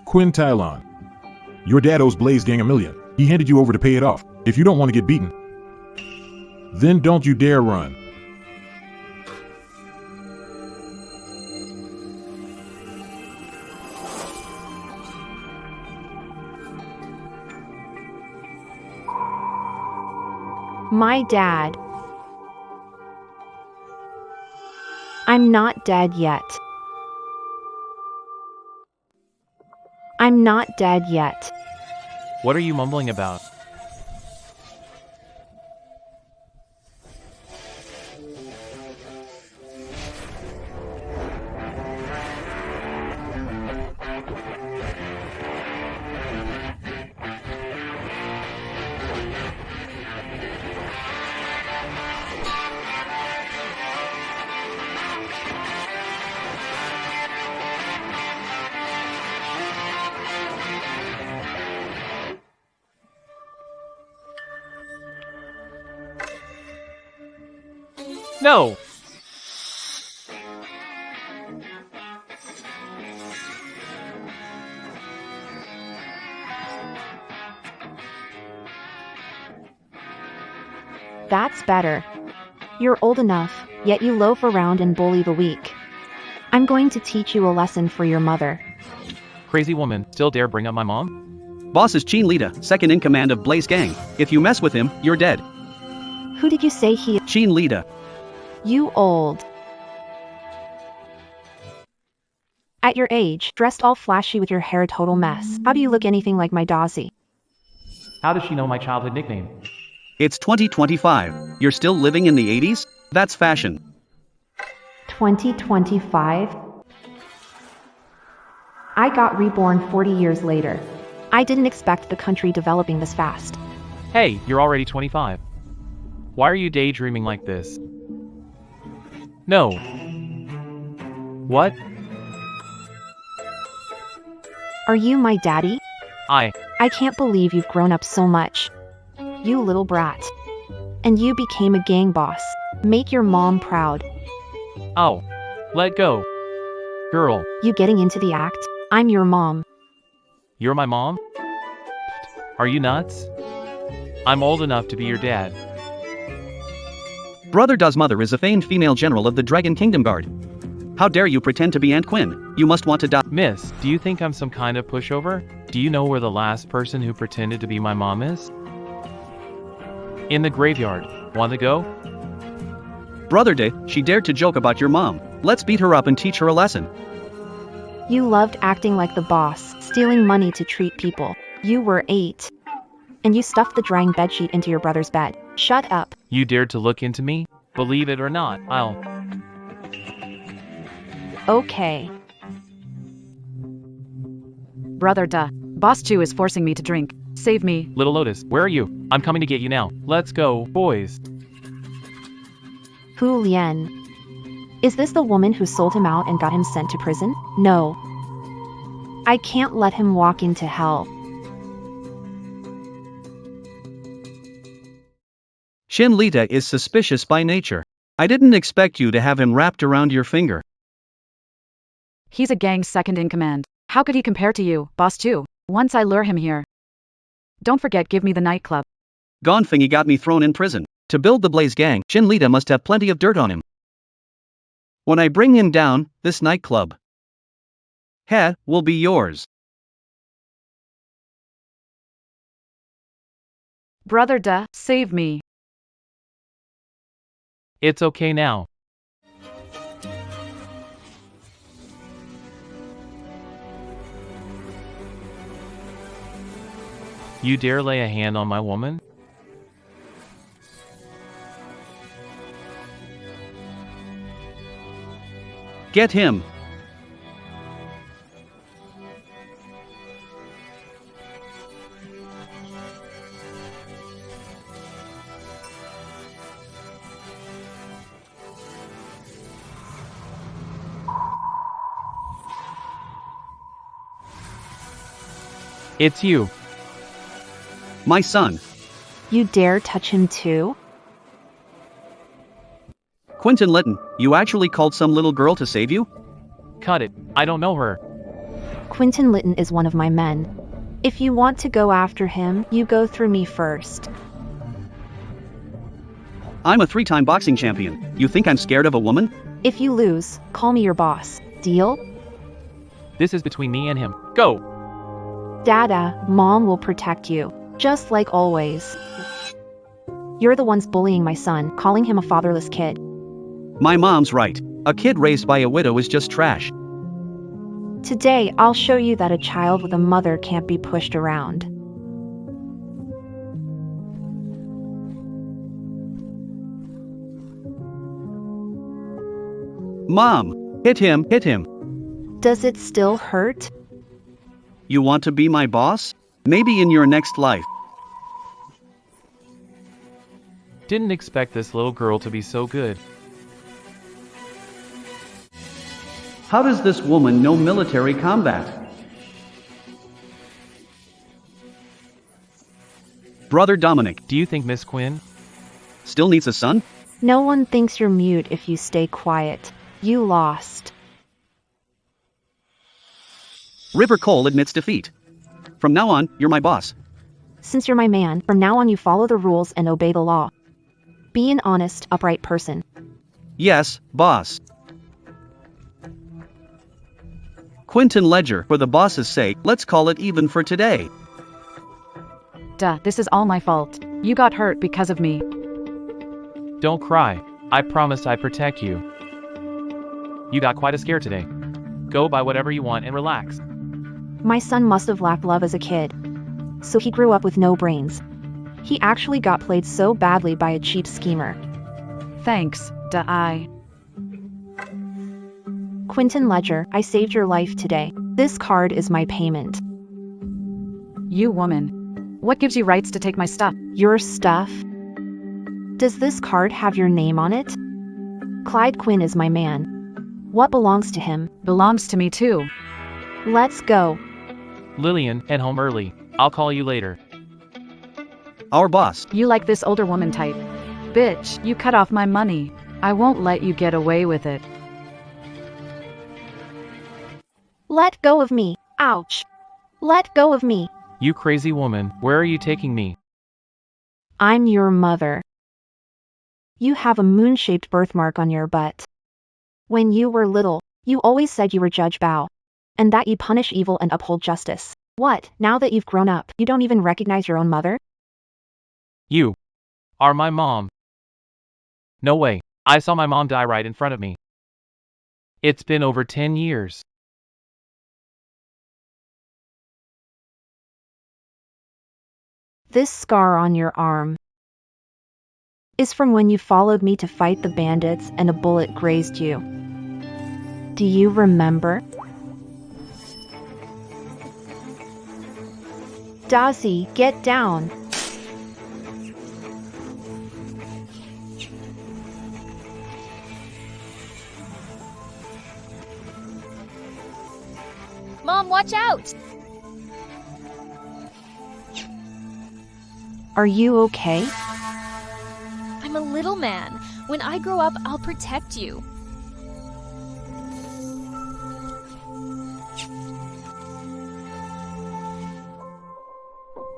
Quintilon. Your dad owes Blaze Gang $1 million. He handed you over to pay it off. If you don't want to get beaten, then don't you dare run. My dad. I'm not dead yet. I'm not dead yet. What are you mumbling about? No! That's better. You're old enough, yet you loaf around and bully the weak. I'm going to teach you a lesson for your mother. Crazy woman, still dare bring up my mom? Boss is Chinesedrama, second in command of Blaze Gang. If you mess with him, you're dead. Who did you say he is? Chinesedrama. You old. At your age, dressed all flashy with your hair a total mess. How do you look anything like my Dawsey? How does she know my childhood nickname? It's 2025. You're still living in the 80s? That's fashion. 2025? I got reborn 40 years later. I didn't expect the country developing this fast. Hey, you're already 25. Why are you daydreaming like this? No. What? Are you my daddy? I can't believe you've grown up so much. You little brat. And you became a gang boss. Make your mom proud. Oh. Let go. Girl, You getting into the act? I'm your mom. you're my mom? Are you nuts? I'm old enough to be your dad. Brother Da's mother is a famed female general of the Dragon Kingdom Guard. How dare you pretend to be Aunt Quinn? You must want to die. Miss, do you think I'm some kind of pushover? Do you know where the last person who pretended to be my mom is? In the graveyard. Want to go? Brother Da, she dared to joke about your mom. Let's beat her up and teach her a lesson. You loved acting like the boss, stealing money to treat people. You were 8. And you stuffed the drying bedsheet into your brother's bed. Shut up. You dared to look into me? Believe it or not, I'll... Okay. Brother Da. Boss Chu is forcing me to drink. Save me. Little Lotus, where are you? I'm coming to get you now. Let's go, boys. Hu Lian. Is this the woman who sold him out and got him sent to prison? No. I can't let him walk into hell. Chinesedrama is suspicious by nature. I didn't expect you to have him wrapped around your finger. He's a gang's second in command. How could he compare to you, Boss Chu? Once I lure him here. Don't forget, give me the nightclub. Gone thingy got me thrown in prison. To build the Blaze Gang, Chinesedrama must have plenty of dirt on him. When I bring him down, this nightclub will be yours. Brother Da, save me. It's okay now. You dare lay a hand on my woman? Get him. It's you. My son. You dare touch him too? Quentin Litton, you actually called some little girl to save you? Cut it. I don't know her. Quentin Litton is one of my men. If you want to go after him, you go through me first. I'm a 3-time boxing champion. You think I'm scared of a woman? If you lose, call me your boss. Deal? This is between me and him. Go! Dada, Mom will protect you. Just like always. You're the ones bullying my son, calling him a fatherless kid. My mom's right. A kid raised by a widow is just trash. Today, I'll show you that a child with a mother can't be pushed around. Mom! Hit him, hit him. Does it still hurt? You want to be my boss? Maybe in your next life. Didn't expect this little girl to be so good. How does this woman know military combat? Brother Dominic, Do you think Miss Quinn? still needs a son? No one thinks you're mute if you stay quiet. You lost. River Cole admits defeat. From now on, you're my boss. Since you're my man, from now on you follow the rules and obey the law. Be an honest, upright person. Yes, boss. Quentin Ledger, for the boss's sake, let's call it even for today. Duh, this is all my fault. You got hurt because of me. Don't cry. I promise I'd protect you. You got quite a scare today. Go buy whatever you want and relax. My son must have lacked love as a kid. So he grew up with no brains. He actually got played so badly by a cheap schemer. Thanks, duh. Quentin Ledger, I saved your life today. This card is my payment. You woman. What gives you rights to take my stuff? Your stuff? Does this card have your name on it? Clyde Quinn is my man. What belongs to him? Belongs to me too. Let's go. Lillian, head home early. I'll call you later. Our boss. You like this older woman type. Bitch, you cut off my money. I won't let you get away with it. Let go of me. Ouch. Let go of me. You crazy woman, where are you taking me? I'm your mother. You have a moon-shaped birthmark on your butt. When you were little, you always said you were Judge Bao, and that you punish evil and uphold justice. What, now that you've grown up, you don't even recognize your own mother? You are my mom. No way. I saw my mom die right in front of me. It's been over 10 years. This scar on your arm is from when you followed me to fight the bandits and a bullet grazed you. Do you remember? Daisy, get down. Mom, watch out! Are you okay? I'm a little man. When I grow up, I'll protect you.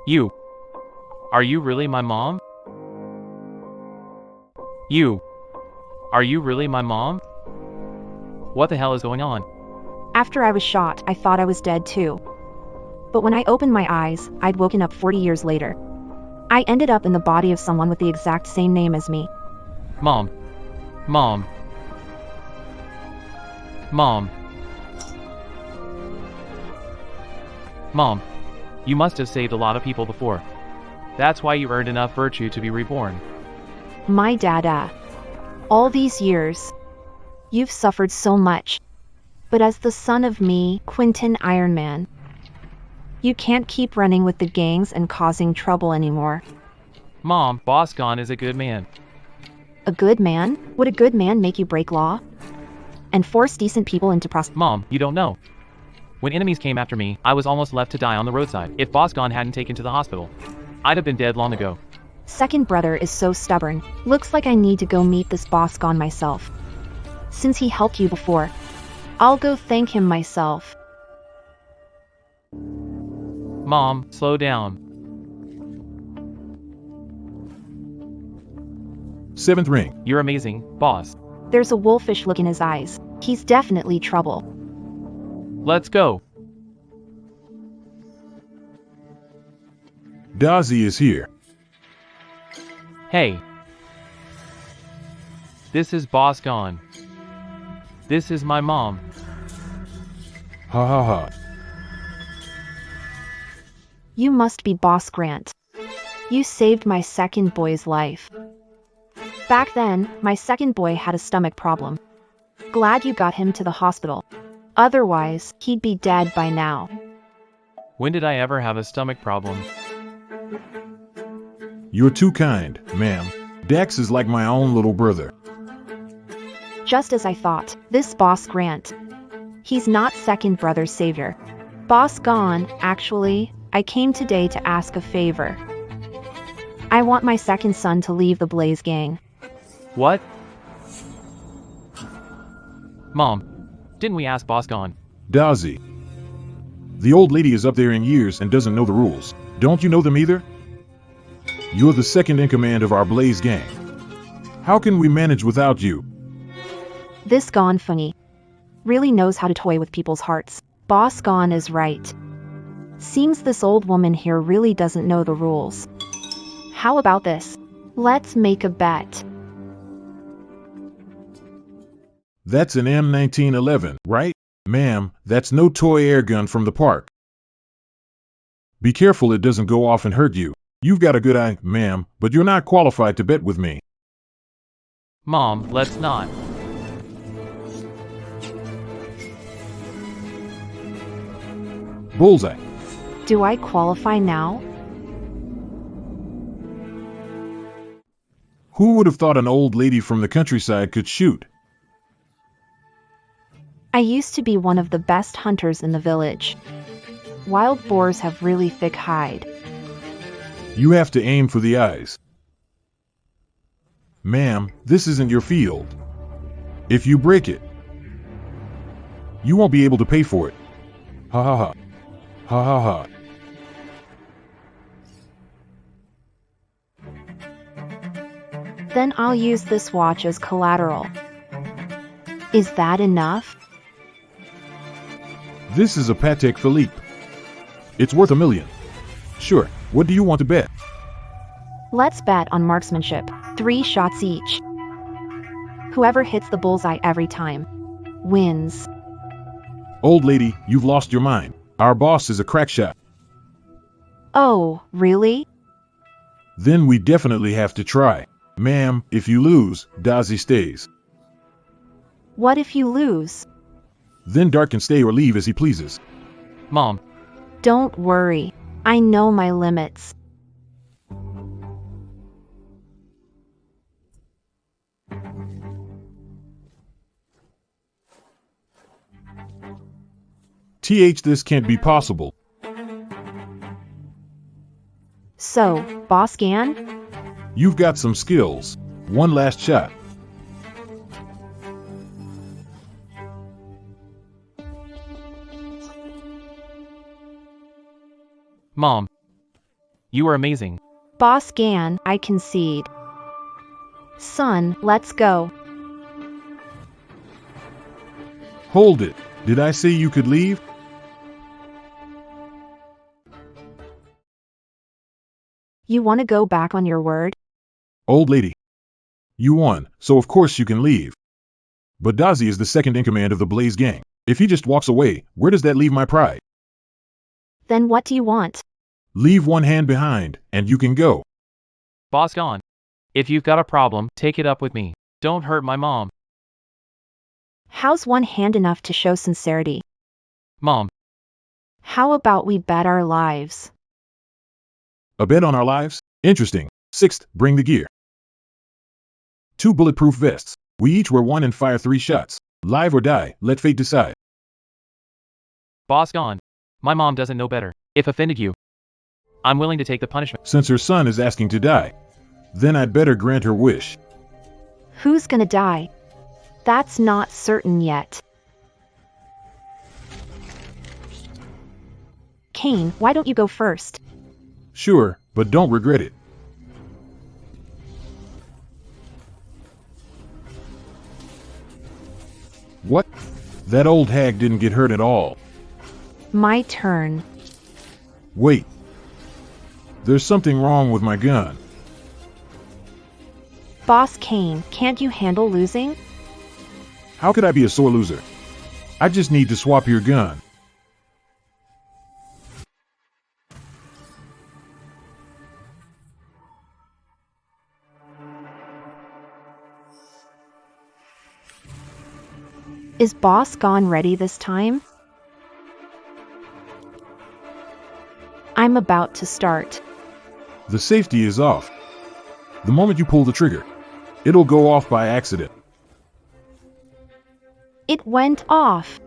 You. Are you really my mom? You. Are you really my mom? What the hell is going on? After I was shot, I thought I was dead too. But when I opened my eyes, I'd woken up 40 years later. I ended up in the body of someone with the exact same name as me. Mom. Mom. Mom. Mom. You must have saved a lot of people before. That's why you earned enough virtue to be reborn. My dada. All these years, you've suffered so much. But as the son of me, Quentin Iron Man, you can't keep running with the gangs and causing trouble anymore. Mom, Boss Gone is a good man. A good man? Would a good man make you break law? And force decent people into Mom, you don't know. When enemies came after me, I was almost left to die on the roadside. If Boss Gone hadn't taken to the hospital, I'd have been dead long ago. Second brother is so stubborn. Looks like I need to go meet this boss gone myself. Since he helped you before, I'll go thank him myself. Mom, slow down. 7th ring. You're amazing, boss. There's a wolfish look in his eyes. He's definitely trouble. Let's go. Dazi is here. Hey. This is Boss Gone. This is my mom. Ha ha ha. You must be Boss Grant. You saved my second boy's life. Back then, my second boy had a stomach problem. Glad you got him to the hospital. Otherwise, he'd be dead by now. When did I ever have a stomach problem? You're too kind, ma'am. Dax is like my own little brother. Just as I thought, this Boss Grant. He's not second brother's savior. Boss Gone, actually, I came today to ask a favor. I want my second son to leave the Blaze Gang. What? Mom, didn't we ask Boss Gone? Dazi. The old lady is up there in years and doesn't know the rules. Don't you know them either? You're the second in command of our Blaze Gang. How can we manage without you? This Gone funny really knows how to toy with people's hearts. Boss Gone is right. Seems this old woman here really doesn't know the rules. How about this? Let's make a bet. That's an M1911, right? Ma'am, that's no toy airgun from the park. Be careful it doesn't go off and hurt you. You've got a good eye, ma'am, but you're not qualified to bet with me. Mom, let's not. Bullseye. Do I qualify now? Who would have thought an old lady from the countryside could shoot? I used to be one of the best hunters in the village. Wild boars have really thick hide. You have to aim for the eyes. Ma'am, this isn't your field. If you break it, you won't be able to pay for it. Ha ha ha. Ha ha ha. Then I'll use this watch as collateral. Is that enough? This is a Patek Philippe. It's worth $1 million. Sure, what do you want to bet? Let's bet on marksmanship. 3 shots each. Whoever hits the bullseye every time wins. Old lady, you've lost your mind. Our boss is a crack shot. Oh, really? Then we definitely have to try. Ma'am, if you lose, Dazi stays. What if you lose? Then Dart can stay or leave as he pleases. Mom, Don't worry. I know my limits. This can't be possible. So, Boss Gan? You've got some skills. One last shot. Mom, you are amazing. Boss Gan, I concede. Son, let's go. Hold it. Did I say you could leave? You want to go back on your word? Old lady. You won, so of course you can leave. But Dazi is the second in command of the Blaze Gang. If he just walks away, where does that leave my pride? Then what do you want? Leave one hand behind, and you can go. Boss Gone. If you've got a problem, take it up with me. Don't hurt my mom. How's one hand enough to show sincerity? Mom, How about we bet our lives? A bet on our lives? Interesting. 6th, bring the gear. 2 bulletproof vests. We each wear one and fire 3 shots. Live or die, let fate decide. Boss Gone. My mom doesn't know better. If offended you, I'm willing to take the punishment. Since her son is asking to die, then I'd better grant her wish. Who's gonna die? That's not certain yet. Kane, why don't you go first? Sure, but don't regret it. What? That old hag didn't get hurt at all. My turn. Wait. There's something wrong with my gun. Boss Kane, can't you handle losing? How could I be a sore loser? I just need to swap your gun. Is Boss gone ready this time? I'm about to start. The safety is off. The moment you pull the trigger, it'll go off by accident. It went off.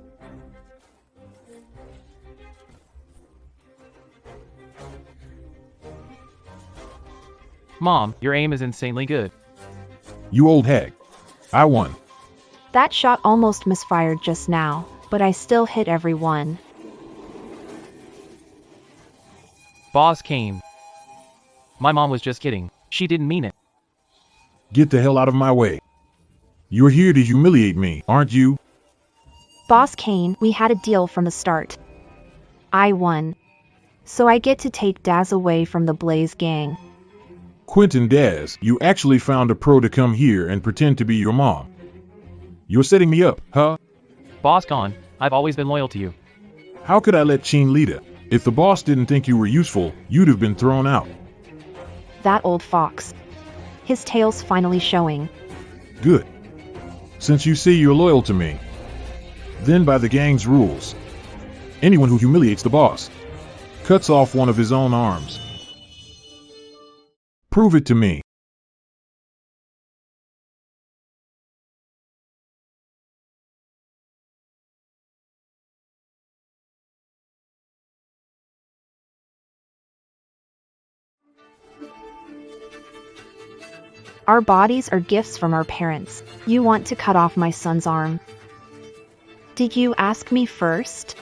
Mom, your aim is insanely good. You old hag. I won. That shot almost misfired just now, but I still hit everyone. Boss Kane. My mom was just kidding. She didn't mean it. Get the hell out of my way. You're here to humiliate me, aren't you? Boss Kane, we had a deal from the start. I won. So I get to take Daz away from the Blaze gang. Quentin Daz, you actually found a pro to come here and pretend to be your mom. You're setting me up, huh? Boss gone, I've always been loyal to you. How could I let Chin lead it? If the boss didn't think you were useful, you'd have been thrown out. That old fox. His tail's finally showing. Good. Since you say you're loyal to me, then by the gang's rules, anyone who humiliates the boss cuts off one of his own arms. Prove it to me. Our bodies are gifts from our parents. You want to cut off my son's arm. Did you ask me first?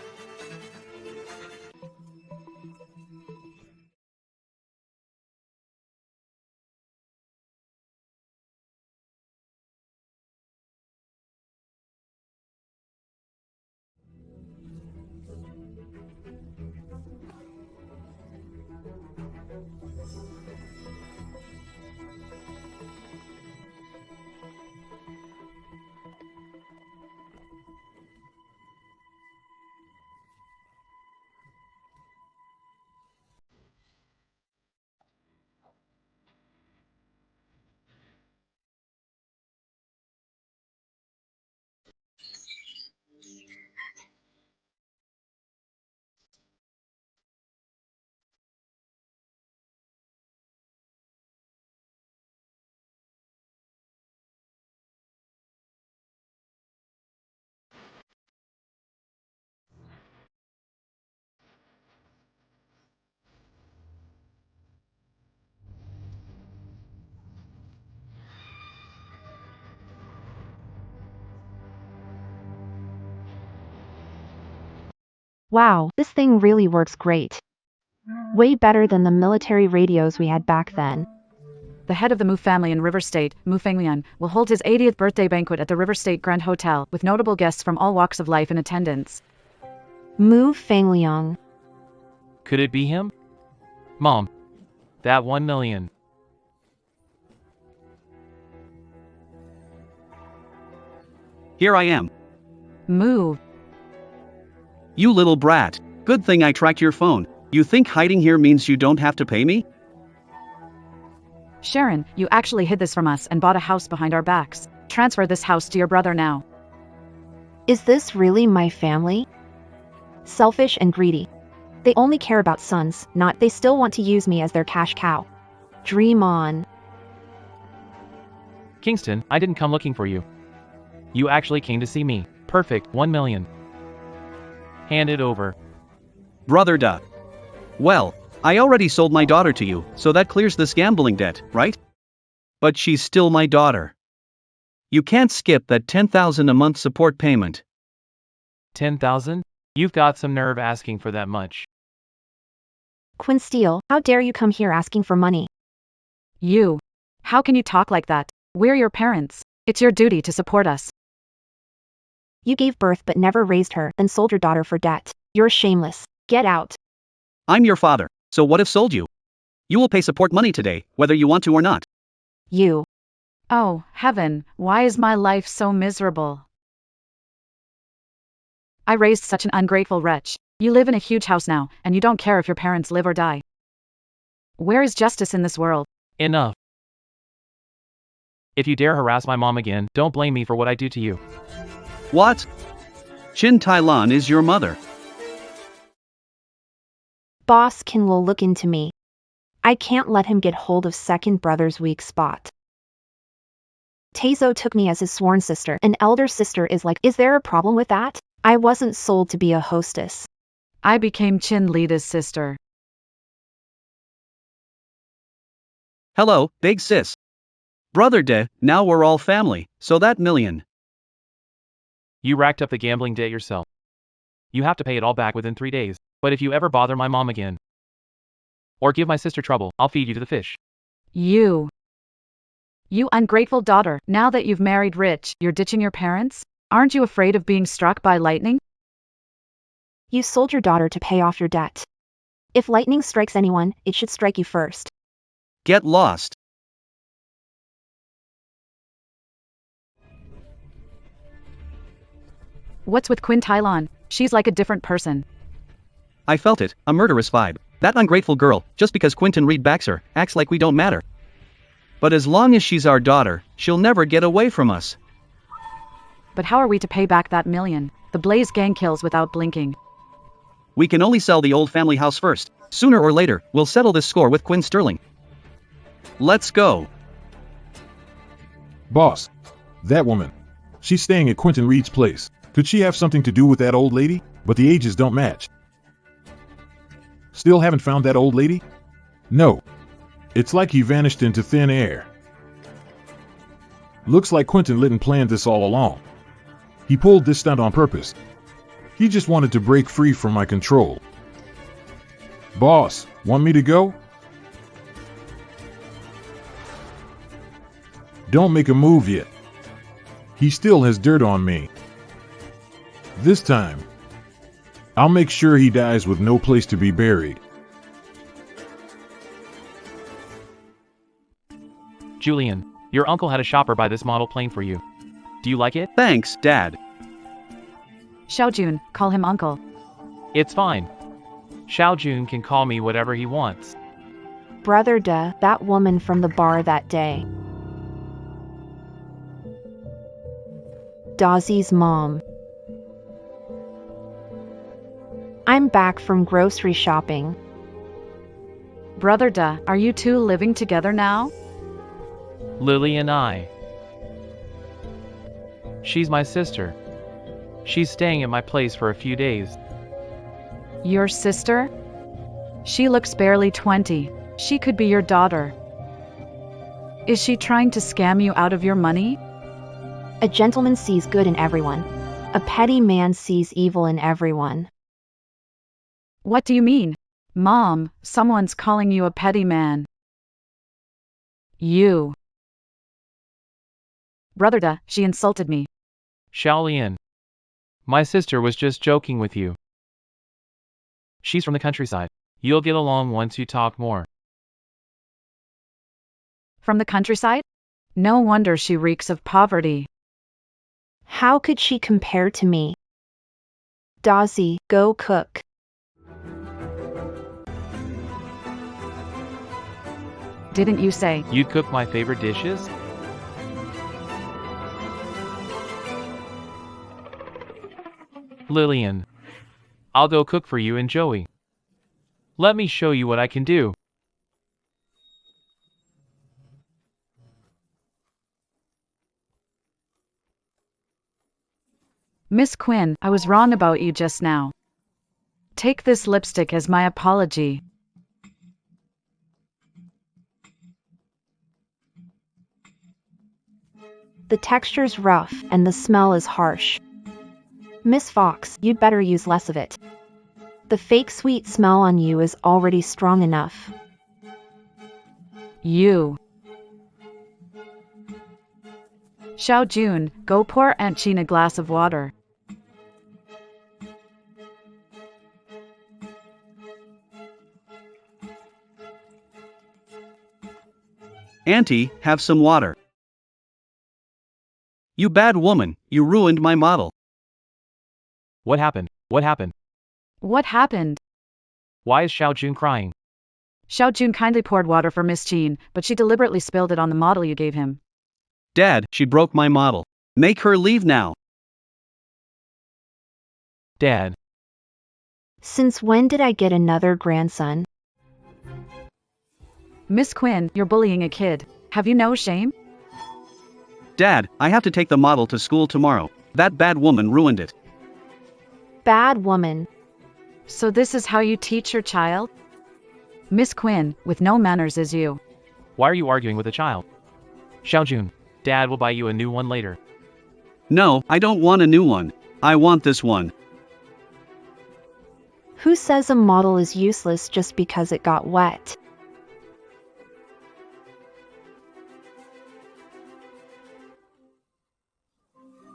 Wow, this thing really works great. Way better than the military radios we had back then. The head of the Mu family in River State, Mu Fenglian, will hold his 80th birthday banquet at the River State Grand Hotel, with notable guests from all walks of life in attendance. Mu Fengliang. Could it be him? Mom. That 1 million. Here I am. Mu. You little brat. Good thing I tracked your phone. You think hiding here means you don't have to pay me? Sharon, you actually hid this from us and bought a house behind our backs. Transfer this house to your brother now. Is this really my family? Selfish and greedy. They only care about sons, not they still want to use me as their cash cow. Dream on. Kingston, I didn't come looking for you. You actually came to see me. Perfect, 1 million. Hand it over. Brother duh. Well, I already sold my daughter to you, so that clears this gambling debt, right? But she's still my daughter. You can't skip that 10,000 a month support payment. 10,000? You've got some nerve asking for that much. Quinn Steele, how dare you come here asking for money? You. How can you talk like that? We're your parents. It's your duty to support us. You gave birth but never raised her, then sold your daughter for debt. You're shameless. Get out. I'm your father, so what if sold you? You will pay support money today, whether you want to or not. You. Oh, heaven, why is my life so miserable? I raised such an ungrateful wretch. You live in a huge house now, and you don't care if your parents live or die. Where is justice in this world? Enough. If you dare harass my mom again, don't blame me for what I do to you. What? Chin Tai-lan is your mother. Boss Kin will look into me. I can't let him get hold of second brother's weak spot. Taezo took me as his sworn sister. An elder sister is like, is there a problem with that? I wasn't sold to be a hostess. I became Chin Lida's sister. Hello, big sis. Brother De, now we're all family, so that million. You racked up the gambling debt yourself. You have to pay it all back within 3 days. But if you ever bother my mom again, or give my sister trouble, I'll feed you to the fish. You ungrateful daughter, now that you've married rich, you're ditching your parents? Aren't you afraid of being struck by lightning? You sold your daughter to pay off your debt. If lightning strikes anyone, it should strike you first. Get lost. What's with Quinn Tai-lan? She's like a different person. I felt it, a murderous vibe. That ungrateful girl, just because Quinton Reed backs her, acts like we don't matter. But as long as she's our daughter, she'll never get away from us. But how are we to pay back that million? The Blaze gang kills without blinking. We can only sell the old family house first. Sooner or later, we'll settle this score with Quinn Sterling. Let's go. Boss, that woman. She's staying at Quentin Reed's place. Could she have something to do with that old lady? But the ages don't match. Still haven't found that old lady? No. It's like he vanished into thin air. Looks like Quentin Litton planned this all along. He pulled this stunt on purpose. He just wanted to break free from my control. Boss, want me to go? Don't make a move yet. He still has dirt on me. This time, I'll make sure he dies with no place to be buried. Julian, your uncle had a shopper buy this model plane for you. Do you like it? Thanks, Dad. Xiaojun, call him uncle. It's fine. Xiaojun can call me whatever he wants. Brother De, that woman from the bar that day. Dazi's mom. I'm back from grocery shopping. Brother Da, are you two living together now? Lily and I. She's my sister. She's staying at my place for a few days. Your sister? She looks barely 20. She could be your daughter. Is she trying to scam you out of your money? A gentleman sees good in everyone. A petty man sees evil in everyone. What do you mean? Mom, someone's calling you a petty man. You. Brother Da, she insulted me. Xiaolian. My sister was just joking with you. She's from the countryside. You'll get along once you talk more. From the countryside? No wonder she reeks of poverty. How could she compare to me? Dazi, go cook. Didn't you say? You'd cook my favorite dishes? Lillian. I'll go cook for you and Joey. Let me show you what I can do. Miss Quinn, I was wrong about you just now. Take this lipstick as my apology. The texture's rough and the smell is harsh. Miss Fox, you'd better use less of it. The fake sweet smell on you is already strong enough. You. Xiao Jun, go pour Aunt Jean a glass of water. Auntie, have some water. You bad woman, you ruined my model. What happened? What happened? What happened? Why is Xiao Jun crying? Xiao Jun kindly poured water for Miss Jean, but she deliberately spilled it on the model you gave him. Dad, she broke my model. Make her leave now. Dad, Since when did I get another grandson? Miss Quinn, you're bullying a kid. Have you no shame? Dad, I have to take the model to school tomorrow. That bad woman ruined it. Bad woman. So this is how you teach your child? Miss Quinn, with no manners is you. why are you arguing with a child? Xiao Jun, Dad will buy you a new one later. No, I don't want a new one. I want this one. Who says a model is useless just because it got wet?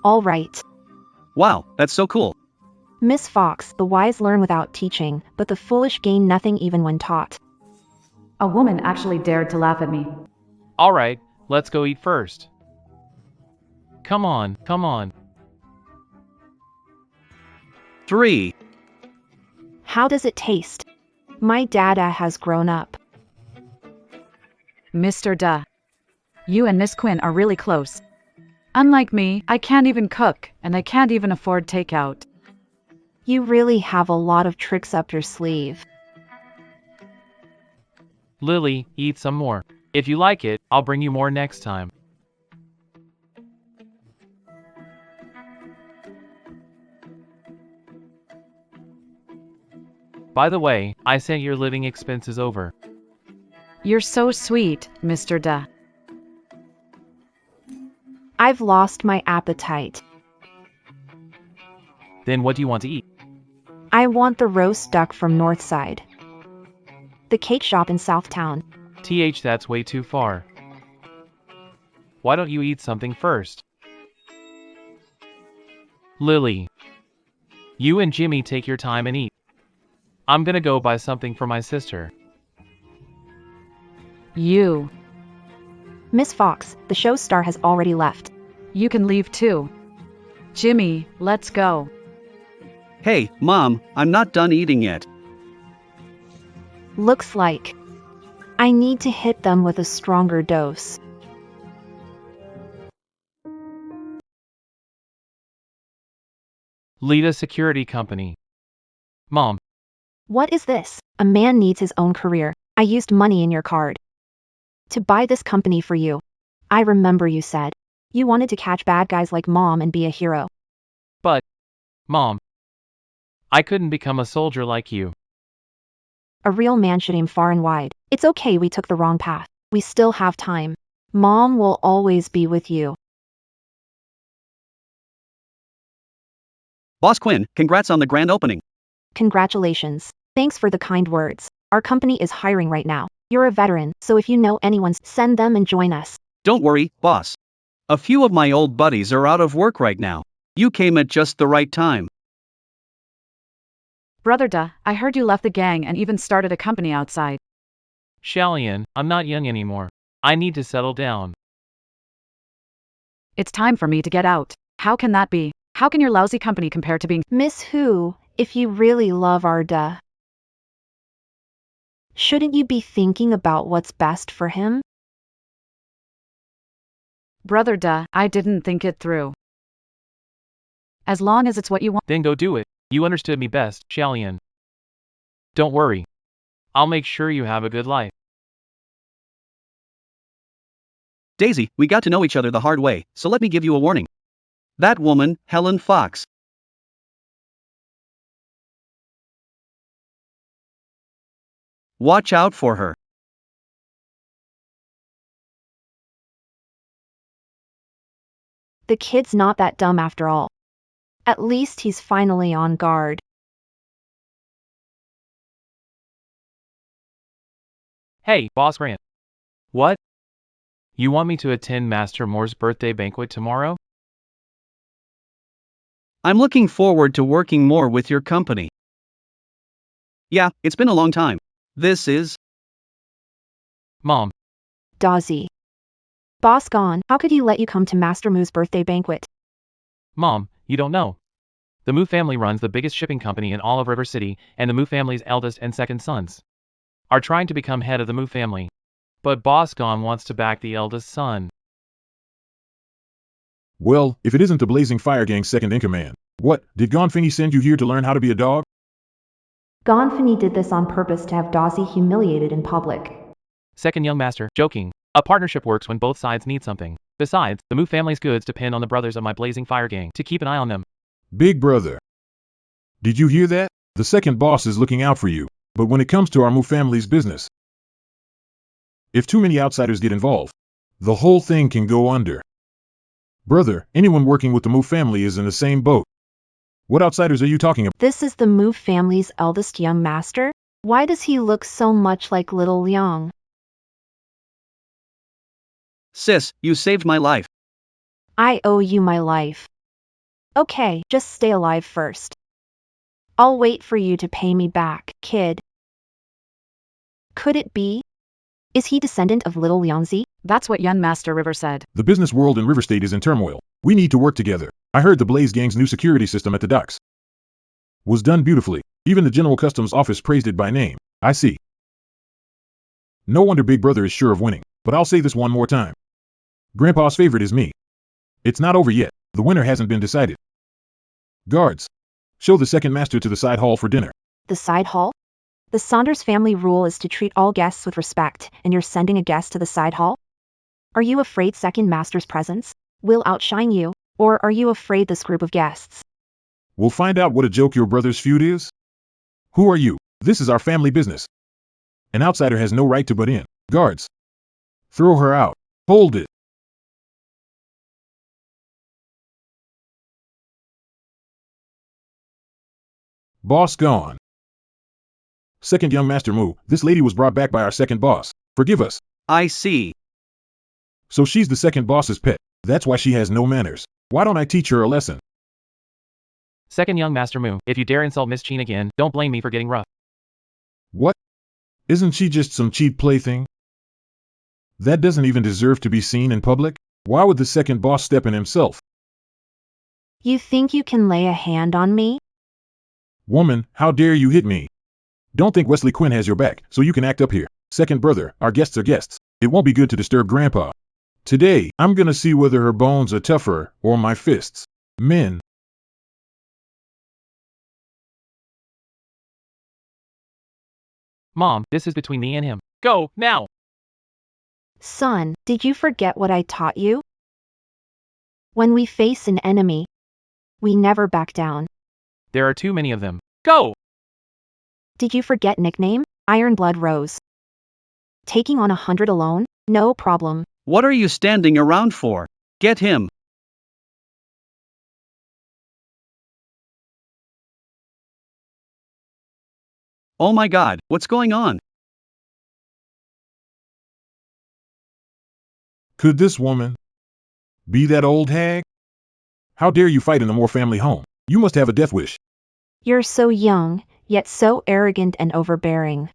All right. Wow, that's so cool. Miss Fox, the wise learn without teaching, but the foolish gain nothing even when taught. A woman actually dared to laugh at me. Alright, let's go eat first. Come on, come on. 3. How does it taste? My dada has grown up. Mr. Duh. You and Miss Quinn are really close. Unlike me, I can't even cook, and I can't even afford takeout. You really have a lot of tricks up your sleeve. Lily, eat some more. If you like it, I'll bring you more next time. By the way, I sent your living expenses over. You're so sweet, Mr. Duh. I've lost my appetite. Then what do you want to eat? I want the roast duck from Northside. The cake shop in Southtown. That's way too far. Why don't you eat something first? Lily. You and Jimmy take your time and eat. I'm gonna go buy something for my sister. You. Miss Fox, the show star has already left. You can leave too. Jimmy, let's go. Hey, Mom, I'm not done eating yet. Looks like I need to hit them with a stronger dose. Lead a security company. Mom, What is this? A man needs his own career. I used money in your card to buy this company for you. I remember you said you wanted to catch bad guys like Mom and be a hero. Mom. I couldn't become a soldier like you. A real man should aim far and wide. It's okay we took the wrong path. We still have time. Mom will always be with you. Boss Quinn, congrats on the grand opening. Congratulations. Thanks for the kind words. Our company is hiring right now. You're a veteran, so if you know anyone, send them and join us. Don't worry, boss. A few of my old buddies are out of work right now. You came at just the right time. Brother Duh, I heard you left the gang and even started a company outside. Shalian, I'm not young anymore. I need to settle down. It's time for me to get out. How can that be? How can your lousy company compare to being Miss Who, if you really love our duh, shouldn't you be thinking about what's best for him? Brother Duh? I didn't think it through. As long as it's what you want. Then go do it. You understood me best, Shalian. Don't worry. I'll make sure you have a good life. Daisy, we got to know each other the hard way, so let me give you a warning. That woman, Helen Fox. Watch out for her. The kid's not that dumb after all. At least he's finally on guard. Hey, Boss Grant. What? You want me to attend Master Moore's birthday banquet tomorrow? I'm looking forward to working more with your company. Yeah, it's been a long time. This is. Mom, Dawsey. Boss gone, how could he let you come to Master Moo's birthday banquet? Mom, you don't know. The Moo family runs the biggest shipping company in all of River City, and the Moo family's eldest and second sons are trying to become head of the Moo family. But Boss Gone wants to back the eldest son. Well, if it isn't the Blazing Fire Gang's second in command. What, did Gonfini send you here to learn how to be a dog? Gonfini did this on purpose to have Dawsey humiliated in public. Second young master, joking. A partnership works when both sides need something. Besides, the Moo family's goods depend on the brothers of my Blazing Fire Gang to keep an eye on them. Big brother. Did you hear that? The second boss is looking out for you. But when it comes to our Moo family's business, if too many outsiders get involved, the whole thing can go under. Brother, anyone working with the Moo family is in the same boat. What outsiders are you talking about? This is the Moo family's eldest young master? Why does he look so much like little Liang? Sis, you saved my life. I owe you my life. Okay, just stay alive first. I'll wait for you to pay me back, kid. Could it be? Is he descendant of little Liangzi? That's what young Master River said. The business world in River State is in turmoil. We need to work together. I heard the Blaze Gang's new security system at the docks was done beautifully. Even the General Customs Office praised it by name. I see. No wonder Big Brother is sure of winning. But I'll say this one more time. Grandpa's favorite is me. It's not over yet. The winner hasn't been decided. Guards, show the second master to the side hall for dinner. The side hall? The Saunders family rule is to treat all guests with respect, and you're sending a guest to the side hall? Are you afraid second master's presence will outshine you, or are you afraid this group of guests? We'll find out what a joke your brother's feud is. Who are you? This is our family business. An outsider has no right to butt in. Guards, throw her out. Hold it. Boss gone. Second young master Moo, this lady was brought back by our second boss. Forgive us. I see. So she's the second boss's pet. That's why she has no manners. Why don't I teach her a lesson? Second young Master Moo, if you dare insult Miss Cheen again, don't blame me for getting rough. What? Isn't she just some cheap plaything? That doesn't even deserve to be seen in public? Why would the second boss step in himself? You think you can lay a hand on me? Woman, how dare you hit me? Don't think Wesley Quinn has your back, so you can act up here. Second brother, our guests are guests. It won't be good to disturb Grandpa. Today, I'm gonna see whether her bones are tougher, or my fists. Men. Mom, this is between me and him. Go, now! Son, did you forget what I taught you? When we face an enemy, we never back down. There are too many of them. Go! Did you forget nickname? Iron Blood Rose. Taking on 100 alone? No problem. What are you standing around for? Get him. Oh my god, what's going on? Could this woman be that old hag? How dare you fight in the Moore family home? You must have a death wish. You're so young, yet so arrogant and overbearing.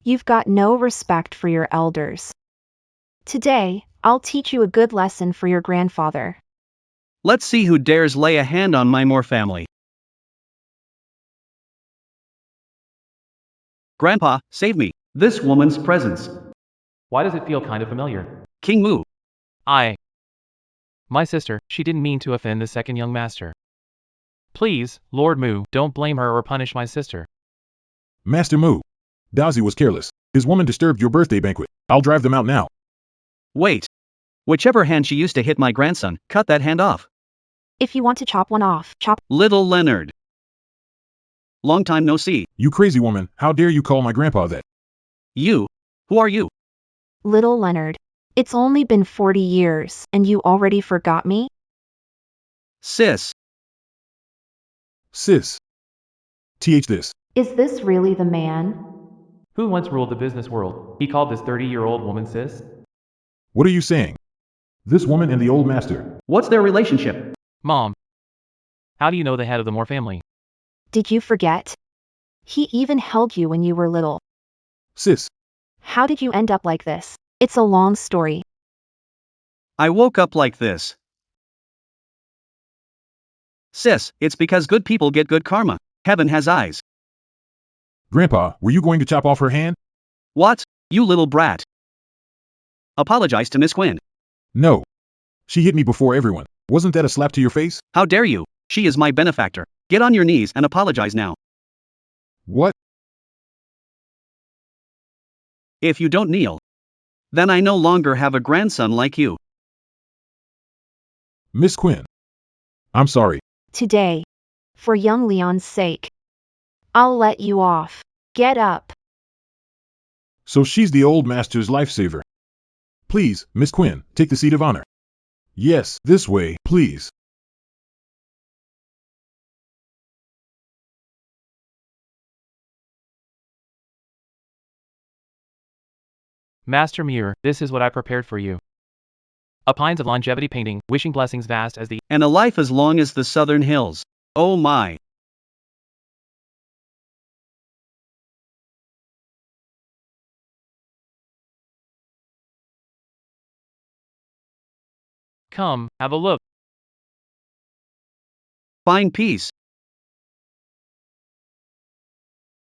You've got no respect for your elders. Today, I'll teach you a good lesson for your grandfather. Let's see who dares lay a hand on my Moore family. Grandpa, save me. This woman's presence. Why does it feel kind of familiar? King Moo. My sister, she didn't mean to offend the second young master. Please, Lord Moo, don't blame her or punish my sister. Master Moo. Dawsey was careless. His woman disturbed your birthday banquet. I'll drive them out now. Wait. Whichever hand she used to hit my grandson, cut that hand off. If you want to chop one off, chop. Little Leonard. Long time no see. You crazy woman, how dare you call my grandpa that? You? Who are you? Little Leonard. It's only been 40 years, and you already forgot me? Sis. Sis. TH this. Is this really the man? Who once ruled the business world? He called this 30-year-old woman sis? What are you saying? This woman and the old master. What's their relationship? Mom, how do you know the head of the Moore family? Did you forget? He even held you when you were little. Sis, How did you end up like this? It's a long story. I woke up like this. Sis, it's because good people get good karma. Heaven has eyes. Grandpa, were you going to chop off her hand? What? You little brat. Apologize to Miss Quinn. No. She hit me before everyone. Wasn't that a slap to your face? How dare you? She is my benefactor. Get on your knees and apologize now. What? If you don't kneel, then I no longer have a grandson like you. Miss Quinn. I'm sorry. Today, for young Leon's sake, I'll let you off. Get up. So she's the old master's lifesaver. Please, Miss Quinn, take the seat of honor. Yes, this way, please. Master Muir, this is what I prepared for you. A Pines of Longevity painting, wishing blessings vast as the And a life as long as the southern hills. Oh my. Come, have a look. Fine piece.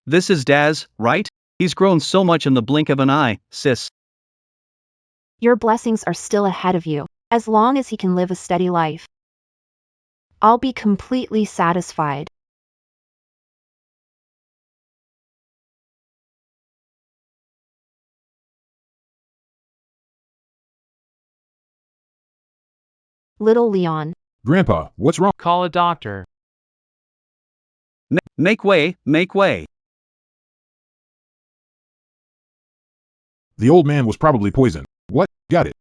This is Daz, right? He's grown so much in the blink of an eye, sis. Your blessings are still ahead of you, as long as he can live a steady life. I'll be completely satisfied. Little Leon. Grandpa, what's wrong? Call a doctor. Make way, make way. The old man was probably poisoned. What? Got it.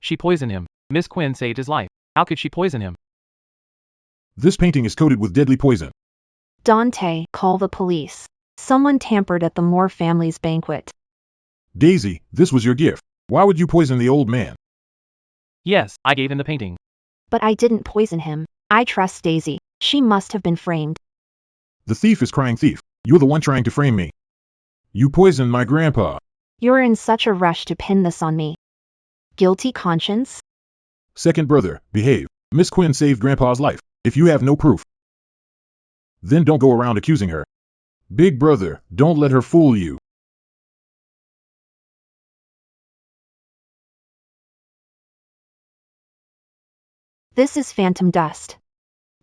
She poisoned him. Miss Quinn saved his life. How could she poison him? This painting is coated with deadly poison. Dante, call the police. Someone tampered at the Moore family's banquet. Daisy, this was your gift. Why would you poison the old man? Yes, I gave him the painting. But I didn't poison him. I trust Daisy. She must have been framed. The thief is crying thief. You're the one trying to frame me. You poisoned my grandpa. You're in such a rush to pin this on me. Guilty conscience? Second brother, behave. Miss Quinn saved grandpa's life. If you have no proof, then don't go around accusing her. Big brother, don't let her fool you. This is phantom dust.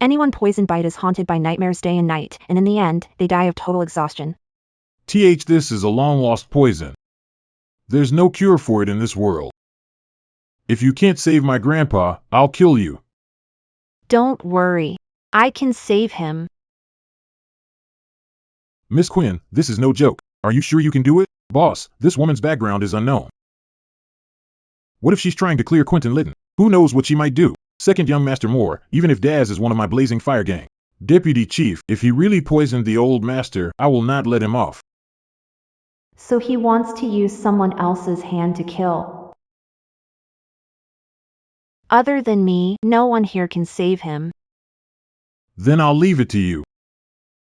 Anyone poisoned by it is haunted by nightmares day and night, and in the end, they die of total exhaustion. This is a long-lost poison. There's no cure for it in this world. If you can't save my grandpa, I'll kill you. Don't worry. I can save him. Miss Quinn, this is no joke. Are you sure you can do it? Boss, this woman's background is unknown. What if she's trying to clear Quentin Litton? Who knows what she might do? Second young Master Moore, even if Daz is one of my blazing fire gang. Deputy Chief, if he really poisoned the old master, I will not let him off. So he wants to use someone else's hand to kill. Other than me, no one here can save him. Then I'll leave it to you.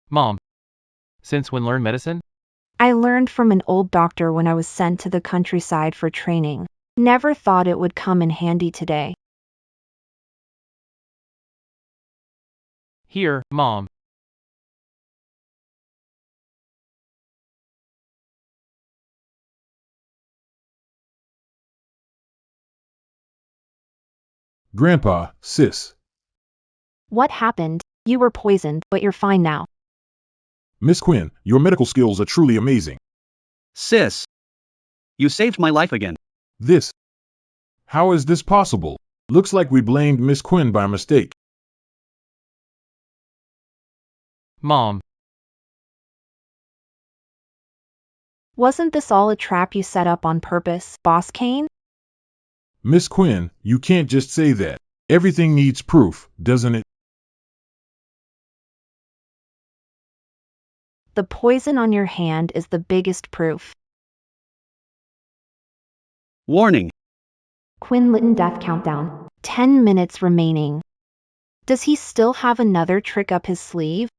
Mom, since when learn medicine? I learned from an old doctor when I was sent to the countryside for training. Never thought it would come in handy today. Here, Mom. Grandpa, sis. What happened? You were poisoned, but you're fine now. Miss Quinn, your medical skills are truly amazing. Sis. You saved my life again. This. How is this possible? Looks like we blamed Miss Quinn by mistake. Mom. Wasn't this all a trap you set up on purpose, Boss Kane? Miss Quinn, you can't just say that. Everything needs proof, doesn't it? The poison on your hand is the biggest proof. Warning. Quinn Litton death countdown. 10 minutes remaining. Does he still have another trick up his sleeve?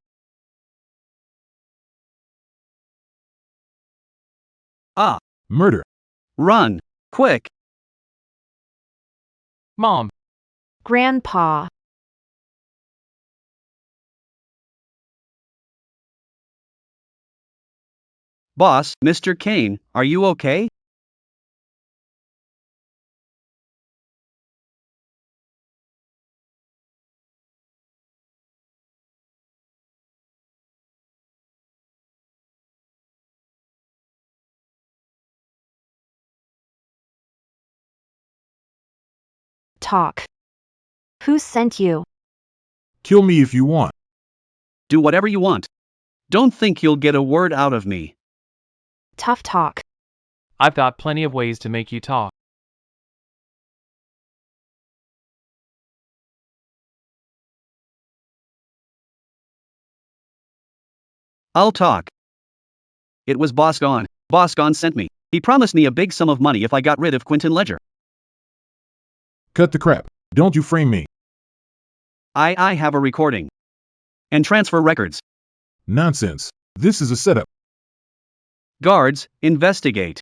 Ah. Murder. Run. Quick. Mom, Grandpa. Boss, Mr. Kane, are you okay? Talk. Who sent you? Kill me if you want. Do whatever you want. Don't think you'll get a word out of me. Tough talk. I've got plenty of ways to make you talk. I'll talk. It was Boss Gone. Boss Gone sent me. He promised me a big sum of money if I got rid of Quentin Ledger. Cut the crap. Don't you frame me. I have a recording. And transfer records. Nonsense. This is a setup. Guards, investigate.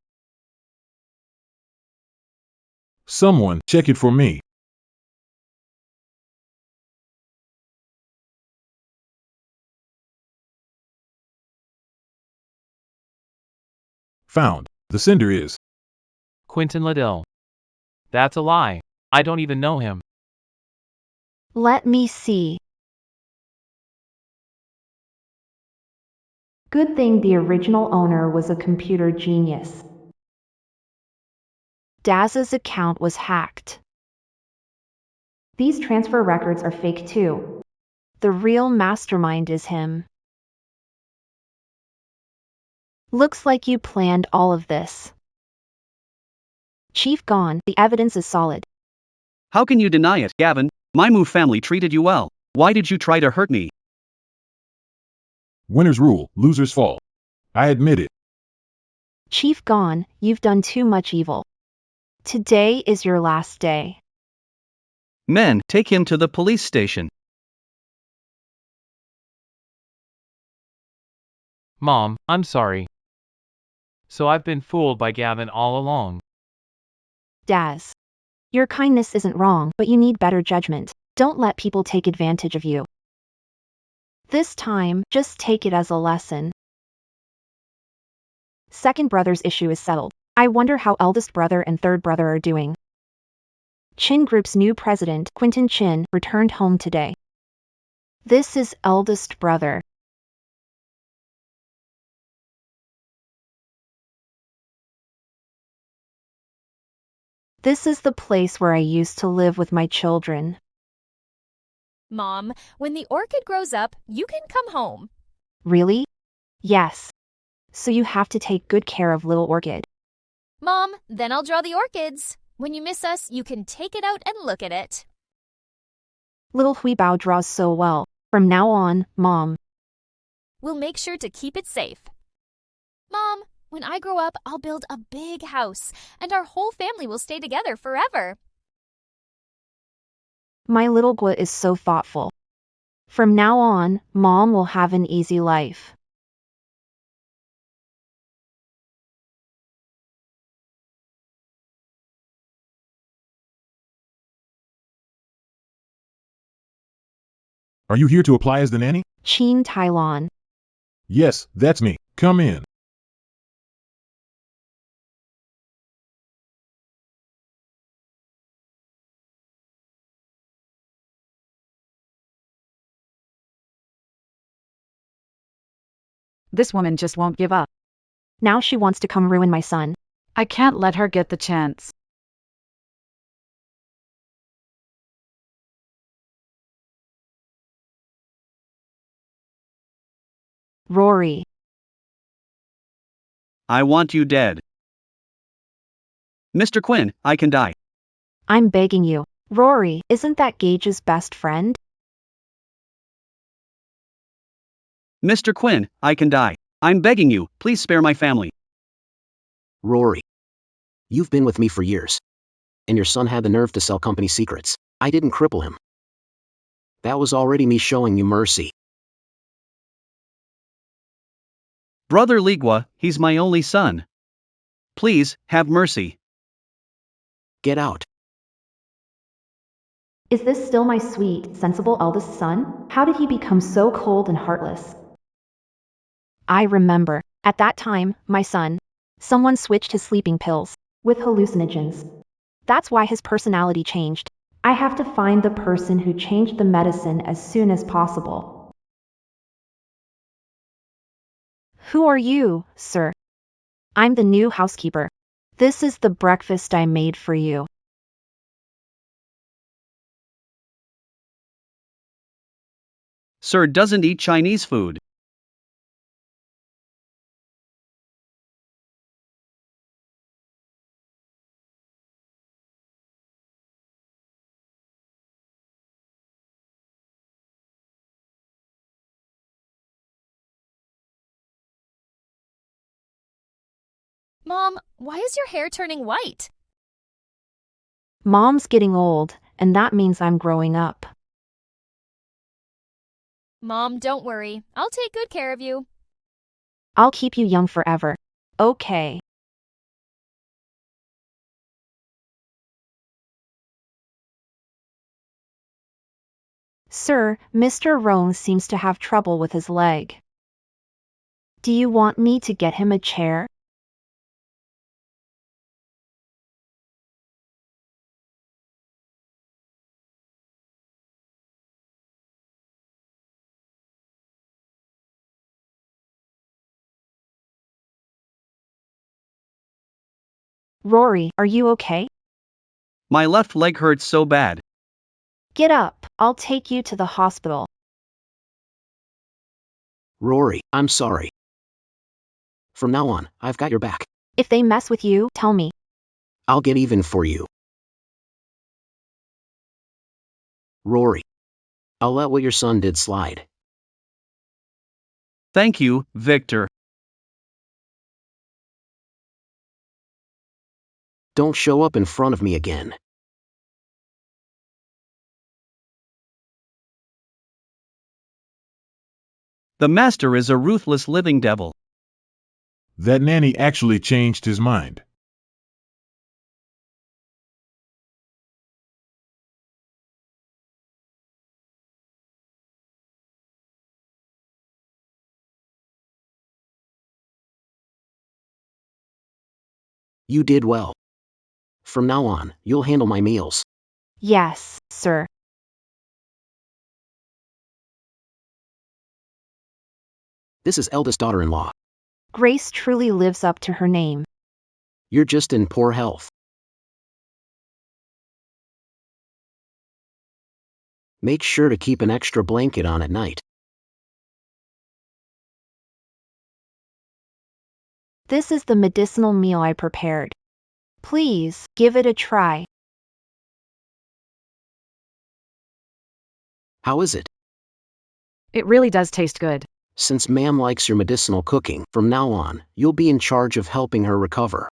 Someone, check it for me. Found. The sender is. Quentin Liddell. That's a lie. I don't even know him. Let me see. Good thing the original owner was a computer genius. Daz's account was hacked. These transfer records are fake too. The real mastermind is him. Looks like you planned all of this. Chief gone, the evidence is solid. How can you deny it, Gavin? My Move family treated you well. Why did you try to hurt me? Winners rule, losers fall. I admit it. Chief gone, you've done too much evil. Today is your last day. Men, take him to the police station. Mom, I'm sorry. So I've been fooled by Gavin all along. Daz. Your kindness isn't wrong, but you need better judgment. Don't let people take advantage of you. This time, just take it as a lesson. Second brother's issue is settled. I wonder how eldest brother and third brother are doing. Chin Group's new president, Quentin Chin, returned home today. This is eldest brother. This is the place where I used to live with my children. Mom, when the orchid grows up, you can come home. Really? Yes. So you have to take good care of little orchid. Mom, then I'll draw the orchids. When you miss us, you can take it out and look at it. Little Huibao draws so well. From now on, Mom. We'll make sure to keep it safe. Mom, when I grow up, I'll build a big house, and our whole family will stay together forever. My little Gua is so thoughtful. From now on, Mom will have an easy life. Are you here to apply as the nanny? Chin Tylon. Yes, that's me. Come in. This woman just won't give up. Now she wants to come ruin my son. I can't let her get the chance. Rory. I want you dead. Mr. Quinn, I can die. I'm begging you. Rory, isn't that Gage's best friend? Mr. Quinn, I can die. I'm begging you, please spare my family. Rory. You've been with me for years. And your son had the nerve to sell company secrets. I didn't cripple him. That was already me showing you mercy. Brother Ligua, he's my only son. Please, have mercy. Get out. Is this still my sweet, sensible eldest son? How did he become so cold and heartless? I remember, at that time, my son. Someone switched his sleeping pills with hallucinogens. That's why his personality changed. I have to find the person who changed the medicine as soon as possible. Who are you, sir? I'm the new housekeeper. This is the breakfast I made for you. Sir doesn't eat Chinese food. Mom, why is your hair turning white? Mom's getting old, and that means I'm growing up. Mom, don't worry. I'll take good care of you. I'll keep you young forever. Okay. Sir, Mr. Roan seems to have trouble with his leg. Do you want me to get him a chair? Rory, are you okay? My left leg hurts so bad. Get up, I'll take you to the hospital. Rory, I'm sorry. From now on, I've got your back. If they mess with you, tell me. I'll get even for you. Rory. I'll let what your son did slide. Thank you, Victor. Don't show up in front of me again. The master is a ruthless living devil. That nanny actually changed his mind. You did well. From now on, you'll handle my meals. Yes, sir. This is eldest daughter-in-law. Grace truly lives up to her name. You're just in poor health. Make sure to keep an extra blanket on at night. This is the medicinal meal I prepared. Please, give it a try. How is it? It really does taste good. Since ma'am likes your medicinal cooking, from now on, you'll be in charge of helping her recover.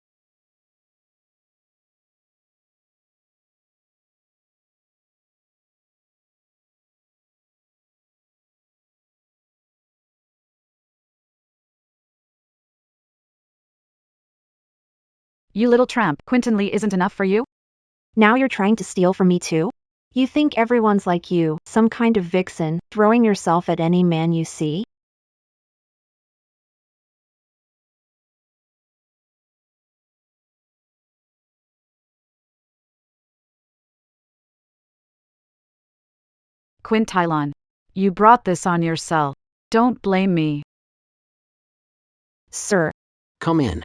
You little tramp, Quinton Lee isn't enough for you? Now you're trying to steal from me too? You think everyone's like you, some kind of vixen, throwing yourself at any man you see? Quintilon. You brought this on yourself. Don't blame me. Sir. Come in.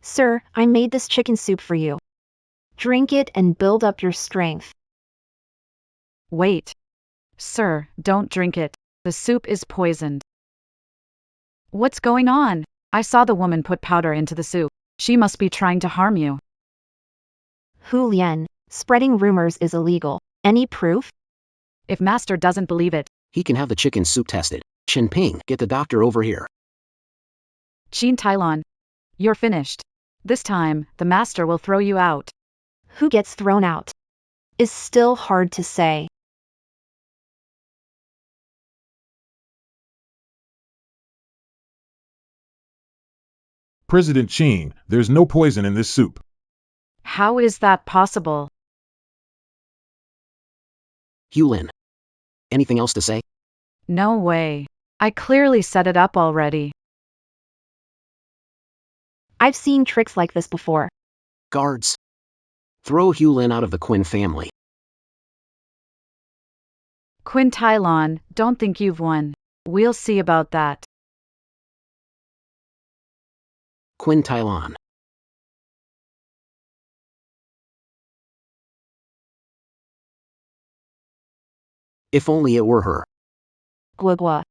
Sir, I made this chicken soup for you. Drink it and build up your strength. Wait. Sir, don't drink it. The soup is poisoned. What's going on? I saw the woman put powder into the soup. She must be trying to harm you. Hu Lian, spreading rumors is illegal. Any proof? If Master doesn't believe it, He can have the chicken soup tested. Chen Ping, get the doctor over here. Qin Tylon, you're finished. This time, the Master will throw you out. Who gets thrown out? Is still hard to say. President Qin, there's no poison in this soup. How is that possible? Hulin. Anything else to say? No way. I clearly set it up already. I've seen tricks like this before. Guards. Throw Hulin out of the Quinn family. Qin Tylon, don't think you've won. We'll see about that. Quinn Tylon. If only it were her. Guagua.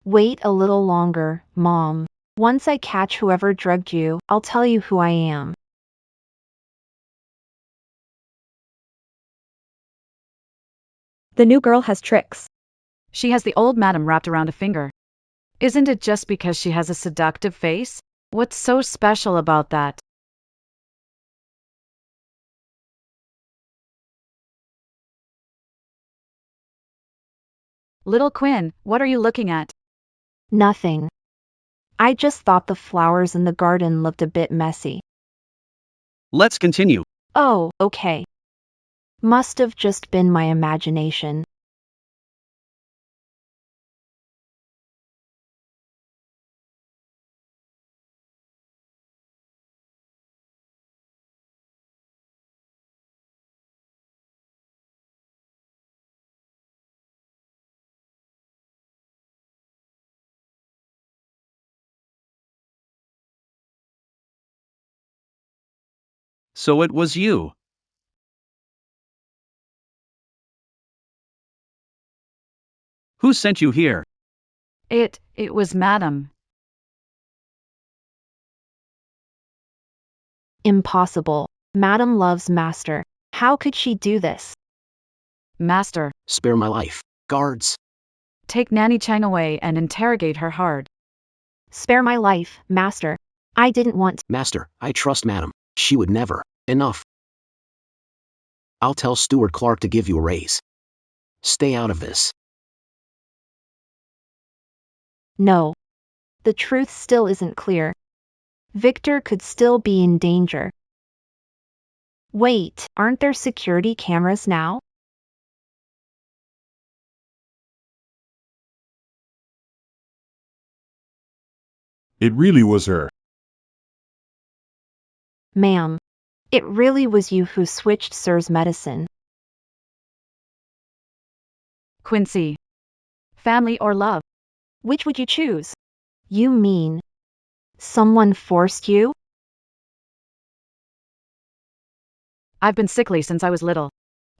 Wait a little longer, Mom. Once I catch whoever drugged you, I'll tell you who I am. The new girl has tricks. She has the old madam wrapped around a finger. Isn't it just because she has a seductive face? What's so special about that? Little Quinn, what are you looking at? Nothing. I just thought the flowers in the garden looked a bit messy. Let's continue. Oh, okay. Must have just been my imagination. So it was you. Who sent you here? It was madam. Impossible. Madam loves Master. How could she do this? Master, Spare my life. Guards. take Nanny Chang away and interrogate her hard. Spare my life, Master. I didn't want. Master, I trust Madam. She would never. Enough. I'll tell Stuart Clark to give you a raise. Stay out of this. No. The truth still isn't clear. Victor could still be in danger. Wait, aren't there security cameras now? It really was her. Ma'am. It really was you who switched Sir's medicine. Quincy. Family or love? Which would you choose? You mean someone forced you? I've been sickly since I was little.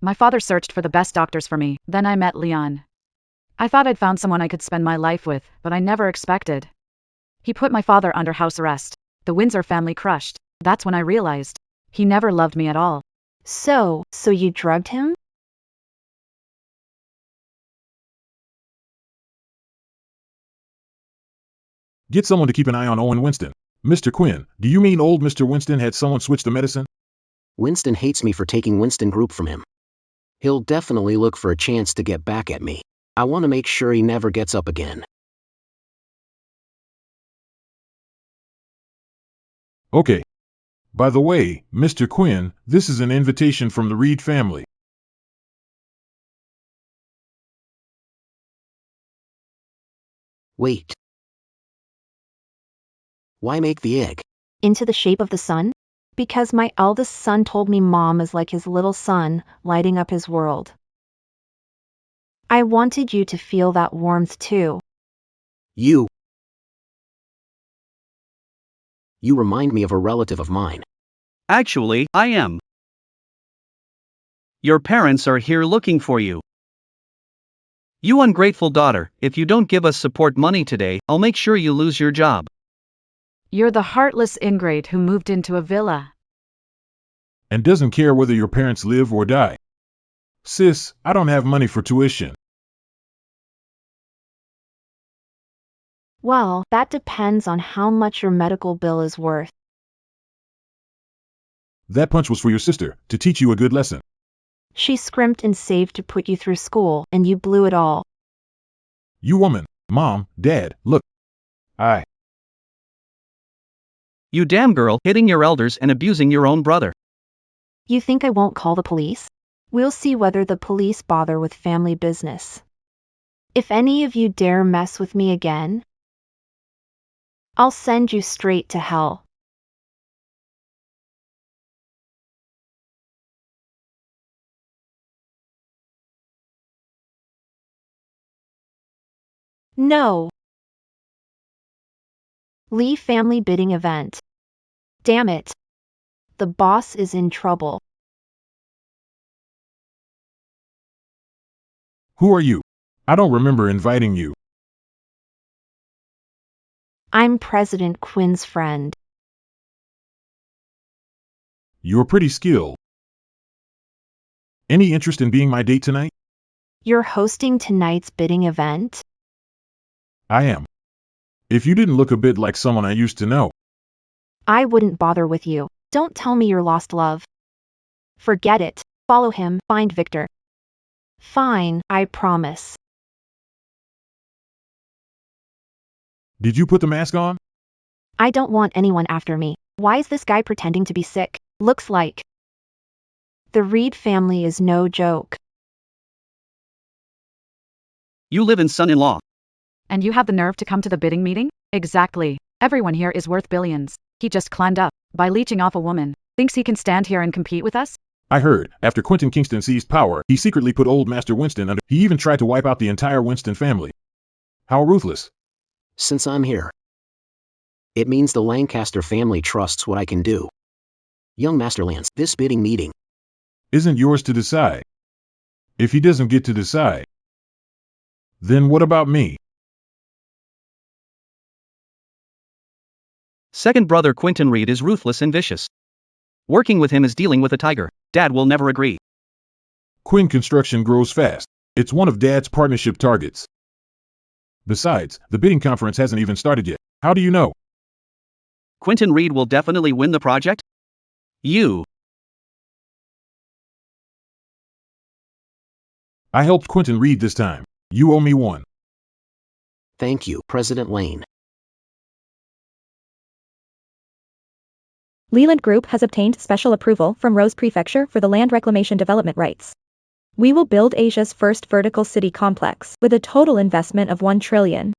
My father searched for the best doctors for me, then I met Leon. I thought I'd found someone I could spend my life with, but I never expected. He put my father under house arrest. The Windsor family crushed. That's when I realized he never loved me at all. So you drugged him? Get someone to keep an eye on Owen Winston. Mr. Quinn, do you mean old Mr. Winston had someone switch the medicine? Winston hates me for taking Winston Group from him. He'll definitely look for a chance to get back at me. I want to make sure he never gets up again. Okay. By the way, Mr. Quinn, this is an invitation from the Reed family. Wait. Why make the egg? Into the shape of the sun? Because my eldest son told me Mom is like his little sun, lighting up his world. I wanted you to feel that warmth too. You remind me of a relative of mine. Actually, I am. Your parents are here looking for you. You ungrateful daughter, if you don't give us support money today, I'll make sure you lose your job. You're the heartless ingrate who moved into a villa. And doesn't care whether your parents live or die. Sis, I don't have money for tuition. Well, that depends on how much your medical bill is worth. That punch was for your sister, to teach you a good lesson. She scrimped and saved to put you through school, and you blew it all. You woman, Mom, Dad, look. You damn girl, hitting your elders and abusing your own brother. You think I won't call the police? We'll see whether the police bother with family business. If any of you dare mess with me again, I'll send you straight to hell. No. Lee family bidding event. Damn it. The boss is in trouble. Who are you? I don't remember inviting you. I'm President Quinn's friend. You're pretty skilled. Any interest in being my date tonight? You're hosting tonight's bidding event? I am. If you didn't look a bit like someone I used to know. I wouldn't bother with you. Don't tell me you're lost love. Forget it. Follow him, find Victor. Fine, I promise. Did you put the mask on? I don't want anyone after me. Why is this guy pretending to be sick? Looks like. The Reed family is no joke. You live in son-in-law. And you have the nerve to come to the bidding meeting? Exactly. Everyone here is worth billions. He just climbed up by leeching off a woman. Thinks he can stand here and compete with us? I heard, after Quentin Kingston seized power, he secretly put old Master Winston under. He even tried to wipe out the entire Winston family. How ruthless. Since I'm here, it means the Lancaster family trusts what I can do. Young Master Lance, this bidding meeting Isn't yours to decide. If he doesn't get to decide, then what about me? Second brother Quentin Reed is ruthless and vicious. Working with him is dealing with a tiger. Dad will never agree. Quinn Construction grows fast. It's one of Dad's partnership targets. Besides, the bidding conference hasn't even started yet. How do you know? Quentin Reed will definitely win the project? I helped Quentin Reed this time. You owe me one. Thank you, President Lane. Leland Group has obtained special approval from Rose Prefecture for the land reclamation development rights. We will build Asia's first vertical city complex with a total investment of 1 trillion.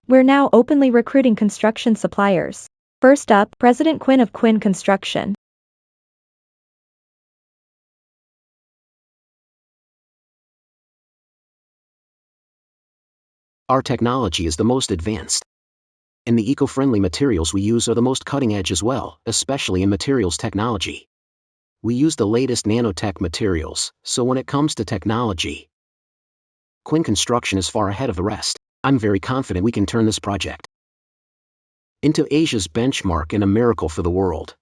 We're now openly recruiting construction suppliers. First up, President Quinn of Quinn Construction. Our technology is the most advanced. And the eco-friendly materials we use are the most cutting edge as well, especially in materials technology. We use the latest nanotech materials, so when it comes to technology, Quinn Construction is far ahead of the rest. I'm very confident we can turn this project into Asia's benchmark and a miracle for the world.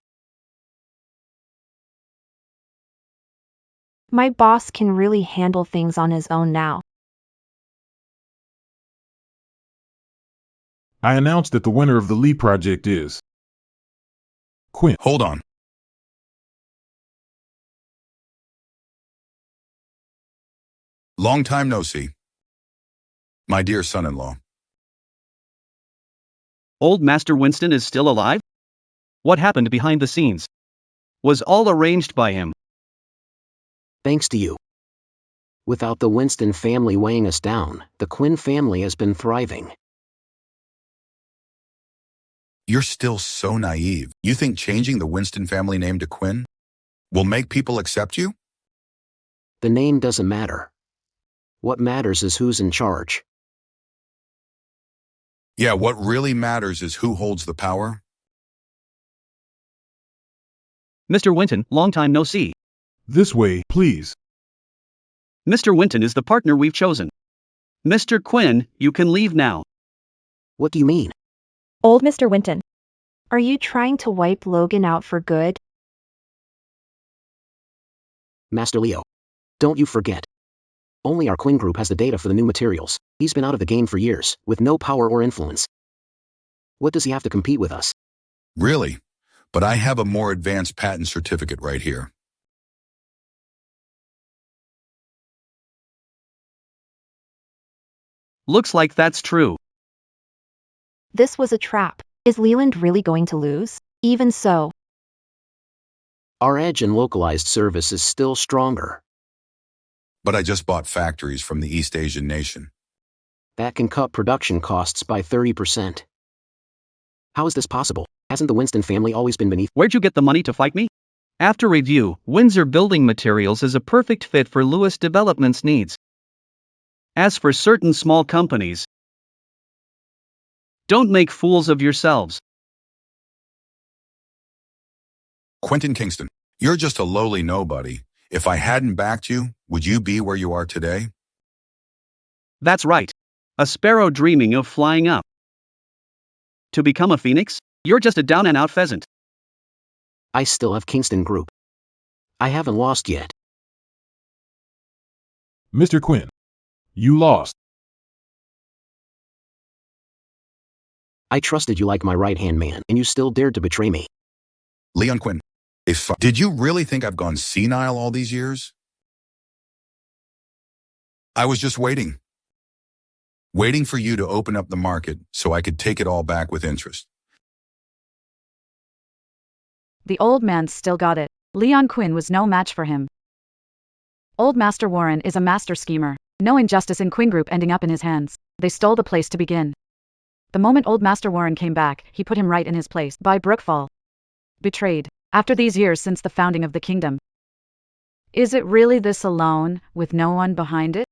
My boss can really handle things on his own now. I announced that the winner of the Lee project is Quinn. Hold on. Long time no see. My dear son-in-law. Old Master Winston is still alive? What happened behind the scenes? Was all arranged by him? Thanks to you. Without the Winston family weighing us down, the Quinn family has been thriving. You're still so naive. You think changing the Winston family name to Quinn will make people accept you? The name doesn't matter. What matters is who's in charge. Yeah, what really matters is who holds the power. Mr. Winton, long time no see. This way, please. Mr. Winton is the partner we've chosen. Mr. Quinn, you can leave now. What do you mean? Old Mr. Winton. Are you trying to wipe Logan out for good? Master Leo. Don't you forget. Only our Quinn group has the data for the new materials. He's been out of the game for years, with no power or influence. What does he have to compete with us? Really? But I have a more advanced patent certificate right here. Looks like that's true. This was a trap. Is Leland really going to lose? Even so, Our edge in localized service is still stronger. But I just bought factories from the East Asian nation. That can cut production costs by 30%. How is this possible? Hasn't the Winston family always been beneath? Where'd you get the money to fight me? After review, Windsor Building Materials is a perfect fit for Lewis Development's needs. As for certain small companies, don't make fools of yourselves. Quentin Kingston, you're just a lowly nobody. If I hadn't backed you, would you be where you are today? That's right. A sparrow dreaming of flying up. To become a phoenix? You're just a down-and-out pheasant. I still have Kingston Group. I haven't lost yet. Mr. Quinn, you lost. I trusted you like my right-hand man, and you still dared to betray me. Leon Quinn, did you really think I've gone senile all these years? I was just waiting. Waiting for you to open up the market so I could take it all back with interest. The old man still got it. Leon Quinn was no match for him. Old Master Warren is a master schemer. No injustice in Quinn Group ending up in his hands. They stole the place to begin. The moment Old Master Warren came back, he put him right in his place by Brookfall. Betrayed. After these years since the founding of the kingdom. Is it really this alone, with no one behind it?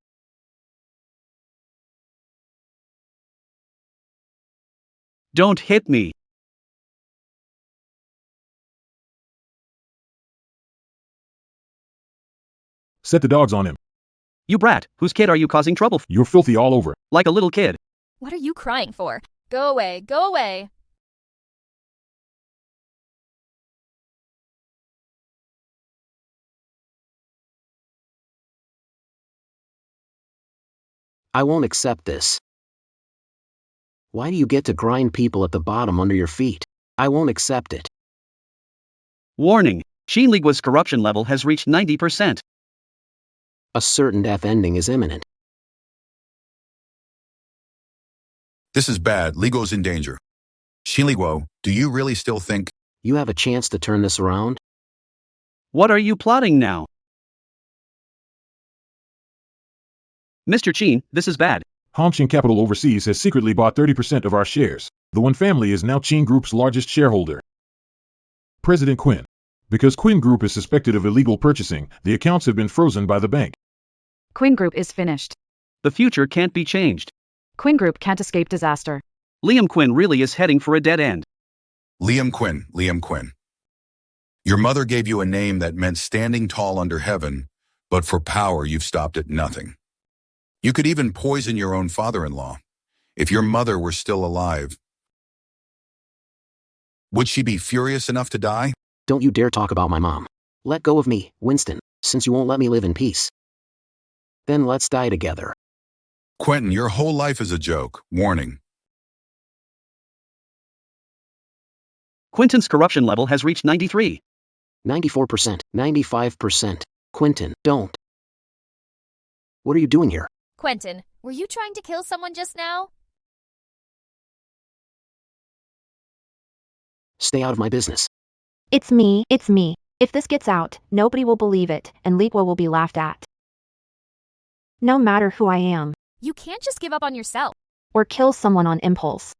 Don't hit me. Set the dogs on him. You brat, whose kid are you causing trouble for? You're filthy all over. Like a little kid. What are you crying for? Go away, go away. I won't accept this. Why do you get to grind people at the bottom under your feet? I won't accept it. Warning. Chinesedrama's corruption level has reached 90%. A certain death ending is imminent. This is bad. Ligo's in danger. Shiligo, do you really still think? You have a chance to turn this around? What are you plotting now? Mr. Chin, this is bad. Hongqing Capital Overseas has secretly bought 30% of our shares. The One family is now Qin Group's largest shareholder. President Quinn. Because Quinn Group is suspected of illegal purchasing, the accounts have been frozen by the bank. Quinn Group is finished. The future can't be changed. Quinn Group can't escape disaster. Liam Quinn really is heading for a dead end. Liam Quinn. Your mother gave you a name that meant standing tall under heaven, but for power you've stopped at nothing. You could even poison your own father-in-law. If your mother were still alive, would she be furious enough to die? Don't you dare talk about my mom. Let go of me, Winston, since you won't let me live in peace. Then let's die together. Quentin, your whole life is a joke. Warning. Quentin's corruption level has reached 93. 94%, 95%. Quentin, don't. What are you doing here? Quentin, were you trying to kill someone just now? Stay out of my business. it's me. If this gets out, nobody will believe it, and Liqua will be laughed at. No matter who I am, You can't just give up on yourself. or kill someone on impulse.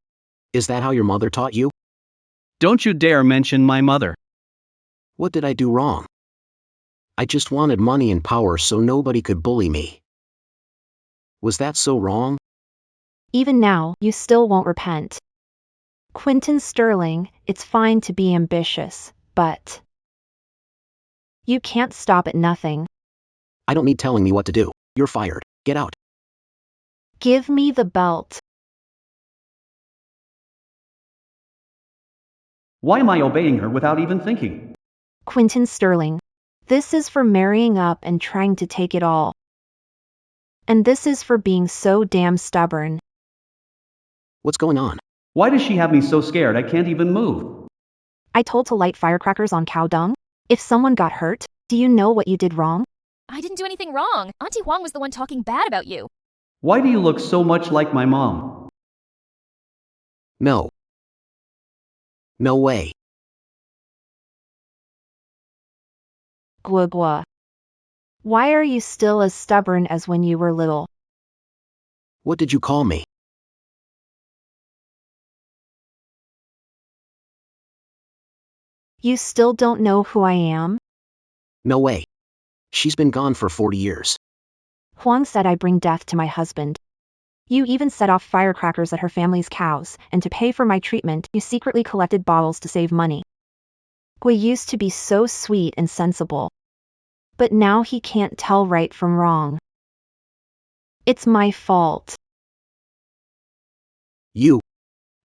Is that how your mother taught you? Don't you dare mention my mother. What did I do wrong? I just wanted money and power so nobody could bully me. Was that so wrong? Even now, you still won't repent. Quentin Sterling, it's fine to be ambitious, but you can't stop at nothing. I don't need telling me what to do. You're fired. Get out. Give me the belt. Why am I obeying her without even thinking? Quentin Sterling. This is for marrying up and trying to take it all. And this is for being so damn stubborn. What's going on? Why does she have me so scared I can't even move? I told to light firecrackers on cow dung. If someone got hurt, do you know what you did wrong? I didn't do anything wrong. Auntie Huang was the one talking bad about you. Why do you look so much like my mom? No. No way. Gwa gwa. Why are you still as stubborn as when you were little? What did you call me? You still don't know who I am? No way. She's been gone for 40 years. Huang said I bring death to my husband. You even set off firecrackers at her family's cows, and to pay for my treatment, you secretly collected bottles to save money. Gui used to be so sweet and sensible. But now he can't tell right from wrong. It's my fault. You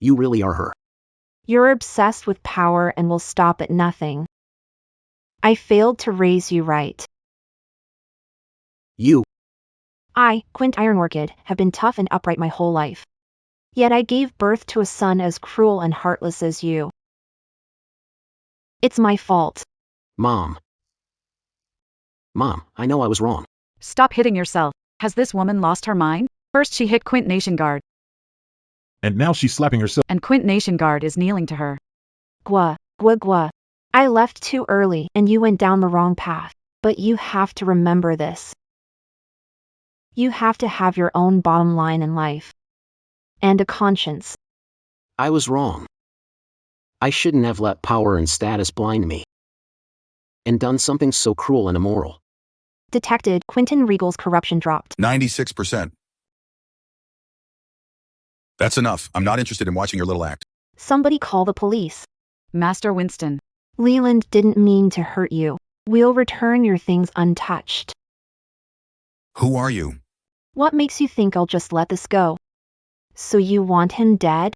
really are her. You're obsessed with power and will stop at nothing. I failed to raise you right. I, Quint Ironorchid, have been tough and upright my whole life. Yet I gave birth to a son as cruel and heartless as you. It's my fault. Mom, I know I was wrong. Stop hitting yourself. Has this woman lost her mind? First she hit Quint Nation Guard, And now she's slapping herself. and Quint Nation Guard is kneeling to her. Gwa, gwa gwa. I left too early and you went down the wrong path. But you have to remember this. You have to have your own bottom line in life. And a conscience. I was wrong. I shouldn't have let power and status blind me. And done something so cruel and immoral. Detected, Quentin Regal's corruption dropped. 96%. That's enough. I'm not interested in watching your little act. Somebody call the police. Master Winston. Leland didn't mean to hurt you. We'll return your things untouched. Who are you? What makes you think I'll just let this go? So you want him dead?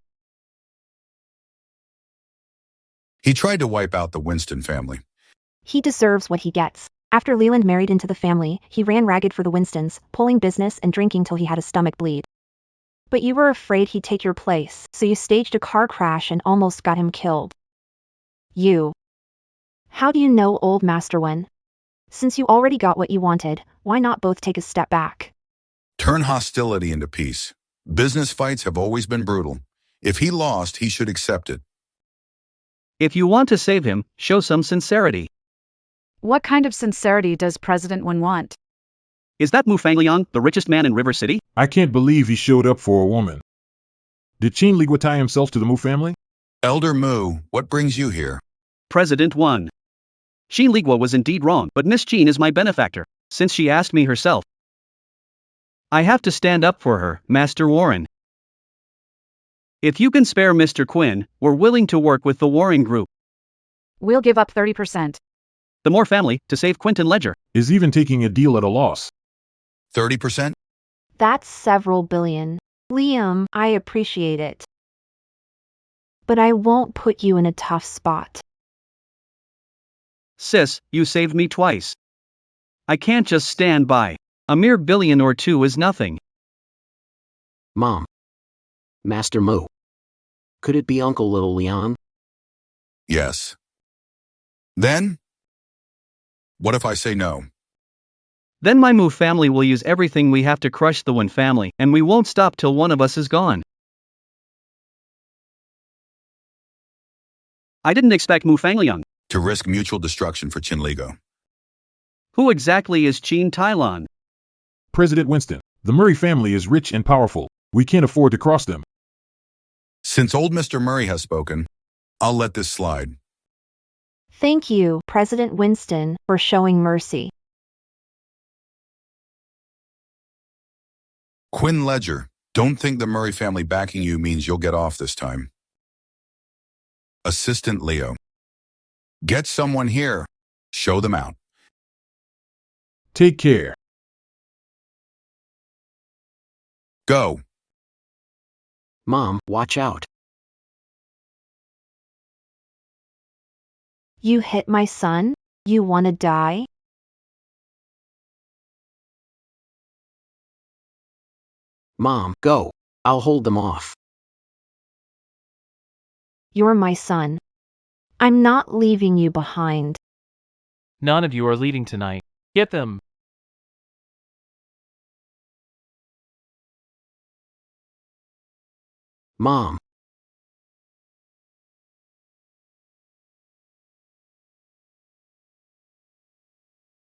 He tried to wipe out the Winston family. He deserves what he gets. After Leland married into the family, he ran ragged for the Winstons, pulling business and drinking till he had a stomach bleed. But you were afraid he'd take your place, so you staged a car crash and almost got him killed. You. How do you know old Master Wen? Since you already got what you wanted, why not both take a step back? Turn hostility into peace. Business fights have always been brutal. If he lost, he should accept it. If you want to save him, show some sincerity. What kind of sincerity does President Wen want? Is that Mu Fangliang, the richest man in River City? I can't believe he showed up for a woman. Did Qin Ligua tie himself to the Mu family? Elder Mu, what brings you here? President 1. Xin Ligua was indeed wrong, but Miss Jean is my benefactor, since she asked me herself. I have to stand up for her, Master Warren. If you can spare Mr. Quinn, we're willing to work with the Warren Group. We'll give up 30%. The Moore family, to save Quentin Ledger. Is even taking a deal at a loss. 30%? That's several billion. Liam, I appreciate it. But I won't put you in a tough spot. Sis, you saved me twice. I can't just stand by. A mere billion or two is nothing. Mom. Master Mu. Could it be Uncle Little Leon? Yes. Then? What if I say no? Then my Mu family will use everything we have to crush the Wen family, and we won't stop till one of us is gone. I didn't expect Mu Fangliang. To risk mutual destruction for Chinligo. Who exactly is Qin Tylon? President Winston, the Murray family is rich and powerful. We can't afford to cross them. Since old Mr. Murray has spoken, I'll let this slide. Thank you, President Winston, for showing mercy. Quinn Ledger, don't think the Murray family backing you means you'll get off this time. Assistant Leo. Get someone here. Show them out. Take care. Go. Mom, watch out. You hit my son? You wanna die? Mom, go. I'll hold them off. You're my son. I'm not leaving you behind. None of you are leading tonight. Get them. Mom.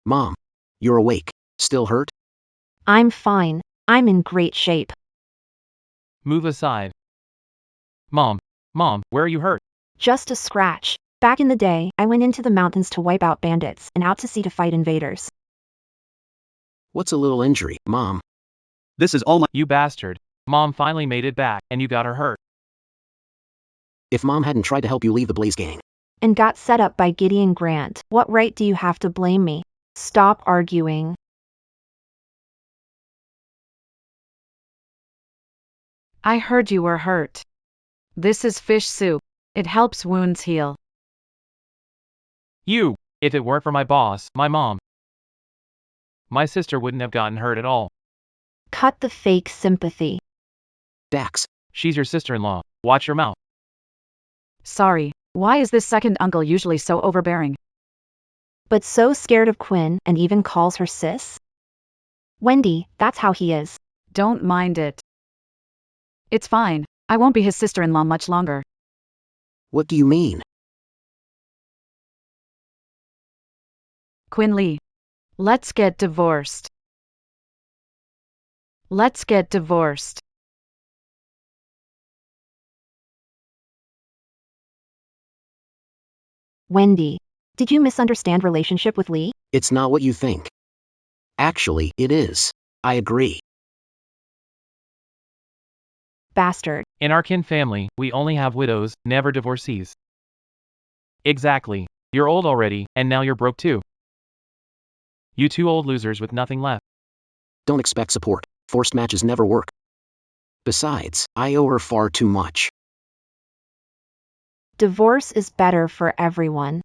Mom. You're awake. Still hurt? I'm fine. I'm in great shape. Move aside. Mom, where are you hurt? Just a scratch. Back in the day, I went into the mountains to wipe out bandits and out to sea to fight invaders. What's a little injury, Mom? This is all my. You bastard. Mom finally made it back, and you got her hurt. If Mom hadn't tried to help you leave the Blaze Gang. And got set up by Gideon Grant. What right do you have to blame me? Stop arguing. I heard you were hurt. This is fish soup. It helps wounds heal. You! If it weren't for my boss, my mom, my sister wouldn't have gotten hurt at all. Cut the fake sympathy. Dax. She's your sister-in-law. Watch your mouth. Sorry, why is this second uncle usually so overbearing? But so scared of Quinn and even calls her sis? Wendy, that's how he is. Don't mind it. It's fine. I won't be his sister-in-law much longer. What do you mean? Quinn Lee. Let's get divorced. Let's get divorced. Wendy, did you misunderstand relationship with Lee? It's not what you think. Actually, it is. I agree. Bastard. In our kin family, we only have widows, never divorcees. Exactly. You're old already, and now you're broke too. You two old losers with nothing left. Don't expect support. Forced matches never work. Besides, I owe her far too much. Divorce is better for everyone.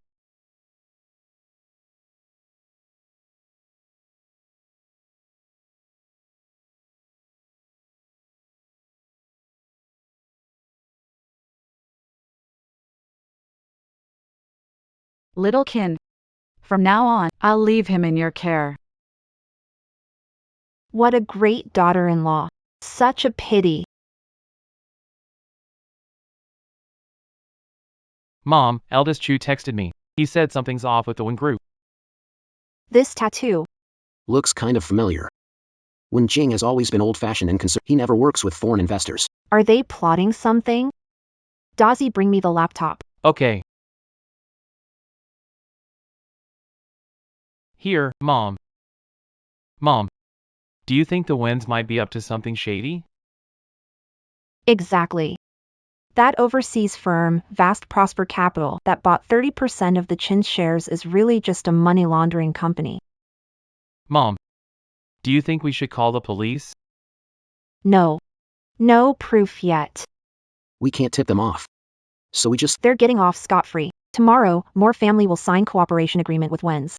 Little kin. From now on, I'll leave him in your care. What a great daughter-in-law. Such a pity. Mom, Eldest Chu texted me. He said something's off with the Win group. This tattoo. Looks kind of familiar. Wen Jing has always been old-fashioned and conservative. He never works with foreign investors. Are they plotting something? Dazzy, bring me the laptop. Okay. Here, Mom. Mom, do you think the Wins might be up to something shady? Exactly. That overseas firm, Vast Prosper Capital, that bought 30% of the Chin's shares is really just a money laundering company. Mom, do you think we should call the police? No. No proof yet. We can't tip them off. So we just. They're getting off scot-free. Tomorrow, Moore family will sign cooperation agreement with Wens.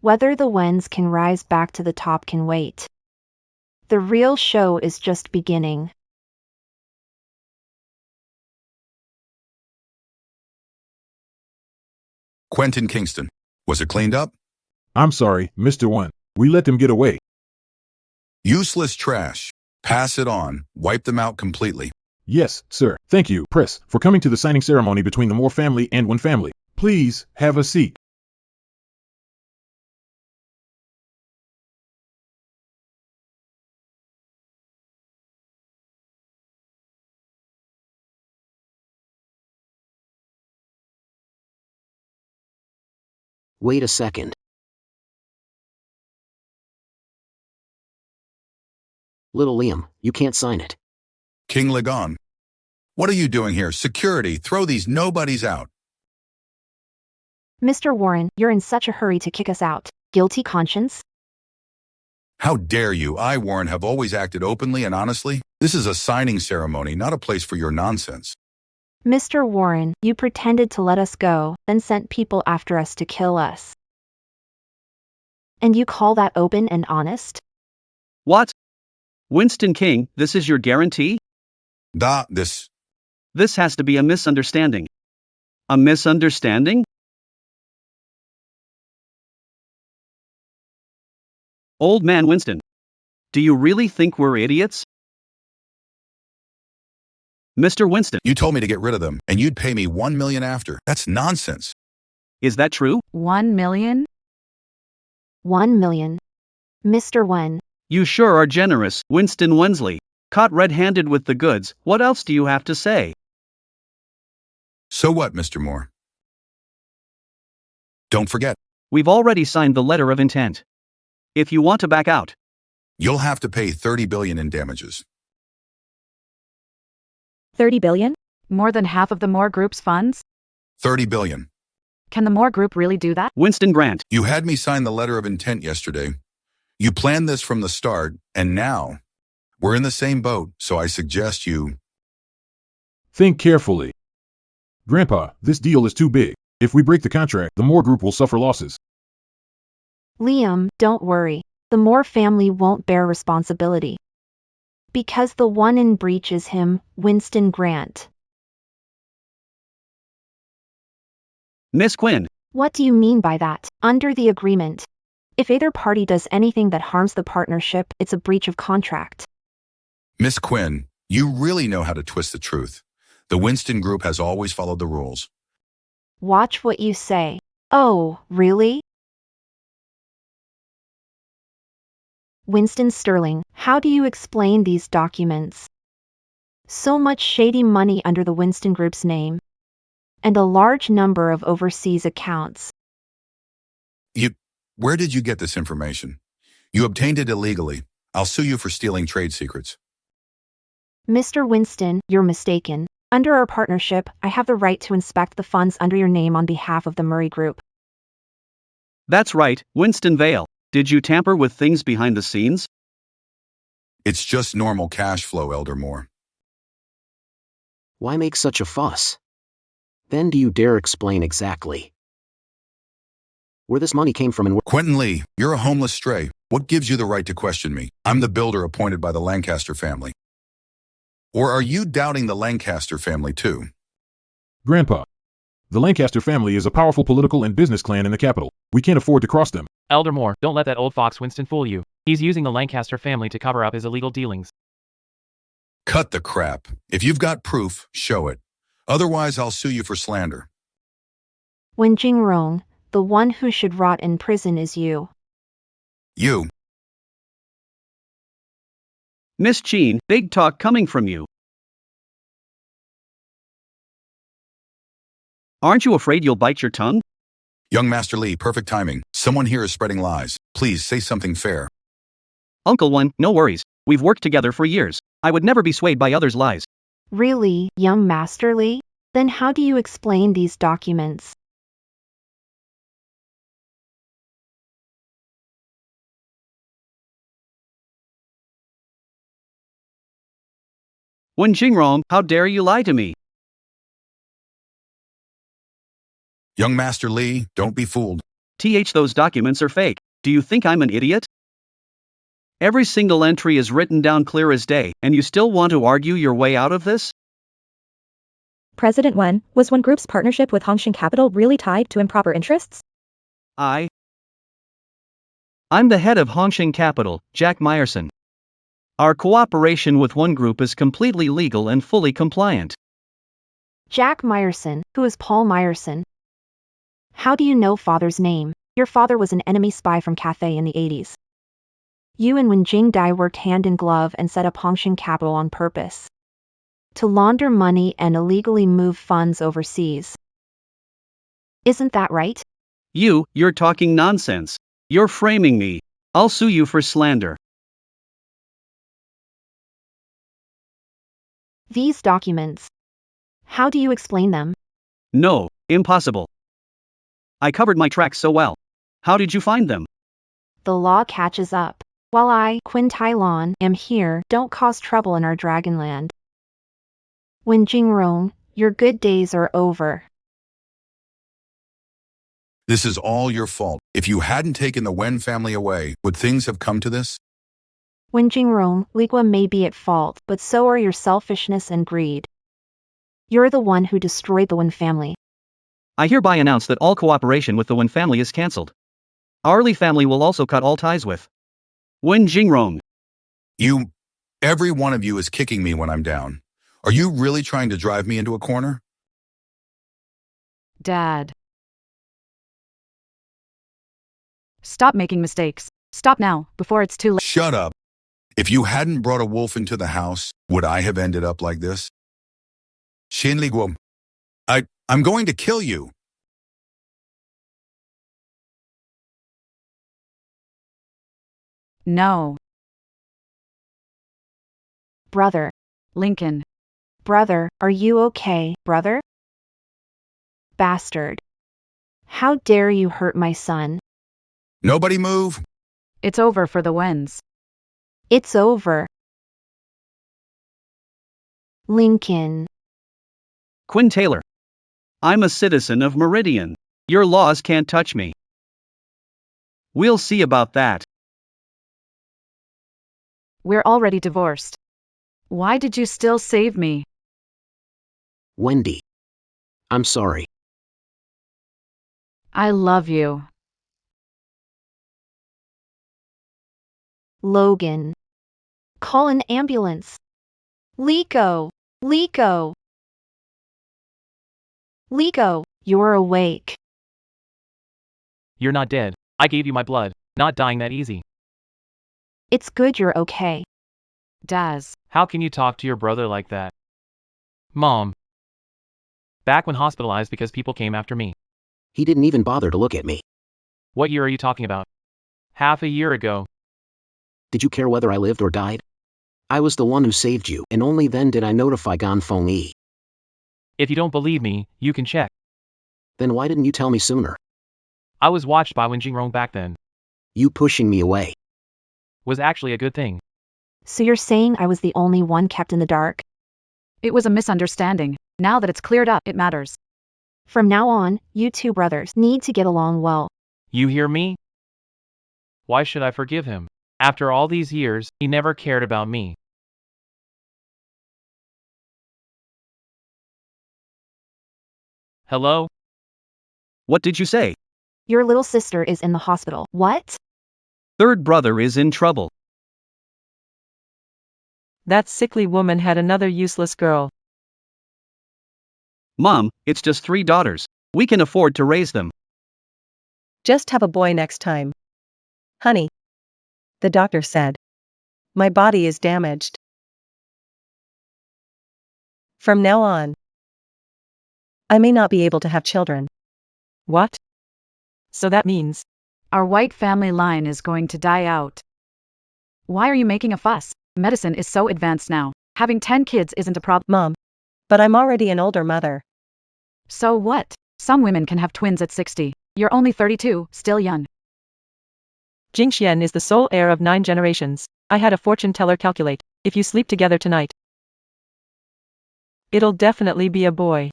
Whether the Wens can rise back to the top can wait. The real show is just beginning. Quentin Kingston. Was it cleaned up? I'm sorry, Mr. One. We let them get away. Useless trash. Pass it on. Wipe them out completely. Yes, sir. Thank you, press, for coming to the signing ceremony between the Moore family and One family. Please, have a seat. Wait a second. Little Liam, you can't sign it. King Ligon. What are you doing here? Security, throw these nobodies out. Mr. Warren, you're in such a hurry to kick us out. Guilty conscience? How dare you? I, Warren, have always acted openly and honestly. This is a signing ceremony, not a place for your nonsense. Mr. Warren, you pretended to let us go, then sent people after us to kill us. And you call that open and honest? What? Winston King, this is your guarantee? This. This has to be a misunderstanding. A misunderstanding? Old man Winston. Do you really think we're idiots? Mr. Winston, You told me to get rid of them, and you'd pay me $1 million after. That's nonsense. is that true? 1 million? 1 million. Mr. Wen, You sure are generous, Winston Wensley. Caught red-handed with the goods, what else do you have to say? So what, Mr. Moore? Don't forget, We've already signed the letter of intent. If you want to back out, you'll have to pay $30 billion in damages. 30 billion? More than half of the Moore Group's funds? $30 billion. Can the Moore Group really do that? Winston Grant, You had me sign the letter of intent yesterday. You planned this from the start, and now we're in the same boat, so I suggest you... Think carefully. Grandpa, this deal is too big. If we break the contract, the Moore Group will suffer losses. Liam, don't worry. The Moore family won't bear responsibility. Because the one in breach is him, Winston Grant. Miss Quinn, What do you mean by that? Under the agreement, if either party does anything that harms the partnership, it's a breach of contract. Miss Quinn, you really know how to twist the truth. The Winston Group has always followed the rules. Watch what you say. Oh, really? Winston Sterling, how do you explain these documents? So much shady money under the Winston Group's name. And a large number of overseas accounts. Where did you get this information? You obtained it illegally. I'll sue you for stealing trade secrets. Mr. Winston, you're mistaken. Under our partnership, I have the right to inspect the funds under your name on behalf of the Murray Group. that's right, Winston Vale. Did you tamper with things behind the scenes? It's just normal cash flow, Elder Moore. Why make such a fuss? Then do you dare explain exactly where this money came from and where... Quentin Lee, you're a homeless stray. What gives you the right to question me? I'm the builder appointed by the Lancaster family. Or are you doubting the Lancaster family too? Grandpa, the Lancaster family is a powerful political and business clan in the capital. We can't afford to cross them. Elder Moore, don't let that old fox Winston fool you. He's using the Lancaster family to cover up his illegal dealings. Cut the crap. If you've got proof, show it. Otherwise, I'll sue you for slander. Wen Jingrong, the one who should rot in prison is you. You. Miss Jean, big talk coming from you. Aren't you afraid you'll bite your tongue? Young Master Lee, perfect timing. Someone here is spreading lies. Please say something fair. Uncle One, no worries. We've worked together for years. I would never be swayed by others' lies. Really, young Master Lee? Then how do you explain these documents? Wen Jingrong, how dare you lie to me? Young Master Lee, don't be fooled. Those documents are fake. Do you think I'm an idiot? Every single entry is written down clear as day, and you still want to argue your way out of this? President Wen, was One Group's partnership with Hongxin Capital really tied to improper interests? I'm the head of Hongxin Capital, Jack Meyerson. Our cooperation with One Group is completely legal and fully compliant. Jack Meyerson, who is Paul Meyerson? How do you know father's name? Your father was an enemy spy from Cathay in the 80s. You and Wen Jingdai worked hand in glove and set up Hongxin Capital on purpose. To launder money and illegally move funds overseas. Isn't that right? You're talking nonsense. You're framing me. I'll sue you for slander. These documents. How do you explain them? No, impossible. I covered my tracks so well. How did you find them? The law catches up. While I, Qin Tailon, am here, don't cause trouble in our Dragonland. Wen Jingrong, your good days are over. This is all your fault. If you hadn't taken the Wen family away, would things have come to this? When Jingrong, Ligua may be at fault, but so are your selfishness and greed. You're the one who destroyed the Wen family. I hereby announce that all cooperation with the Wen family is cancelled. Our Li family will also cut all ties with Wen Jingrong. Every one of you is kicking me when I'm down. Are you really trying to drive me into a corner? Dad. Stop making mistakes. Stop now, before it's too late. Shut up. If you hadn't brought a wolf into the house, would I have ended up like this? Shinliguo, I'm going to kill you. No. Brother. Lincoln. Brother, are you okay, brother? Bastard. How dare you hurt my son? Nobody move. It's over for the Wens. It's over. Lincoln. Quinn Taylor. I'm a citizen of Meridian. Your laws can't touch me. We'll see about that. We're already divorced. Why did you still save me? Wendy. I'm sorry. I love you. Logan. Call an ambulance. Liko. Liko. Liko, you're awake. You're not dead. I gave you my blood. Not dying that easy. It's good you're okay. Daz. How can you talk to your brother like that? Mom. Back when hospitalized because people came after me. He didn't even bother to look at me. What year are you talking about? Half a year ago. Did you care whether I lived or died? I was the one who saved you, and only then did I notify Ganfeng Yi. If you don't believe me, you can check. Then why didn't you tell me sooner? I was watched by Wen Jingrong back then. You pushing me away. Was actually a good thing. So you're saying I was the only one kept in the dark? It was a misunderstanding. Now that it's cleared up, it matters. From now on, you two brothers need to get along well. You hear me? Why should I forgive him? After all these years, he never cared about me. Hello? What did you say? Your little sister is in the hospital. What? Third brother is in trouble. That sickly woman had another useless girl. Mom, it's just 3 daughters. We can afford to raise them. Just have a boy next time. Honey. The doctor said. My body is damaged. From now on, I may not be able to have children. What? So that means Our white family line is going to die out. Why are you making a fuss? Medicine is so advanced now. Having 10 kids isn't a problem. Mom. But I'm already an older mother. So what? Some women can have twins at 60. You're only 32, still young. Jingxian is the sole heir of 9 generations. I had a fortune teller calculate. If you sleep together tonight, it'll definitely be a boy.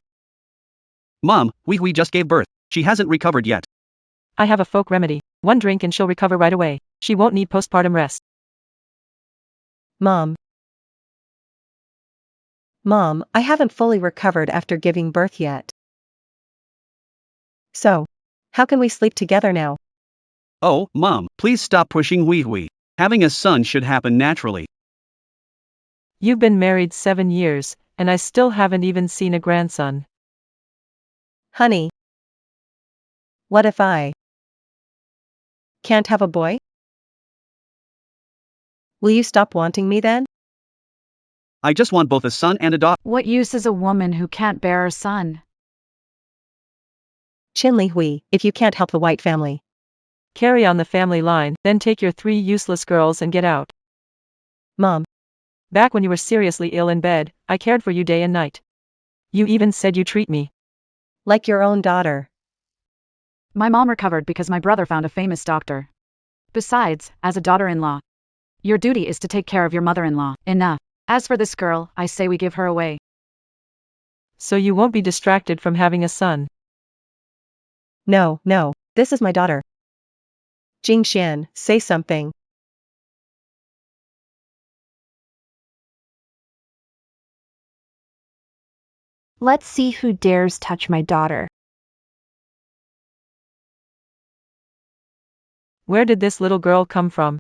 Mom, we just gave birth. She hasn't recovered yet. I have a folk remedy. 1 drink and she'll recover right away. She won't need postpartum rest. Mom. Mom, I haven't fully recovered after giving birth yet. So, how can we sleep together now? Oh, Mom, please stop pushing wee. Having a son should happen naturally. You've been married 7 years, and I still haven't even seen a grandson. Honey. What if I can't have a boy? Will you stop wanting me then? I just want both a son and a daughter. What use is a woman who can't bear a son? Qinli Hui, if you can't help the white family, carry on the family line, then take your 3 useless girls and get out. Mom. Back when you were seriously ill in bed, I cared for you day and night. You even said you treat me like your own daughter. My mom recovered because my brother found a famous doctor. Besides, as a daughter-in-law, your duty is to take care of your mother-in-law. Enough. As for this girl, I say we give her away. So you won't be distracted from having a son. No, this is my daughter. Jingxian, say something. Let's see who dares touch my daughter. Where did this little girl come from?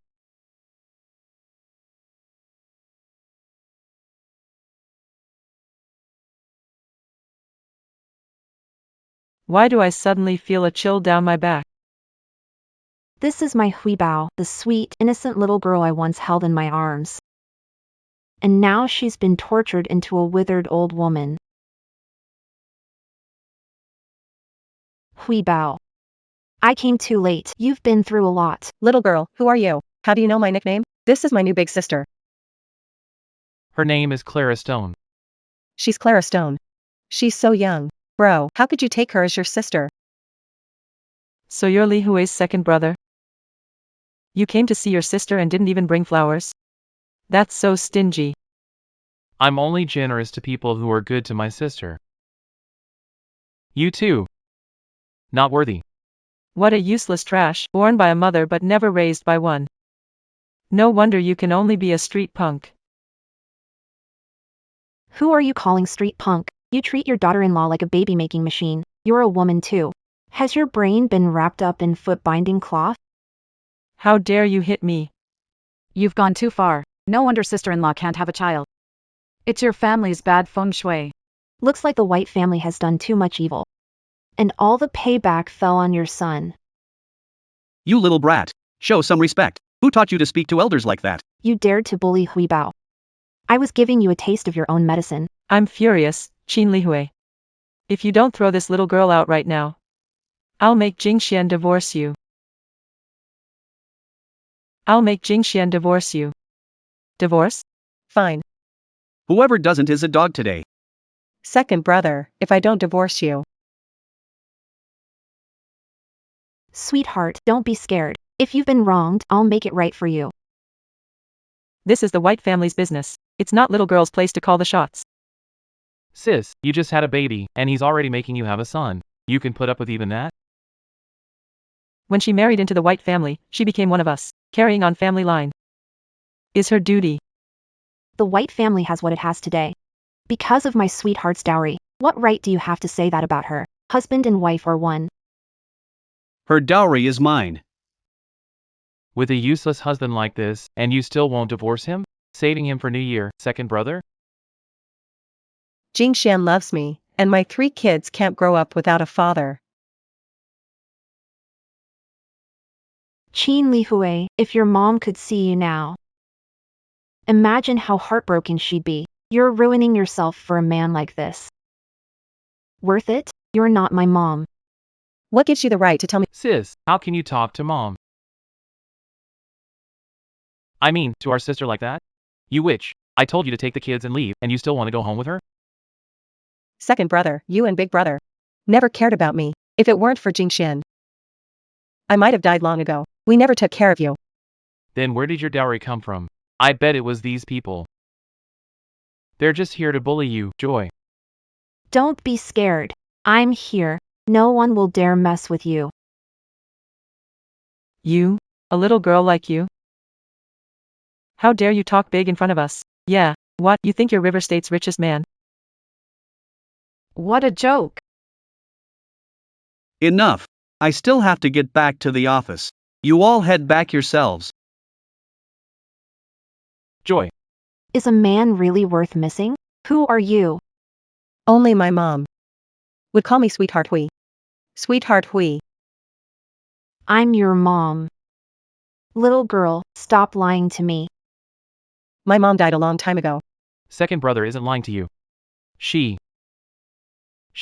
Why do I suddenly feel a chill down my back? This is my Huibao, the sweet, innocent little girl I once held in my arms. And now she's been tortured into a withered old woman. Huibao. I came too late. You've been through a lot. Little girl, who are you? How do you know my nickname? This is my new big sister. Her name is Clara Stone. She's Clara Stone. She's so young. Bro, how could you take her as your sister? So you're Li Hui's second brother? You came to see your sister and didn't even bring flowers? That's so stingy. I'm only generous to people who are good to my sister. You too. Not worthy. What a useless trash, born by a mother but never raised by one. No wonder you can only be a street punk. Who are you calling street punk? You treat your daughter-in-law like a baby-making machine. You're a woman too. Has your brain been wrapped up in foot-binding cloth? How dare you hit me? You've gone too far. No wonder sister-in-law can't have a child. It's your family's bad feng shui. Looks like the White family has done too much evil. And all the payback fell on your son. You little brat. Show some respect. Who taught you to speak to elders like that? You dared to bully Huibao. I was giving you a taste of your own medicine. I'm furious, Qin Li Hui. If you don't throw this little girl out right now, I'll make Jingxian divorce you. I'll make Jingxian divorce you. Divorce? Fine. Whoever doesn't is a dog today. Second brother, if I don't divorce you. Sweetheart, don't be scared. If you've been wronged, I'll make it right for you. This is the White family's business. It's not little girl's place to call the shots. Sis, you just had a baby, and he's already making you have a son. You can put up with even that? When she married into the White family, she became one of us, carrying on family line. Is her duty. The White family has what it has today. Because of my sweetheart's dowry. What right do you have to say that about her? Husband and wife are one. Her dowry is mine. With a useless husband like this, and you still won't divorce him? Saving him for New Year, second brother? Jingxian loves me, and my 3 kids can't grow up without a father. Qin Li Hui, if your mom could see you now. Imagine how heartbroken she'd be. You're ruining yourself for a man like this. Worth it? You're not my mom. What gives you the right to tell me? Sis, how can you talk to mom? I mean, to our sister like that? You witch. I told you to take the kids and leave, and you still want to go home with her? Second brother, you and big brother. Never cared about me. If it weren't for Jingxian, I might have died long ago. We never took care of you. Then where did your dowry come from? I bet it was these people. They're just here to bully you, Joy. Don't be scared. I'm here. No one will dare mess with you. You? A little girl like you? How dare you talk big in front of us? Yeah, what, you think you're River State's richest man? What a joke. Enough. I still have to get back to the office. You all head back yourselves. Joy. Is a man really worth missing? Who are you? Only my mom would call me Sweetheart Hui. Sweetheart Hui. I'm your mom. Little girl, stop lying to me. My mom died a long time ago. Second brother isn't lying to you. She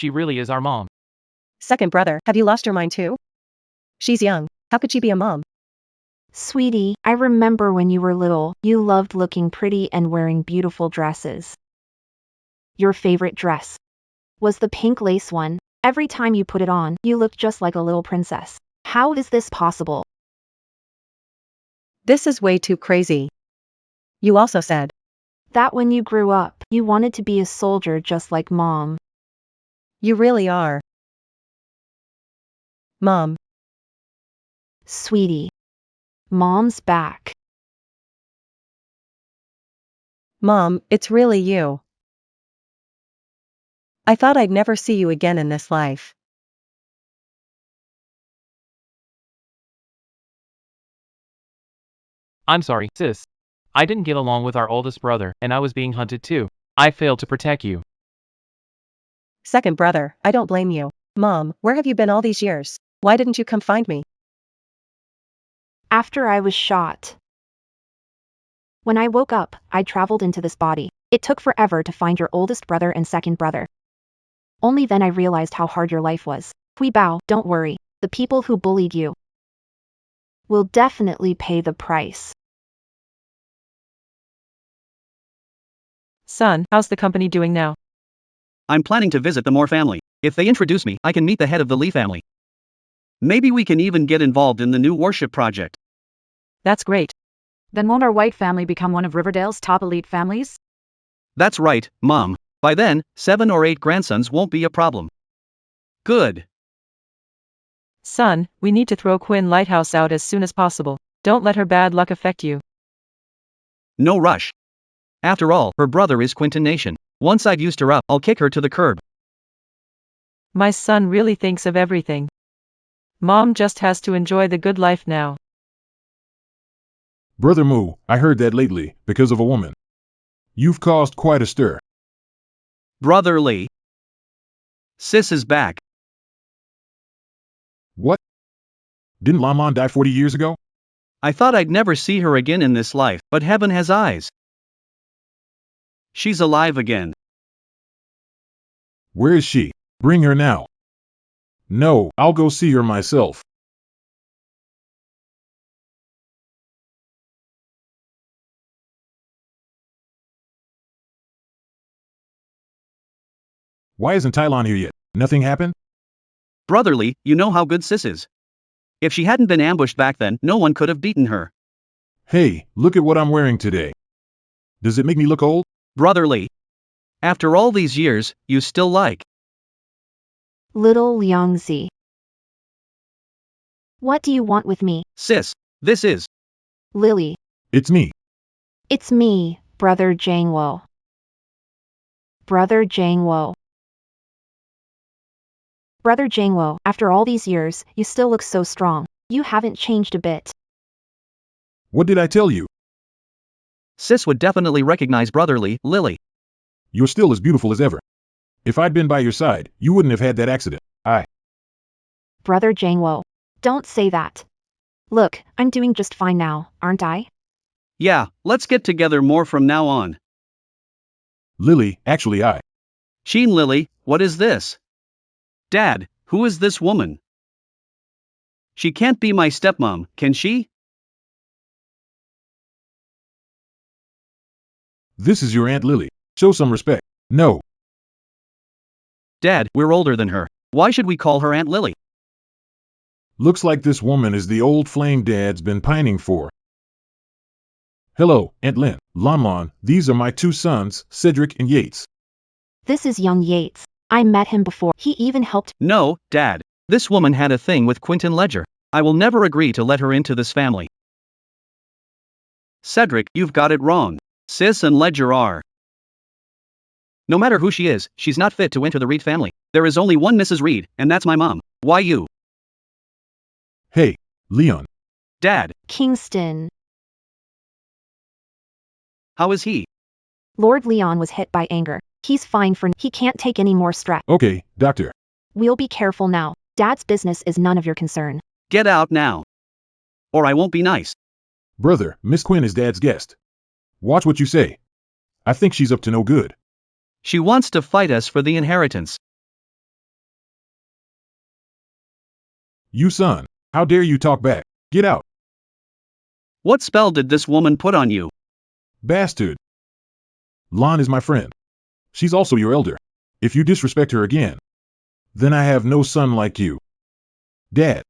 really is our mom. Second brother, have you lost your mind too? She's young. How could she be a mom? Sweetie, I remember when you were little, you loved looking pretty and wearing beautiful dresses. Your favorite dress was the pink lace one. Every time you put it on, you looked just like a little princess. How is this possible? This is way too crazy. You also said that when you grew up, you wanted to be a soldier just like mom. You really are. Mom. Sweetie. Mom's back. Mom, it's really you. I thought I'd never see you again in this life. I'm sorry, sis. I didn't get along with our oldest brother, and I was being hunted too. I failed to protect you. Second brother, I don't blame you. Mom, where have you been all these years? Why didn't you come find me? After I was shot. When I woke up, I traveled into this body. It took forever to find your oldest brother and second brother. Only then I realized how hard your life was. Hui Bao, don't worry. The people who bullied you will definitely pay the price. Son, how's the company doing now? I'm planning to visit the Moore family. If they introduce me, I can meet the head of the Lee family. Maybe we can even get involved in the new worship project. That's great. Then won't our white family become one of Riverdale's top elite families? That's right, Mom. By then, 7 or 8 grandsons won't be a problem. Good. Son, we need to throw Quinn Lighthouse out as soon as possible. Don't let her bad luck affect you. No rush. After all, her brother is Quinton Nation. Once I've used her up, I'll kick her to the curb. My son really thinks of everything. Mom just has to enjoy the good life now. Brother Moo, I heard that lately, because of a woman. You've caused quite a stir. Brother Lee. Sis is back. What? Didn't Lamon die 40 years ago? I thought I'd never see her again in this life, but heaven has eyes. She's alive again. Where is she? Bring her now. No, I'll go see her myself. Why isn't Tylon here yet? Nothing happened? Brother Lee, you know how good Sis is. If she hadn't been ambushed back then, no one could have beaten her. Hey, look at what I'm wearing today. Does it make me look old? Brother Lee. After all these years, you still like. Little Liangzi. What do you want with me? Sis, this is. Lily. It's me. It's me, Brother Jangwo. Brother Jangwo. Brother Jangwo, after all these years, you still look so strong. You haven't changed a bit. What did I tell you? Sis would definitely recognize Brother Lee, Lily. You're still as beautiful as ever. If I'd been by your side, you wouldn't have had that accident. Brother Jangwo. Don't say that. Look, I'm doing just fine now, aren't I? Yeah, let's get together more from now on. Lily, actually Sheen Lily, what is this? Dad, who is this woman? She can't be my stepmom, can she? This is your Aunt Lily. Show some respect. No. Dad, we're older than her. Why should we call her Aunt Lily? Looks like this woman is the old flame Dad's been pining for. Hello, Aunt Lynn, Lamon, these are my 2 sons, Cedric and Yates. This is young Yates. I met him before. He even helped. No, Dad. This woman had a thing with Quinton Ledger. I will never agree to let her into this family. Cedric, you've got it wrong. Sis and Ledger are. No matter who she is, she's not fit to enter the Reed family. There is only one Mrs. Reed, and that's my mom. Why you? Hey, Leon. Dad, Kingston. how is he? Lord Leon was hit by anger. He's fine for he can't take any more stress. Okay, doctor. We'll be careful now. Dad's business is none of your concern. Get out now. Or I won't be nice. Brother, Miss Quinn is Dad's guest. Watch what you say. I think she's up to no good. She wants to fight us for the inheritance. You son, how dare you talk back? Get out. What spell did this woman put on you? Bastard. Lon is my friend. She's also your elder. If you disrespect her again, then I have no son like you. Dad.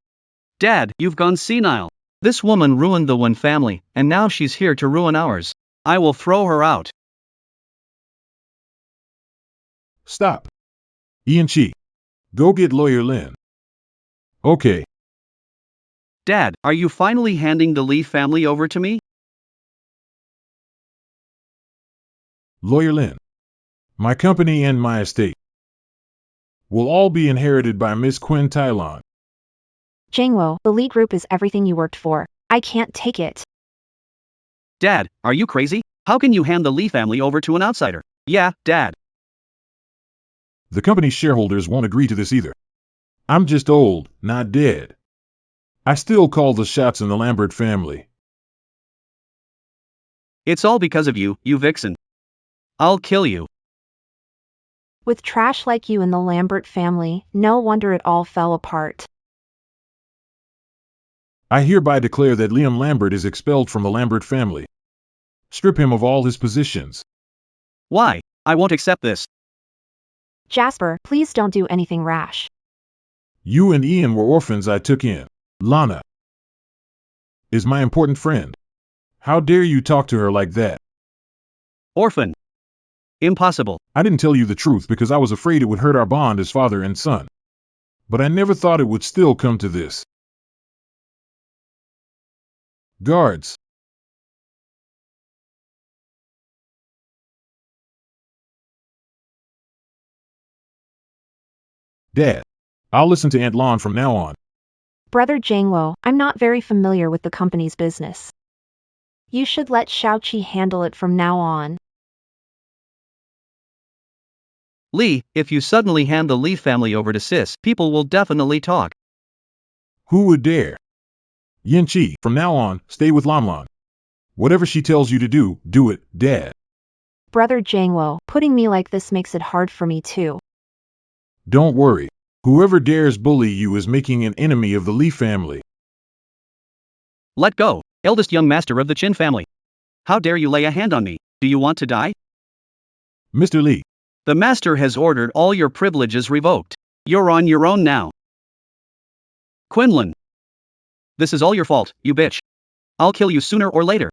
Dad, you've gone senile. This woman ruined the one family, and now she's here to ruin ours. I will throw her out. Stop. Ian Chi. Go get Lawyer Lin. Okay. Dad, are you finally handing the Lee family over to me? Lawyer Lin. My company and my estate. will all be inherited by Miss Quinn Tylon. Jangwo, the Lee Group is everything you worked for. I can't take it. Dad, are you crazy? How can you hand the Lee family over to an outsider? Yeah, Dad. The company's shareholders won't agree to this either. I'm just old, not dead. I still call the shots in the Lambert family. It's all because of you, you vixen. I'll kill you. With trash like you in the Lambert family, no wonder it all fell apart. I hereby declare that Liam Lambert is expelled from the Lambert family. Strip him of all his positions. Why? I won't accept this. Jasper, please don't do anything rash. You and Ian were orphans I took in. Lana is my important friend. How dare you talk to her like that? Orphan. Impossible. I didn't tell you the truth because I was afraid it would hurt our bond as father and son. But I never thought it would still come to this. Guards. Dad, I'll listen to Aunt Lon from now on. Brother Jangwo, I'm not very familiar with the company's business. You should let Xiaoqi handle it from now on. Lee, if you suddenly hand the Lee family over to Sis, people will definitely talk. Who would dare? Yin Chi, from now on, stay with Lamlan. Whatever she tells you to do, do it, Dad. Brother Jangwo, putting me like this makes it hard for me too. Don't worry. Whoever dares bully you is making an enemy of the Lee family. Let go, eldest young master of the Chin family. How dare you lay a hand on me? Do you want to die? Mr. Lee. The master has ordered all your privileges revoked. You're on your own now. Quinlan. This is all your fault, you bitch. I'll kill you sooner or later.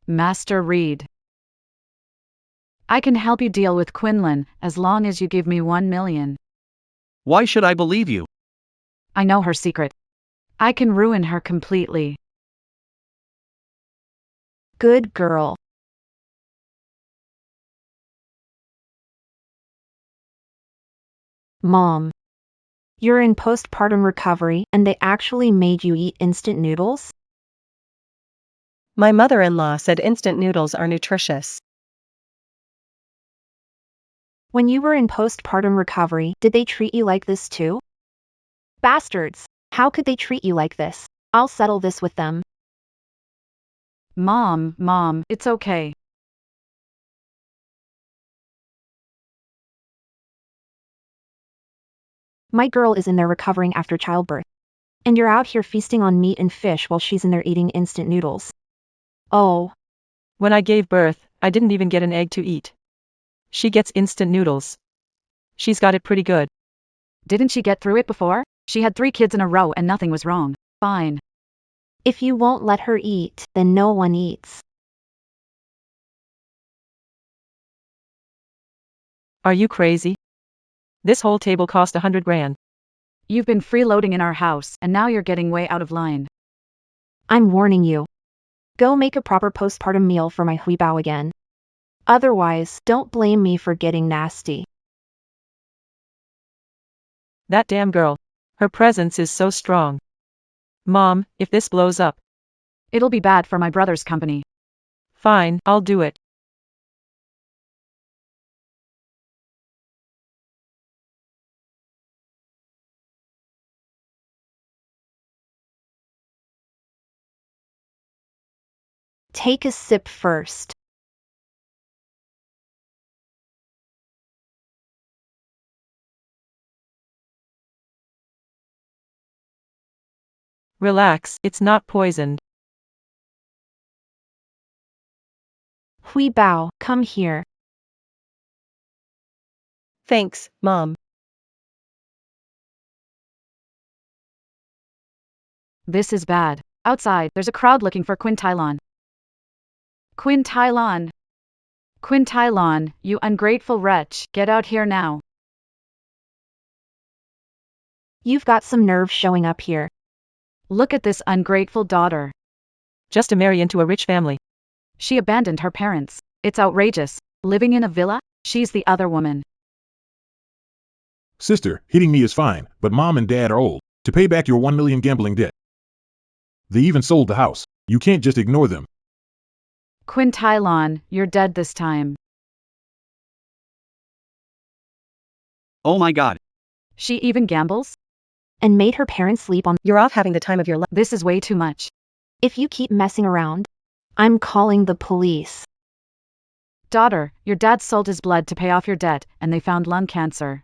Master Reed. I can help you deal with Quinlan, as long as you give me 1 million. Why should I believe you? I know her secret. I can ruin her completely. Good girl. Mom. You're in postpartum recovery and they actually made you eat instant noodles? My mother-in-law said instant noodles are nutritious. When you were in postpartum recovery, did they treat you like this too? Bastards! How could they treat you like this? I'll settle this with them. Mom, it's okay. My girl is in there recovering after childbirth. And you're out here feasting on meat and fish while she's in there eating instant noodles. Oh. When I gave birth, I didn't even get an egg to eat. She gets instant noodles. She's got it pretty good. Didn't she get through it before? She had 3 kids in a row and nothing was wrong. Fine. If you won't let her eat, then no one eats. Are you crazy? This whole table cost 100 grand. You've been freeloading in our house, and now you're getting way out of line. I'm warning you. Go make a proper postpartum meal for my huibao again. Otherwise, don't blame me for getting nasty. That damn girl. Her presence is so strong. Mom, if this blows up. It'll be bad for my brother's company. Fine, I'll do it. Take a sip first. Relax, it's not poisoned. Huibao, come here. Thanks, Mom. This is bad. Outside, there's a crowd looking for Quinn Tylon. Quinn Tylon. Quinn Tylon, you ungrateful wretch, get out here now. You've got some nerve showing up here. Look at this ungrateful daughter. Just to marry into a rich family. She abandoned her parents. It's outrageous. Living in a villa? She's the other woman. Sister, hitting me is fine, but mom and dad are old. To pay back your 1 million gambling debt. They even sold the house. You can't just ignore them. Quintylon, you're dead this time. Oh my god. She even gambles? And made her parents sleep on. You're off having the time of your life. This is way too much. If you keep messing around, I'm calling the police. Daughter, your dad sold his blood to pay off your debt, and they found lung cancer.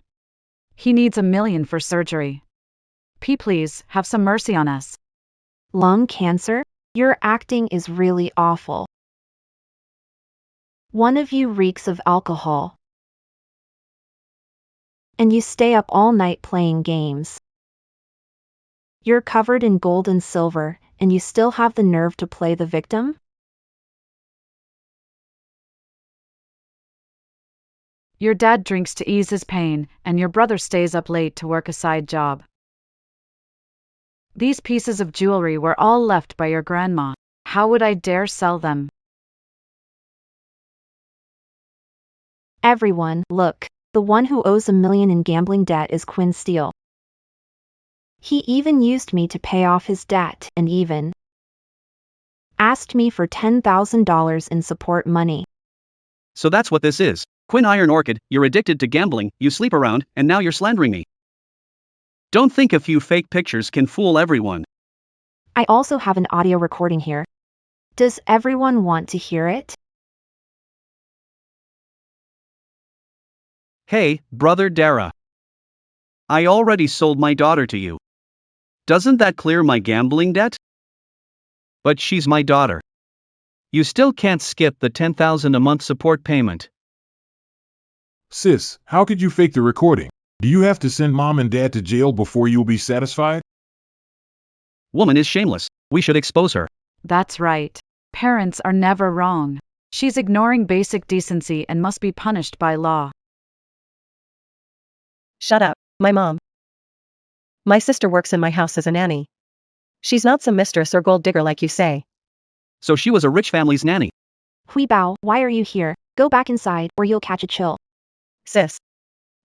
He needs $1 million for surgery. Please, have some mercy on us. Lung cancer? Your acting is really awful. One of you reeks of alcohol. And you stay up all night playing games. You're covered in gold and silver, and you still have the nerve to play the victim? Your dad drinks to ease his pain, and your brother stays up late to work a side job. These pieces of jewelry were all left by your grandma. How would I dare sell them? Everyone, look, the one who owes $1 million in gambling debt is Quinn Steele. He even used me to pay off his debt and even asked me for $10,000 in support money. So that's what this is. Quinn Iron Orchid, you're addicted to gambling, you sleep around, and now you're slandering me. Don't think a few fake pictures can fool everyone. I also have an audio recording here. Does everyone want to hear it? Hey, brother Dara. I already sold my daughter to you. Doesn't that clear my gambling debt? But she's my daughter. You still can't skip the $10,000 a month support payment. Sis, how could you fake the recording? Do you have to send mom and dad to jail before you'll be satisfied? Woman is shameless. We should expose her. That's right. Parents are never wrong. She's ignoring basic decency and must be punished by law. Shut up, my mom. My sister works in my house as a nanny. She's not some mistress or gold digger like you say. So she was a rich family's nanny. Hui Bao, why are you here? Go back inside, or you'll catch a chill. Sis.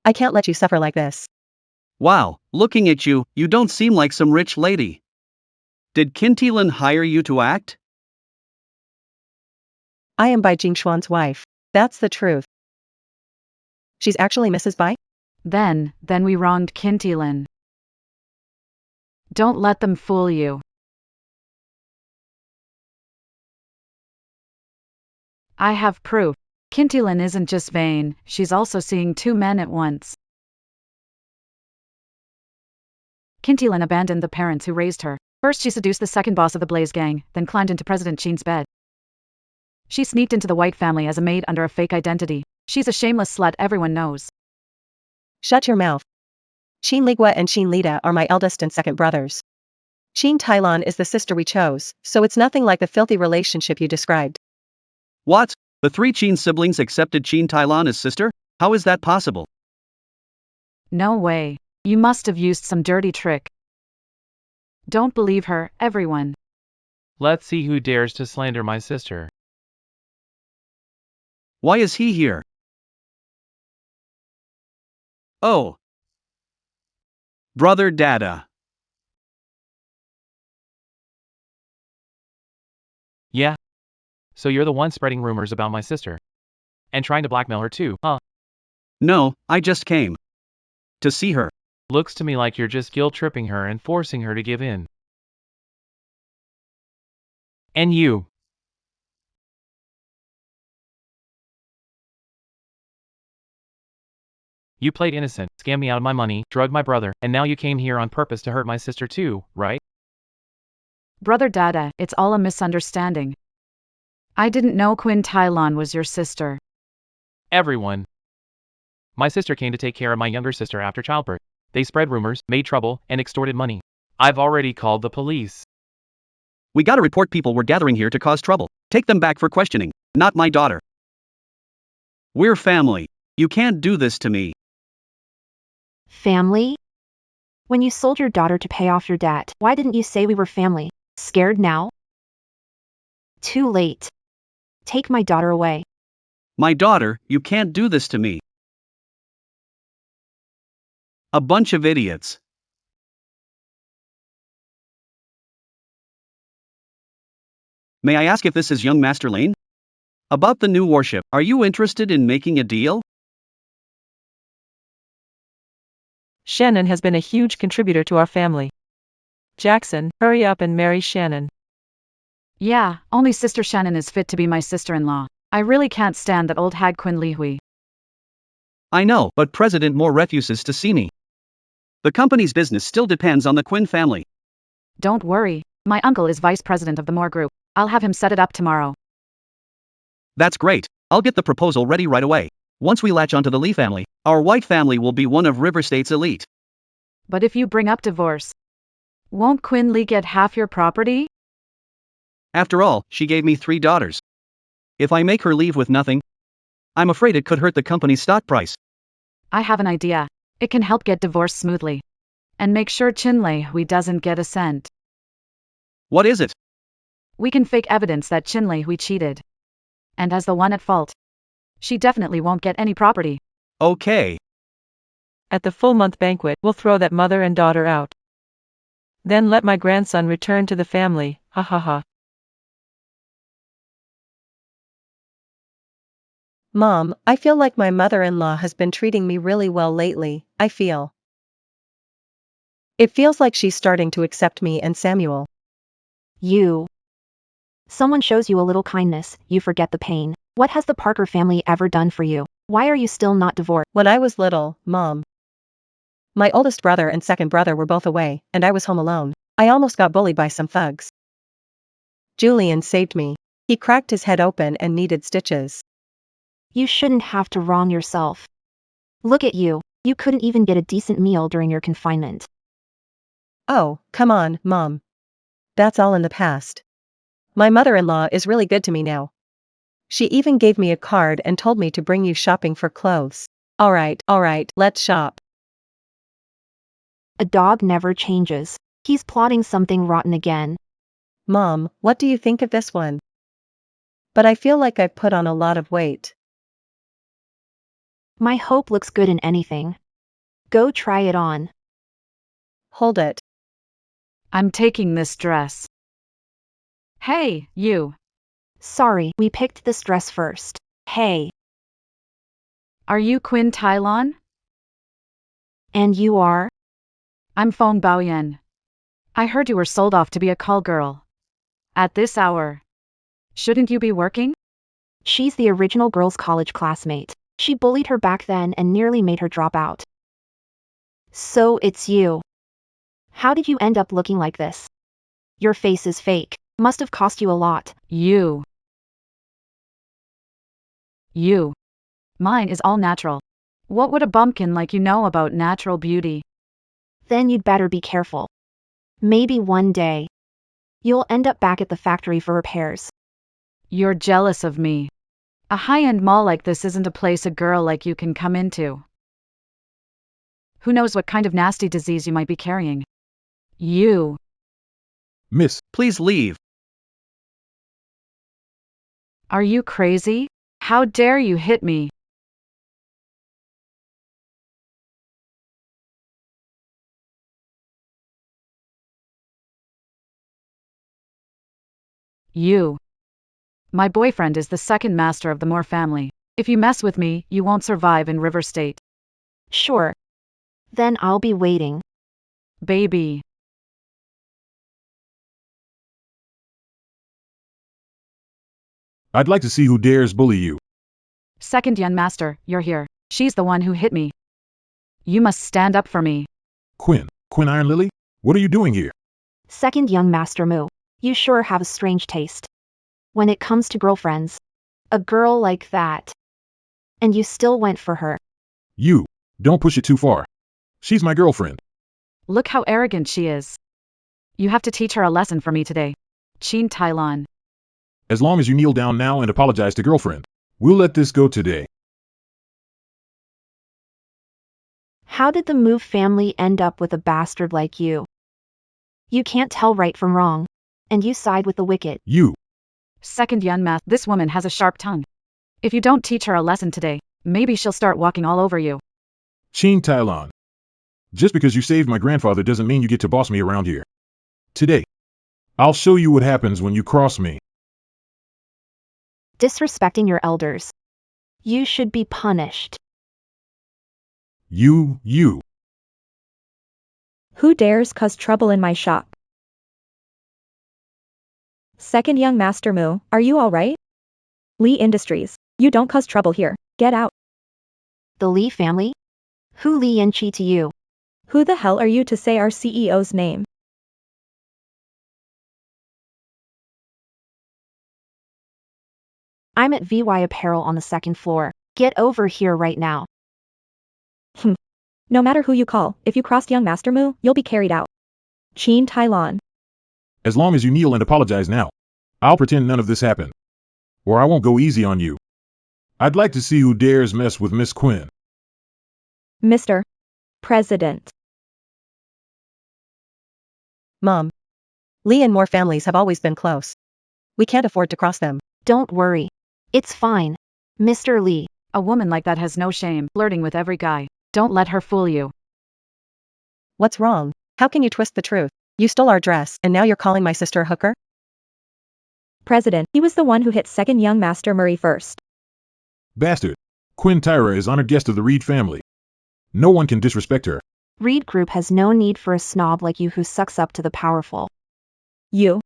I can't let you suffer like this. Wow, looking at you, you don't seem like some rich lady. Did Quintylon hire you to act? I am Bai Jingshuan's wife. That's the truth. She's actually Mrs. Bai? Then we wronged Quintylon. Don't let them fool you. I have proof. Quintylon isn't just vain, she's also seeing 2 men at once. Quintylon abandoned the parents who raised her. First she seduced the second boss of the Blaze gang, then climbed into President Qin's bed. She sneaked into the White family as a maid under a fake identity. She's a shameless slut everyone knows. Shut your mouth. Qin Ligua and Qin Lida are my eldest and second brothers. Qin Tylon is the sister we chose, so it's nothing like the filthy relationship you described. What? The 3 Qin siblings accepted Qin Tylon as sister? How is that possible? No way. You must have used some dirty trick. Don't believe her, everyone. Let's see who dares to slander my sister. Why is he here? Oh. Brother Dada. Yeah? So you're the one spreading rumors about my sister. And trying to blackmail her too, huh? No, I just came to see her. Looks to me like you're just guilt-tripping her and forcing her to give in. And you. You played innocent, scammed me out of my money, drugged my brother, and now you came here on purpose to hurt my sister too, right? Brother Dada, it's all a misunderstanding. I didn't know Quintylon was your sister. Everyone. My sister came to take care of my younger sister after childbirth. They spread rumors, made trouble, and extorted money. I've already called the police. We gotta report people were gathering here to cause trouble. Take them back for questioning. Not my daughter. We're family. You can't do this to me. Family? When you sold your daughter to pay off your debt, why didn't you say we were family? Scared now? Too late. Take my daughter away. My daughter, you can't do this to me. A bunch of idiots. May I ask if this is young Master Lane? About the new warship, are you interested in making a deal? Shannon has been a huge contributor to our family. Jackson, hurry up and marry Shannon. Yeah, only Sister Shannon is fit to be my sister-in-law. I really can't stand that old hag Quinn Lihui. I know, but President Moore refuses to see me. The company's business still depends on the Quinn family. Don't worry, my uncle is vice president of the Moore Group. I'll have him set it up tomorrow. That's great. I'll get the proposal ready right away. Once we latch onto the Lee family, our white family will be one of River State's elite. But if you bring up divorce, won't Quinn Lee get half your property? After all, she gave me 3 daughters. If I make her leave with nothing, I'm afraid it could hurt the company's stock price. I have an idea. It can help get divorced smoothly. And make sure Chinlei doesn't get a cent. What is it? We can fake evidence that Chinlei cheated. And as the one at fault, she definitely won't get any property. Okay. At the full-month banquet, we'll throw that mother and daughter out. Then let my grandson return to the family, ha ha ha. Mom, I feel like my mother-in-law has been treating me really well lately. It feels like she's starting to accept me and Samuel. Someone shows you a little kindness, you forget the pain. What has the Parker family ever done for you? Why are you still not divorced? When I was little, Mom, my oldest brother and second brother were both away, and I was home alone. I almost got bullied by some thugs. Julian saved me. He cracked his head open and needed stitches. You shouldn't have to wrong yourself. Look at you. You couldn't even get a decent meal during your confinement. Oh, come on, Mom. That's all in the past. My mother-in-law is really good to me now. She even gave me a card and told me to bring you shopping for clothes. Alright, let's shop. A dog never changes. He's plotting something rotten again. Mom, what do you think of this one? But I feel like I've put on a lot of weight. My hope looks good in anything. Go try it on. Hold it. I'm taking this dress. Hey, you. Sorry, we picked this dress first. Hey. Are you Quinn Tylon? And you are? I'm Fong Baoyan. I heard you were sold off to be a call girl. At this hour. Shouldn't you be working? She's the original girls' college classmate. She bullied her back then and nearly made her drop out. So it's you. How did you end up looking like this? Your face is fake. Must have cost you a lot. You. Mine is all natural. What would a bumpkin like you know about natural beauty? Then you'd better be careful. Maybe one day, you'll end up back at the factory for repairs. You're jealous of me. A high-end mall like this isn't a place a girl like you can come into. Who knows what kind of nasty disease you might be carrying? You. Miss, Please leave. Are you crazy? How dare you hit me? You. My boyfriend is the second master of the Moore family. If you mess with me, you won't survive in River State. Sure. Then I'll be waiting. Baby. I'd like to see who dares bully you. Second young master, you're here. She's the one who hit me. You must stand up for me. Quinn Iron Lily? What are you doing here? Second young master Moo. You sure have a strange taste. When it comes to girlfriends. A girl like that. And you still went for her. You. Don't push it too far. She's my girlfriend. Look how arrogant she is. You have to teach her a lesson for me today. Chin Tylon. As long as you kneel down now and apologize to girlfriend, we'll let this go today. How did the Move family end up with a bastard like you? You can't tell right from wrong. And you side with the wicked. You. Second young master, this woman has a sharp tongue. If you don't teach her a lesson today, maybe she'll start walking all over you. Chin Tylon. Just because you saved my grandfather doesn't mean you get to boss me around here. Today, I'll show you what happens when you cross me. Disrespecting your elders. You should be punished. You. Who dares cause trouble in my shop? Second young Master Mu, are you alright? Lee Industries. You don't cause trouble here. Get out. The Lee family? Who Lee and Chi to you? Who the hell are you to say our CEO's name? I'm at VY Apparel on the second floor. Get over here right now. No matter who you call, if you crossed young Master Mu, you'll be carried out. Chin Tai-lan. As long as you kneel and apologize now, I'll pretend none of this happened. Or I won't go easy on you. I'd like to see who dares mess with Miss Quinn. Mr. President. Mom. Lee and Moore families have always been close. We can't afford to cross them. Don't worry. It's fine. Mr. Lee. A woman like that has no shame, flirting with every guy. Don't let her fool you. What's wrong? How can you twist the truth? You stole our dress, and now you're calling my sister a hooker? President, he was the one who hit second young Master Murray first. Bastard. Quinn Tyra is honored guest of the Reed family. No one can disrespect her. Reed Group has no need for a snob like you who sucks up to the powerful. You're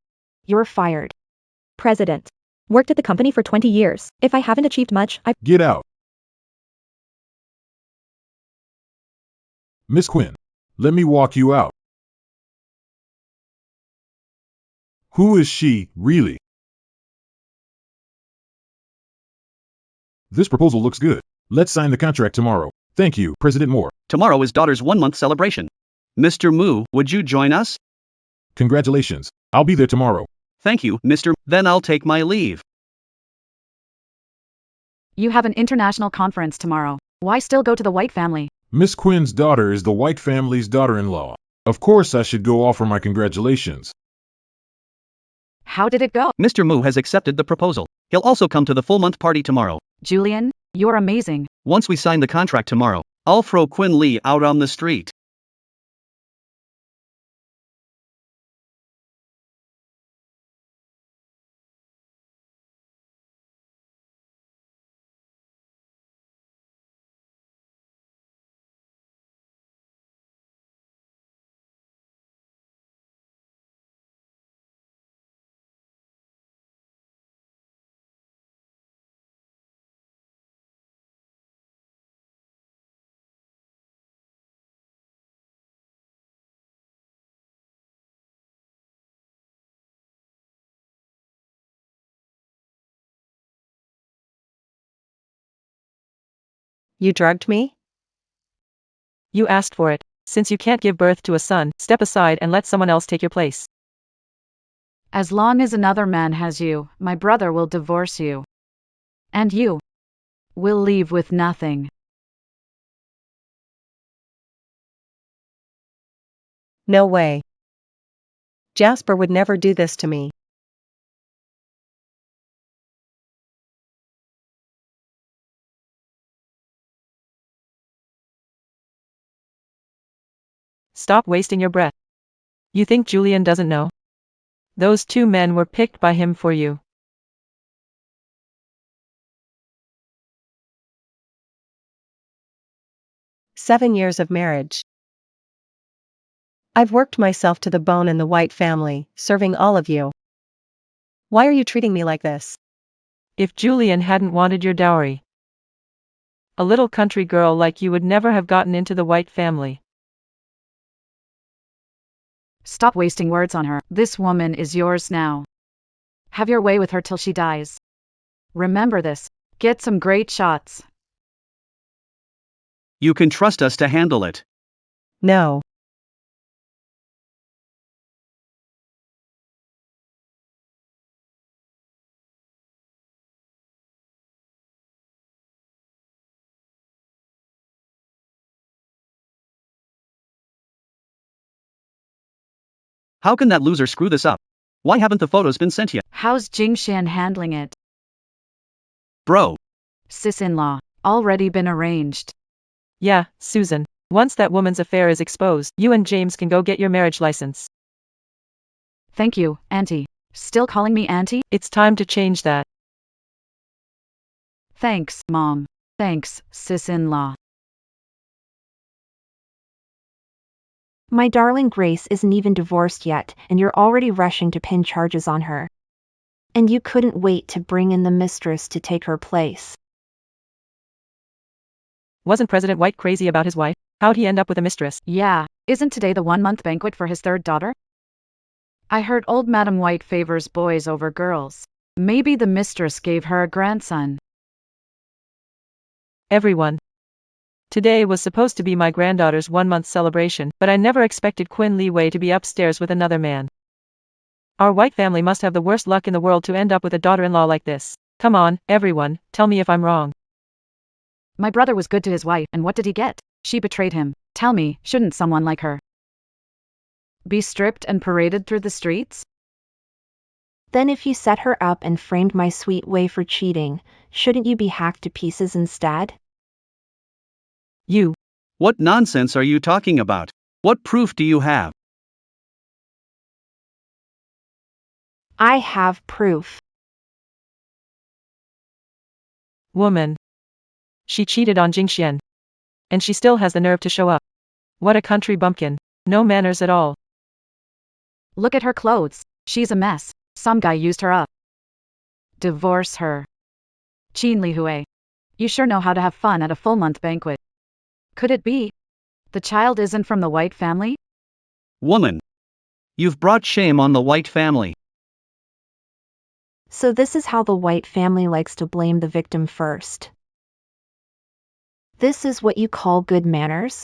fired. President. Worked at the company for 20 years. If I haven't achieved much, Get out. Miss Quinn, let me walk you out. Who is she, really? This proposal looks good. Let's sign the contract tomorrow. Thank you, President Moore. Tomorrow is daughter's 1-month celebration. Mr. Mu, would you join us? Congratulations. I'll be there tomorrow. Thank you, Mr. Then I'll take my leave. You have an international conference tomorrow. Why still go to the White family? Miss Quinn's daughter is the White family's daughter-in-law. Of course I should go offer my congratulations. How did it go? Mr. Mu has accepted the proposal. He'll also come to the full-month party tomorrow. Julian, you're amazing. Once we sign the contract tomorrow, I'll throw Quinn Lee out on the street. You drugged me? You asked for it. Since you can't give birth to a son, step aside and let someone else take your place. As long as another man has you, my brother will divorce you. And you will leave with nothing. No way. Jasper would never do this to me. Stop wasting your breath. You think Julian doesn't know? Those two men were picked by him for you. "7 years of marriage. I've worked myself to the bone in the White family, serving all of you. Why are you treating me like this? If Julian hadn't wanted your dowry, a little country girl like you would never have gotten into the White family. Stop wasting words on her. This woman is yours now. Have your way with her till she dies. Remember this. Get some great shots. You can trust us to handle it. No. How can that loser screw this up? Why haven't the photos been sent yet? How's Jingshan handling it? Bro. Sis-in-law. Already been arranged. Yeah, Susan. Once that woman's affair is exposed, you and James can go get your marriage license. Thank you, Auntie. Still calling me Auntie? It's time to change that. Thanks, Mom. Thanks, sis-in-law. My darling Grace isn't even divorced yet, and you're already rushing to pin charges on her. And you couldn't wait to bring in the mistress to take her place. Wasn't President White crazy about his wife? How'd he end up with a mistress? Yeah, isn't today the 1-month banquet for his third daughter? I heard old Madam White favors boys over girls. Maybe the mistress gave her a grandson. Everyone. Today was supposed to be my granddaughter's 1-month celebration, but I never expected Quinn Leeway to be upstairs with another man. Our White family must have the worst luck in the world to end up with a daughter-in-law like this. Come on, everyone, tell me if I'm wrong. My brother was good to his wife, and what did he get? She betrayed him. Tell me, shouldn't someone like her be stripped and paraded through the streets? Then if you set her up and framed my sweet way for cheating, shouldn't you be hacked to pieces instead? You. What nonsense are you talking about? What proof do you have? I have proof. Woman. She cheated on Jingxian. And she still has the nerve to show up. What a country bumpkin. No manners at all. Look at her clothes. She's a mess. Some guy used her up. Divorce her. Qin Li Hui. You sure know how to have fun at a full-month banquet. Could it be the child isn't from the White family? Woman. You've brought shame on the White family. So this is how the White family likes to blame the victim first. This is what you call good manners?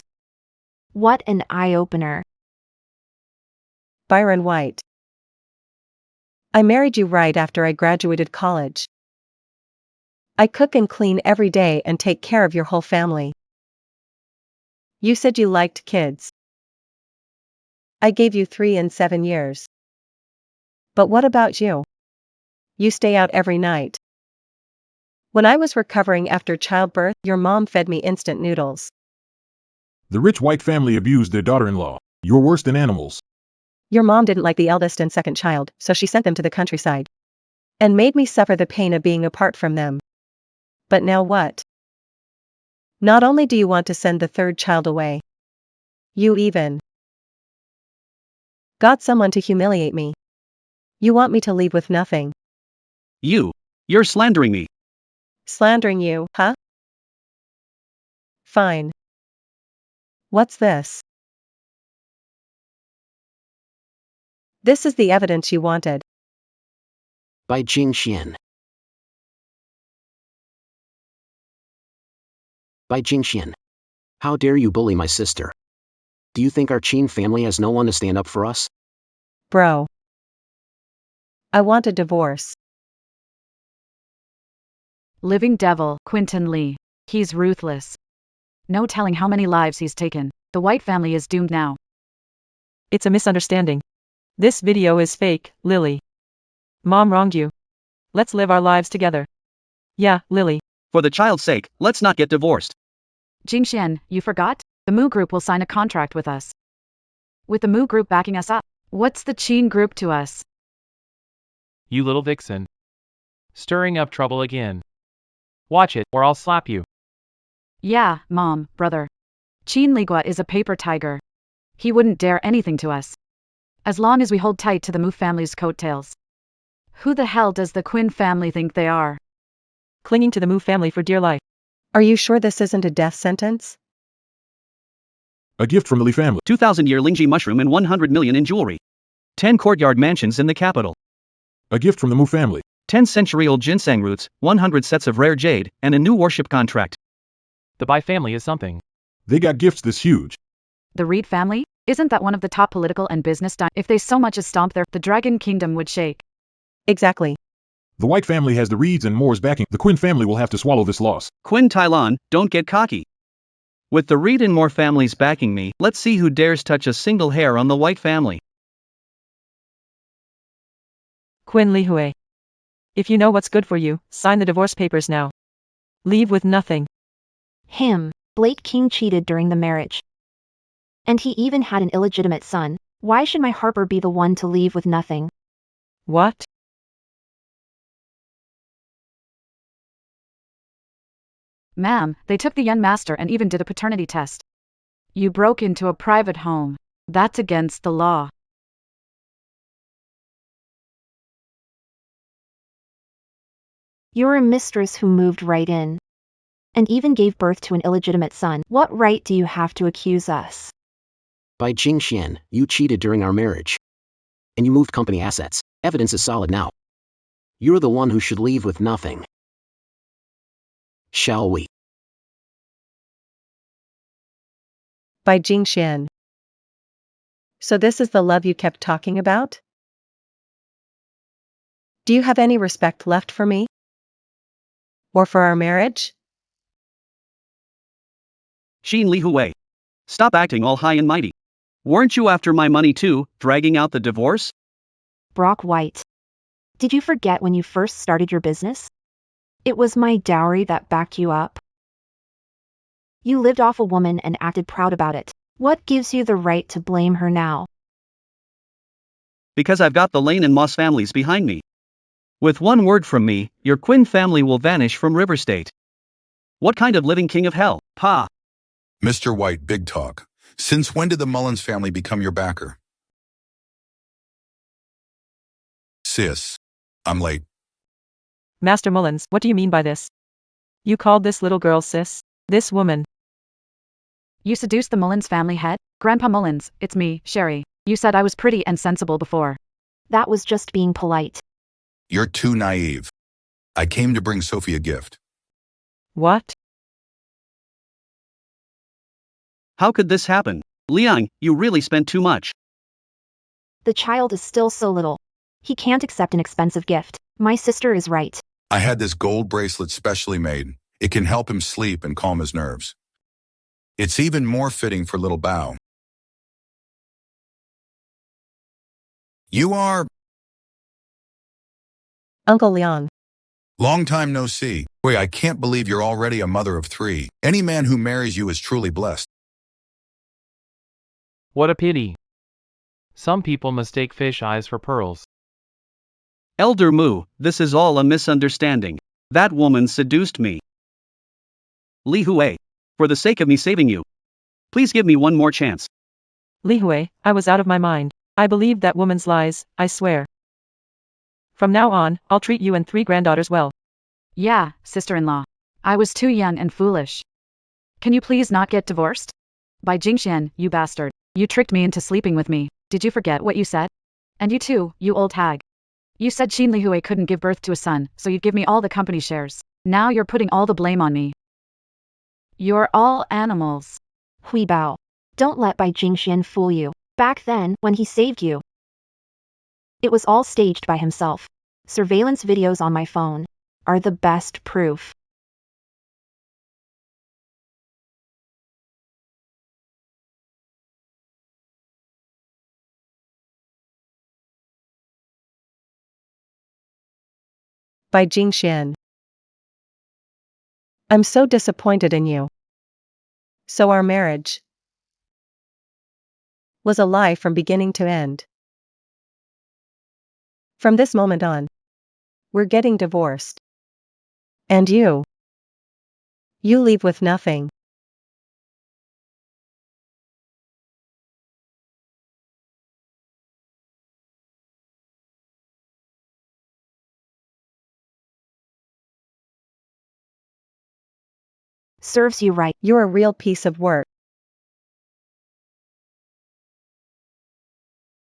What an eye-opener. Byron White. I married you right after I graduated college. I cook and clean every day and take care of your whole family. You said you liked kids. I gave you 3 and 7 years. But what about you? You stay out every night. When I was recovering after childbirth, your mom fed me instant noodles. The rich White family abused their daughter-in-law. You're worse than animals. Your mom didn't like the eldest and second child, so she sent them to the countryside. And made me suffer the pain of being apart from them. But now what? Not only do you want to send the third child away, you even got someone to humiliate me. You want me to leave with nothing. You're slandering me. Slandering you, huh? Fine. What's this? This is the evidence you wanted. By Jingxian. By Jingxian. How dare you bully my sister? Do you think our Qin family has no one to stand up for us? Bro. I want a divorce. Living devil, Quinton Lee. He's ruthless. No telling how many lives he's taken. The White family is doomed now. It's a misunderstanding. This video is fake, Lily. Mom wronged you. Let's live our lives together. Yeah, Lily. For the child's sake, let's not get divorced. Jingxian, you forgot? The Mu Group will sign a contract with us. With the Mu Group backing us up, what's the Qin Group to us? You little vixen. Stirring up trouble again. Watch it, or I'll slap you. Yeah, Mom, brother. Qin Ligua is a paper tiger. He wouldn't dare anything to us. As long as we hold tight to the Mu family's coattails. Who the hell does the Quinn family think they are? Clinging to the Mu family for dear life. Are you sure this isn't a death sentence? A gift from the Li family. 2,000-year Lingji mushroom and 100 million in jewelry. 10 courtyard mansions in the capital. A gift from the Mu family. 10-century-old ginseng roots, 100 sets of rare jade, and a new worship contract. The Bai family is something. They got gifts this huge. The Reed family? Isn't that one of the top political and business If they so much as stomp the Dragon Kingdom would shake. Exactly. The White family has the Reeds and Moore's backing. The Quinn family will have to swallow this loss. Quinn Tylon, don't get cocky. With the Reed and Moore families backing me, let's see who dares touch a single hair on the White family. Quinn Li Hui. If you know what's good for you, sign the divorce papers now. Leave with nothing. Him. Blake King cheated during the marriage. And he even had an illegitimate son. Why should my Harper be the one to leave with nothing? What? Ma'am, they took the young master and even did a paternity test. You broke into a private home. That's against the law. You're a mistress who moved right in. And even gave birth to an illegitimate son. What right do you have to accuse us? By Jingxian, you cheated during our marriage. And you moved company assets. Evidence is solid now. You're the one who should leave with nothing. Shall we? By Jingxian. So this is the love you kept talking about? Do you have any respect left for me? Or for our marriage? Xin Lihui. Stop acting all high and mighty. Weren't you after my money too, dragging out the divorce? Brock White. Did you forget when you first started your business? It was my dowry that backed you up. You lived off a woman and acted proud about it. What gives you the right to blame her now? Because I've got the Lane and Moss families behind me. With one word from me, your Quinn family will vanish from River State. What kind of living king of hell, pa? Mr. White, big talk. Since when did the Mullins family become your backer? Sis, I'm late. Master Mullins, what do you mean by this? You called this little girl sis? This woman? You seduced the Mullins family head? Grandpa Mullins, it's me, Sherry. You said I was pretty and sensible before. That was just being polite. You're too naive. I came to bring Sophie a gift. What? How could this happen? Liang, you really spent too much. The child is still so little. He can't accept an expensive gift. My sister is right. I had this gold bracelet specially made. It can help him sleep and calm his nerves. It's even more fitting for little Bao. You are... Uncle Liang. Long time no see. Wait, I can't believe you're already a mother of 3. Any man who marries you is truly blessed. What a pity. Some people mistake fish eyes for pearls. Elder Mu, this is all a misunderstanding. That woman seduced me. Li Hui, for the sake of me saving you, please give me one more chance. Li Hui, I was out of my mind. I believed that woman's lies, I swear. From now on, I'll treat you and 3 granddaughters well. Yeah, sister-in-law. I was too young and foolish. Can you please not get divorced? By Jingxian, you bastard. You tricked me into sleeping with me. Did you forget what you said? And you too, you old hag. You said Xin Lihui couldn't give birth to a son, so you'd give me all the company shares. Now you're putting all the blame on me. You're all animals. Hui Bao. Don't let Bai Jingxian fool you. Back then, when he saved you, it was all staged by himself. Surveillance videos on my phone are the best proof. By Jingxian. I'm so disappointed in you. So our marriage was a lie from beginning to end. From this moment on, we're getting divorced. And you leave with nothing. Serves you right. You're a real piece of work.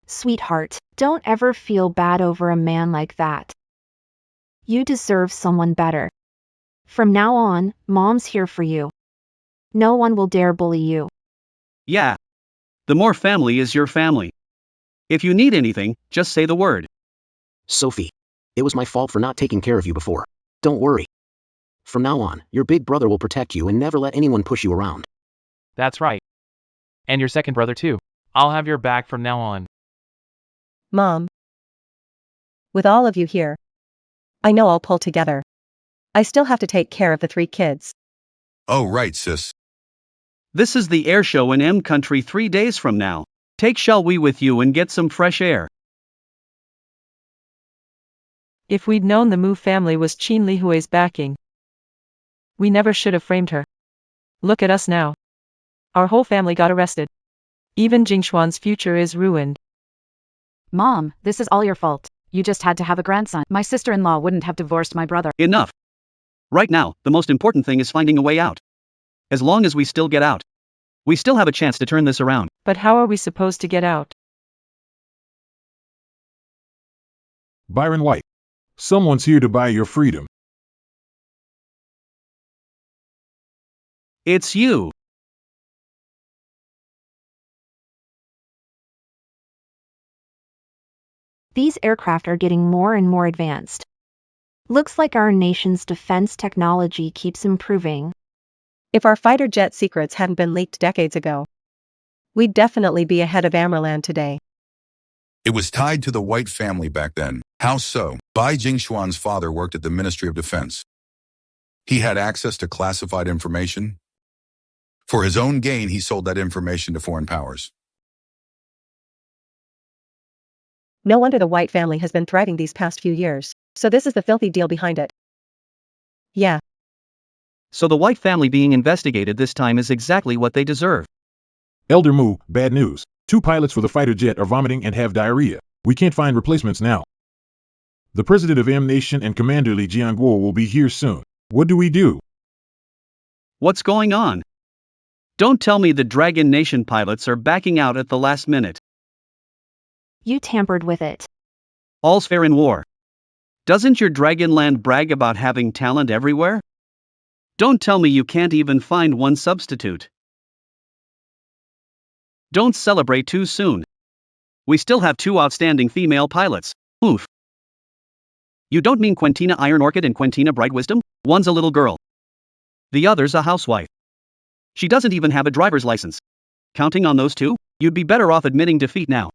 Sweetheart, don't ever feel bad over a man like that. You deserve someone better. From now on, Mom's here for you. No one will dare bully you. Yeah. The more family is your family. If you need anything, just say the word. Sophie, it was my fault for not taking care of you before. Don't worry. From now on, your big brother will protect you and never let anyone push you around. That's right. And your second brother too. I'll have your back from now on. Mom. With all of you here, I know I'll pull together. I still have to take care of the 3 kids. Oh, right, sis. This is the air show in M country 3 days from now. Take shall we with you and get some fresh air. If we'd known the Mu family was Qin Li Hui's backing, we never should have framed her. Look at us now. Our whole family got arrested. Even Jingshuan's future is ruined. Mom, this is all your fault. You just had to have a grandson. My sister-in-law wouldn't have divorced my brother. Enough. Right now, the most important thing is finding a way out. As long as we still get out, we still have a chance to turn this around. But how are we supposed to get out? Byron White. Someone's here to buy your freedom. It's you. These aircraft are getting more and more advanced. Looks like our nation's defense technology keeps improving. If our fighter jet secrets hadn't been leaked decades ago, we'd definitely be ahead of Amerland today. It was tied to the White family back then. How so? Bai Jingshuan's father worked at the Ministry of Defense. He had access to classified information. For his own gain, he sold that information to foreign powers. No wonder the White family has been thriving these past few years. So this is the filthy deal behind it. Yeah. So the White family being investigated this time is exactly what they deserve. Elder Mu, bad news. 2 pilots for the fighter jet are vomiting and have diarrhea. We can't find replacements now. The president of M Nation and Commander Li Jianguo will be here soon. What do we do? What's going on? Don't tell me the Dragon Nation pilots are backing out at the last minute. You tampered with it. All's fair in war. Doesn't your Dragonland brag about having talent everywhere? Don't tell me you can't even find one substitute. Don't celebrate too soon. We still have 2 outstanding female pilots. Oof. You don't mean Quentina Iron Orchid and Quentina Bright Wisdom? One's a little girl. The other's a housewife. She doesn't even have a driver's license. Counting on those 2, you'd be better off admitting defeat now.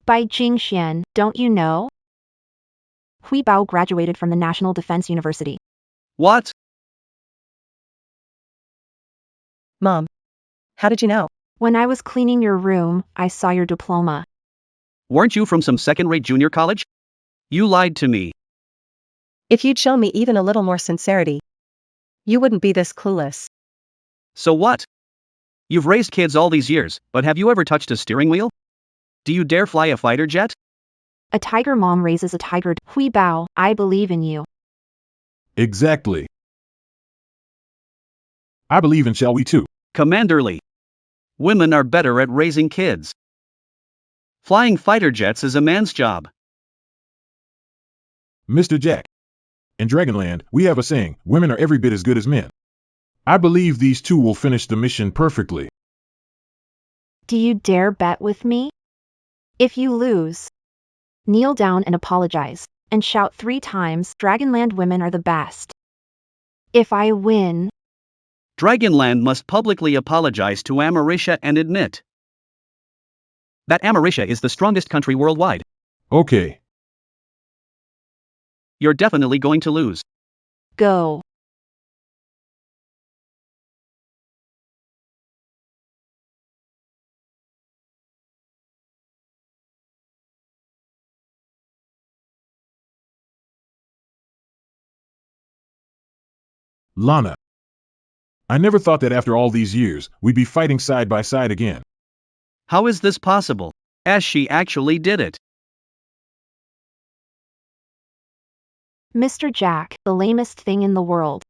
By Jingxian, don't you know? Hui Bao graduated from the National Defense University. What? Mom. How did you know? When I was cleaning your room, I saw your diploma. Weren't you from some second-rate junior college? You lied to me. If you'd shown me even a little more sincerity, you wouldn't be this clueless. So what? You've raised kids all these years, but have you ever touched a steering wheel? Do you dare fly a fighter jet? A tiger mom raises a tiger. Hui Bao, I believe in you. Exactly. I believe in shall we too. Commander Lee. Women are better at raising kids. Flying fighter jets is a man's job. Mr. Jack. In Dragonland, we have a saying, women are every bit as good as men. I believe these 2 will finish the mission perfectly. Do you dare bet with me? If you lose, kneel down and apologize, and shout 3 times, Dragonland women are the best. If I win, Dragonland must publicly apologize to Amerisha and admit that Amerisha is the strongest country worldwide. Okay. You're definitely going to lose. go. Lana. I never thought that after all these years, we'd be fighting side by side again. How is this possible? As she actually did it. Mr. Jack, the lamest thing in the world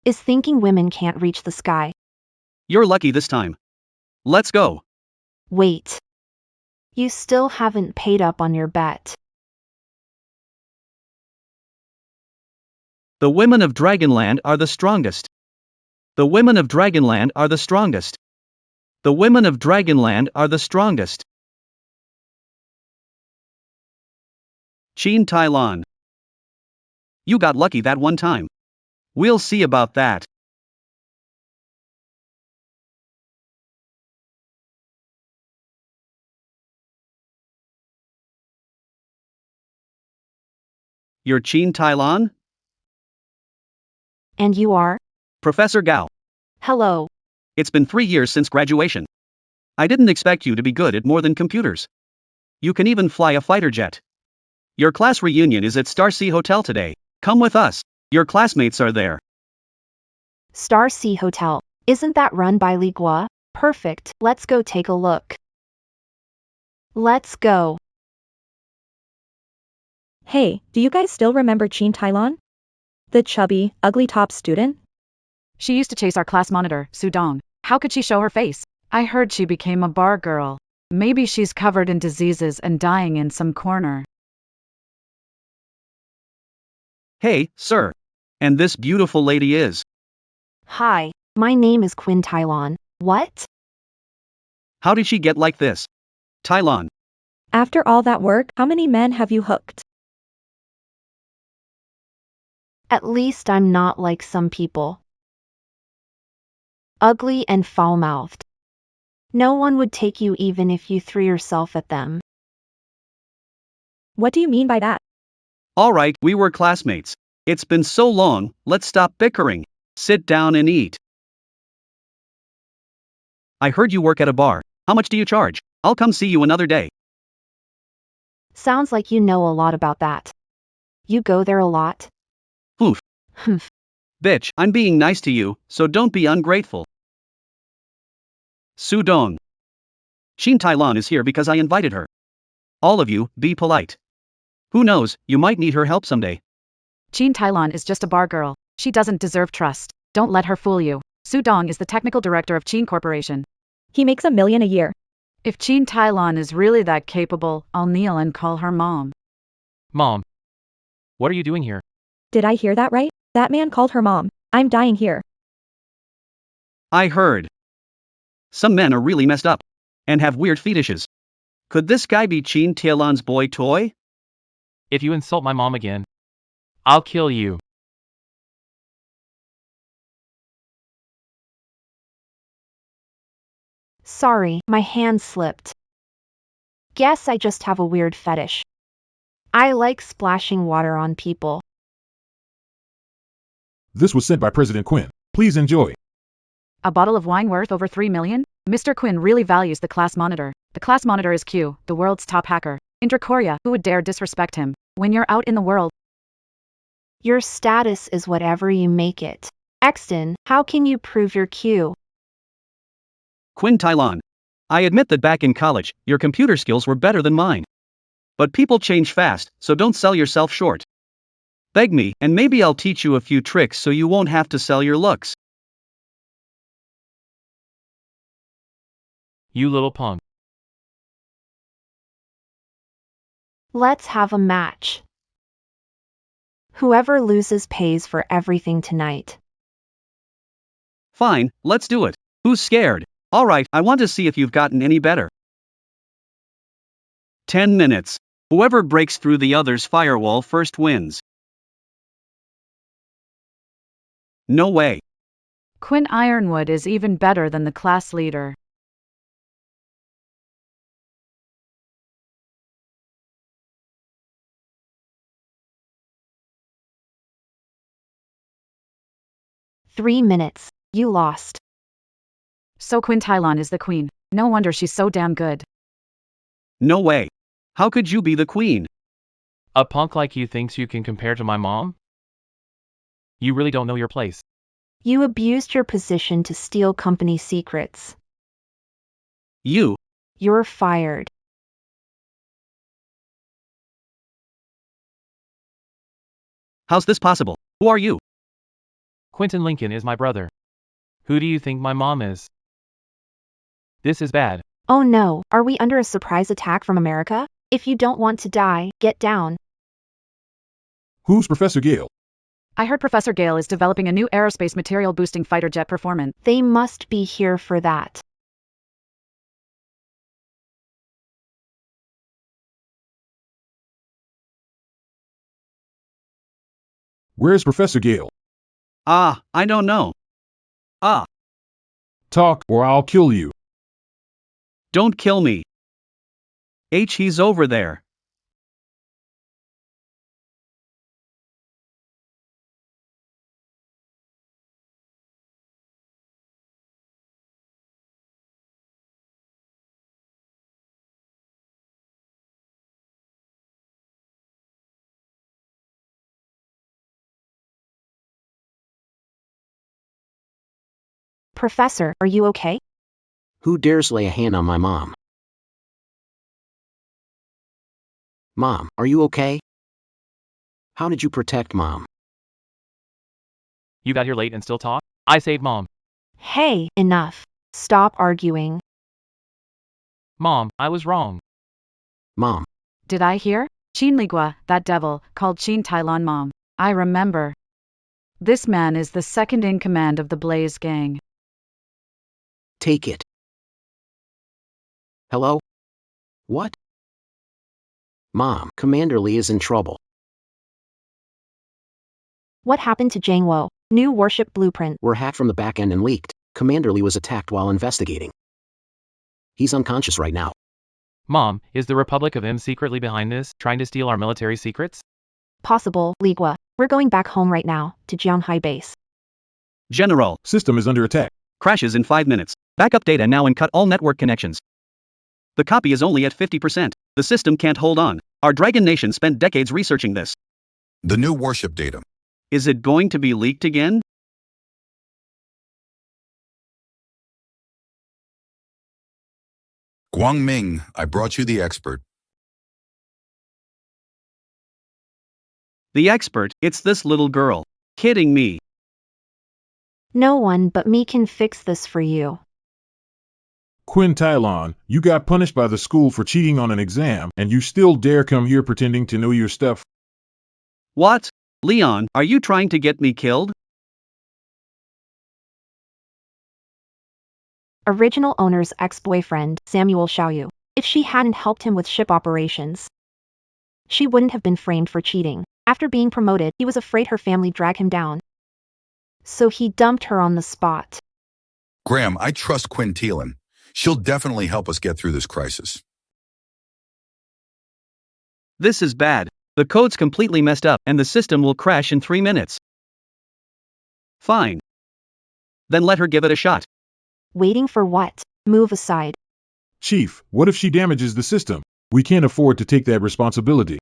is thinking women can't reach the sky. You're lucky this time. Let's go. Wait. You still haven't paid up on your bet. The women of Dragonland are the strongest. The women of Dragonland are the strongest. The women of Dragonland are the strongest. Chin Tylon. You got lucky that one time. We'll see about that. You're Chin Tylon? And you are? Professor Gao. Hello. It's been 3 years since graduation. I didn't expect you to be good at more than computers. You can even fly a fighter jet. Your class reunion is at Star Sea Hotel today. Come with us. Your classmates are there. Star Sea Hotel. Isn't that run by Li Gua? Perfect. Let's go take a look. Let's go. Hey, do you guys still remember Chin Tylon? The chubby, ugly top student? She used to chase our class monitor, Su Dong. How could she show her face? I heard she became a bar girl. Maybe she's covered in diseases and dying in some corner. Hey, sir. And this beautiful lady is. Hi, my name is Quinn Tylon. What? How did she get like this? Tylon. After all that work, how many men have you hooked? At least I'm not like some people. Ugly and foul-mouthed. No one would take you even if you threw yourself at them. What do you mean by that? Alright, we were classmates. It's been so long, let's stop bickering. Sit down and eat. I heard you work at a bar. How much do you charge? I'll come see you another day. Sounds like you know a lot about that. You go there a lot? Oof. Humph. Bitch, I'm being nice to you, so don't be ungrateful. Su Dong. Chin Tylon is here because I invited her. All of you, be polite. Who knows, you might need her help someday. Chin Tylon is just a bar girl. She doesn't deserve trust. Don't let her fool you. Su Dong is the technical director of Chin Corporation. He makes $1 million a year. If Chin Tylon is really that capable, I'll kneel and call her mom. Mom. What are you doing here? Did I hear that right? That man called her mom. I'm dying here. I heard. Some men are really messed up. And have weird fetishes. Could this guy be Chin Tylon's boy toy? If you insult my mom again, I'll kill you. Sorry, my hand slipped. Guess I just have a weird fetish. I like splashing water on people. This was sent by President Quinn. Please enjoy. A bottle of wine worth over 3 million? Mr. Quinn really values the class monitor. The class monitor is Q, the world's top hacker. Inter-Korea, who would dare disrespect him? When you're out in the world, Your status is whatever you make it. Exton, how can you prove your Q? Quinn Tylon. I admit that back in college, your computer skills were better than mine. But people change fast, so don't sell yourself short. Beg me, and maybe I'll teach you a few tricks so you won't have to sell your looks. You little punk. Let's have a match. Whoever loses pays for everything tonight. Fine, let's do it. Who's scared? Alright, I want to see if you've gotten any better. 10 minutes. Whoever breaks through the other's firewall first wins. No way. Quinn Ironwood is even better than the class leader. "3 minutes. You lost." So Quinn Tylon is the queen. No wonder she's so damn good. No way. How could you be the queen? A punk like you thinks you can compare to my mom? You really don't know your place. You abused your position to steal company secrets. You. You're fired. How's this possible? Who are you? Quentin Lincoln is my brother. Who do you think my mom is? This is bad. Oh no, are we under a surprise attack from America? If you don't want to die, get down. Who's Professor Gale? I heard Professor Gale is developing a new aerospace material boosting fighter jet performance. They must be here for that. Where's Professor Gale? I don't know. Talk or I'll kill you. Don't kill me. He's over there. Professor, are you okay? Who dares lay a hand on my mom? Mom, are you okay? How did you protect Mom? You got here late and still talk? I saved Mom. Hey, enough. Stop arguing. Mom, I was wrong. Mom, Did I hear? Chinligua, that devil, called Chin Tylon Mom. I remember. This man is the second in command of the Blaze Gang. take it. Hello? What? Mom, Commander Lee is in trouble. What happened to Jangwo? New warship blueprint. We're hacked from the back end and leaked. Commander Lee was attacked while investigating. He's unconscious right now. Mom, is the Republic of M secretly behind this, trying to steal our military secrets? Possible, Ligua. We're going back home right now, to Jianghai base. General, System is under attack. crashes in 5 minutes. Backup data now and cut all network connections. The copy is only at 50%. The system can't hold on. Our Dragon Nation spent decades researching this. The new warship data. Is it going to be leaked again? Guangming, I brought you the expert. The expert, it's this little girl. Kidding me. No one but me can fix this for you. Quinn Tylon, you got punished by the school for cheating on an exam, and you still dare come here pretending to know your stuff? What? Leon, are you trying to get me killed? Original owner's ex-boyfriend, Samuel Xiaoyu. If she hadn't helped him with ship operations, she wouldn't have been framed for cheating. After being promoted, he was afraid her family drag him down. So he dumped her on the spot. Graham, I trust Quinn Thielen. She'll definitely help us get through this crisis. This is bad. The code's completely messed up and the system will crash in 3 minutes. Fine. Then let her give it a shot. Waiting for what? Move aside. Chief, what if she damages the system? We can't afford to take that responsibility.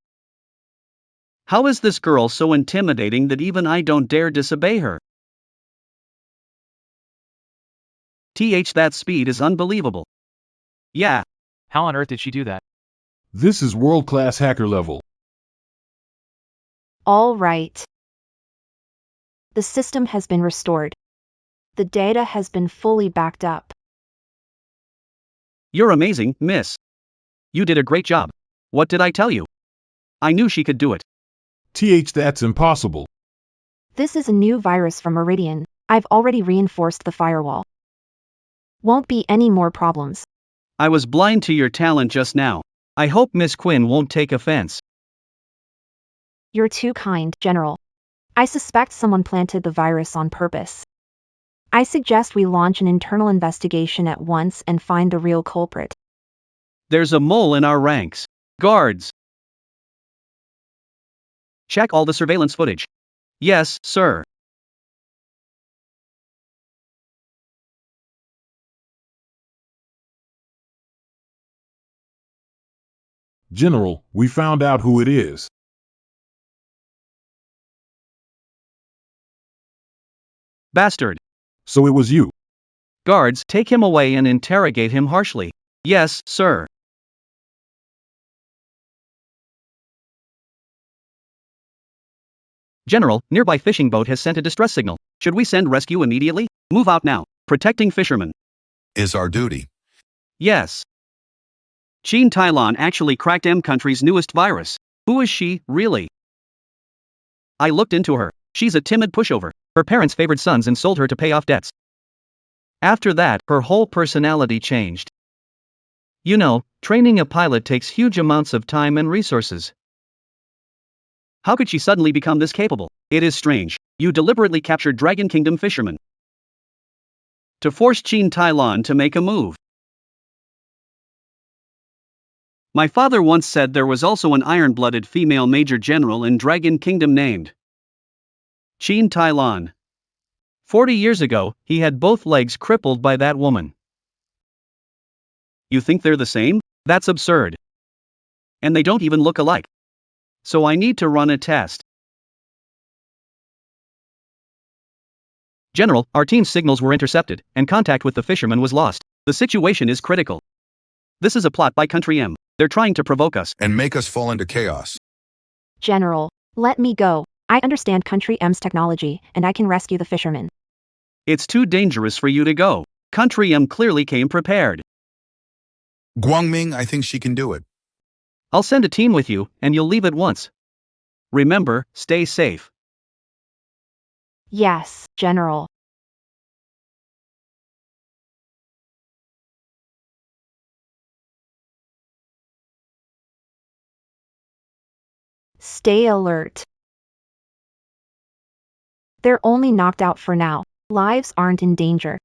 How is this girl so intimidating that even I don't dare disobey her? That speed is unbelievable. Yeah. How on earth did she do that? This is world-class hacker level. All right. The system has been restored. The data has been fully backed up. You're amazing, miss. You did a great job. What did I tell you? I knew she could do it. That's impossible. This is a new virus from Meridian. I've already reinforced the firewall. Won't be any more problems. I was blind to your talent just now. I hope Miss Quinn won't take offense. You're too kind, General. I suspect someone planted the virus on purpose. I suggest we launch an internal investigation at once and find the real culprit. There's a mole in our ranks. Guards! Check all the surveillance footage. Yes, sir. General, we found out who it is. Bastard. So it was you. Guards, take him away and interrogate him harshly. Yes, sir. General, nearby fishing boat has sent a distress signal. Should we send rescue immediately? Move out now. Protecting fishermen. Is our duty. Yes. Chin Tylon actually cracked M country's newest virus. Who is she, really? I looked into her. She's a timid pushover. Her parents favored sons and sold her to pay off debts. After that, her whole personality changed. You know, training a pilot takes huge amounts of time and resources. How could she suddenly become this capable? It is strange. You deliberately captured Dragon Kingdom fishermen to force Chin Tylon to make a move. My father once said there was also an iron-blooded female major general in Dragon Kingdom named Chin Tylon. 40 years ago, he had both legs crippled by that woman. You think they're the same? That's absurd. And they don't even look alike. So I need to run a test. General, our team's signals were intercepted, and contact with the fisherman was lost. The situation is critical. This is a plot by Country M. They're trying to provoke us and make us fall into chaos. General, let me go. I understand Country M's technology, and I can rescue the fisherman. It's too dangerous for you to go. Country M clearly came prepared. Guangming, I think she can do it. I'll send a team with you, and you'll leave at once. Remember, stay safe. Yes, General. Stay alert. They're only knocked out for now. Lives aren't in danger.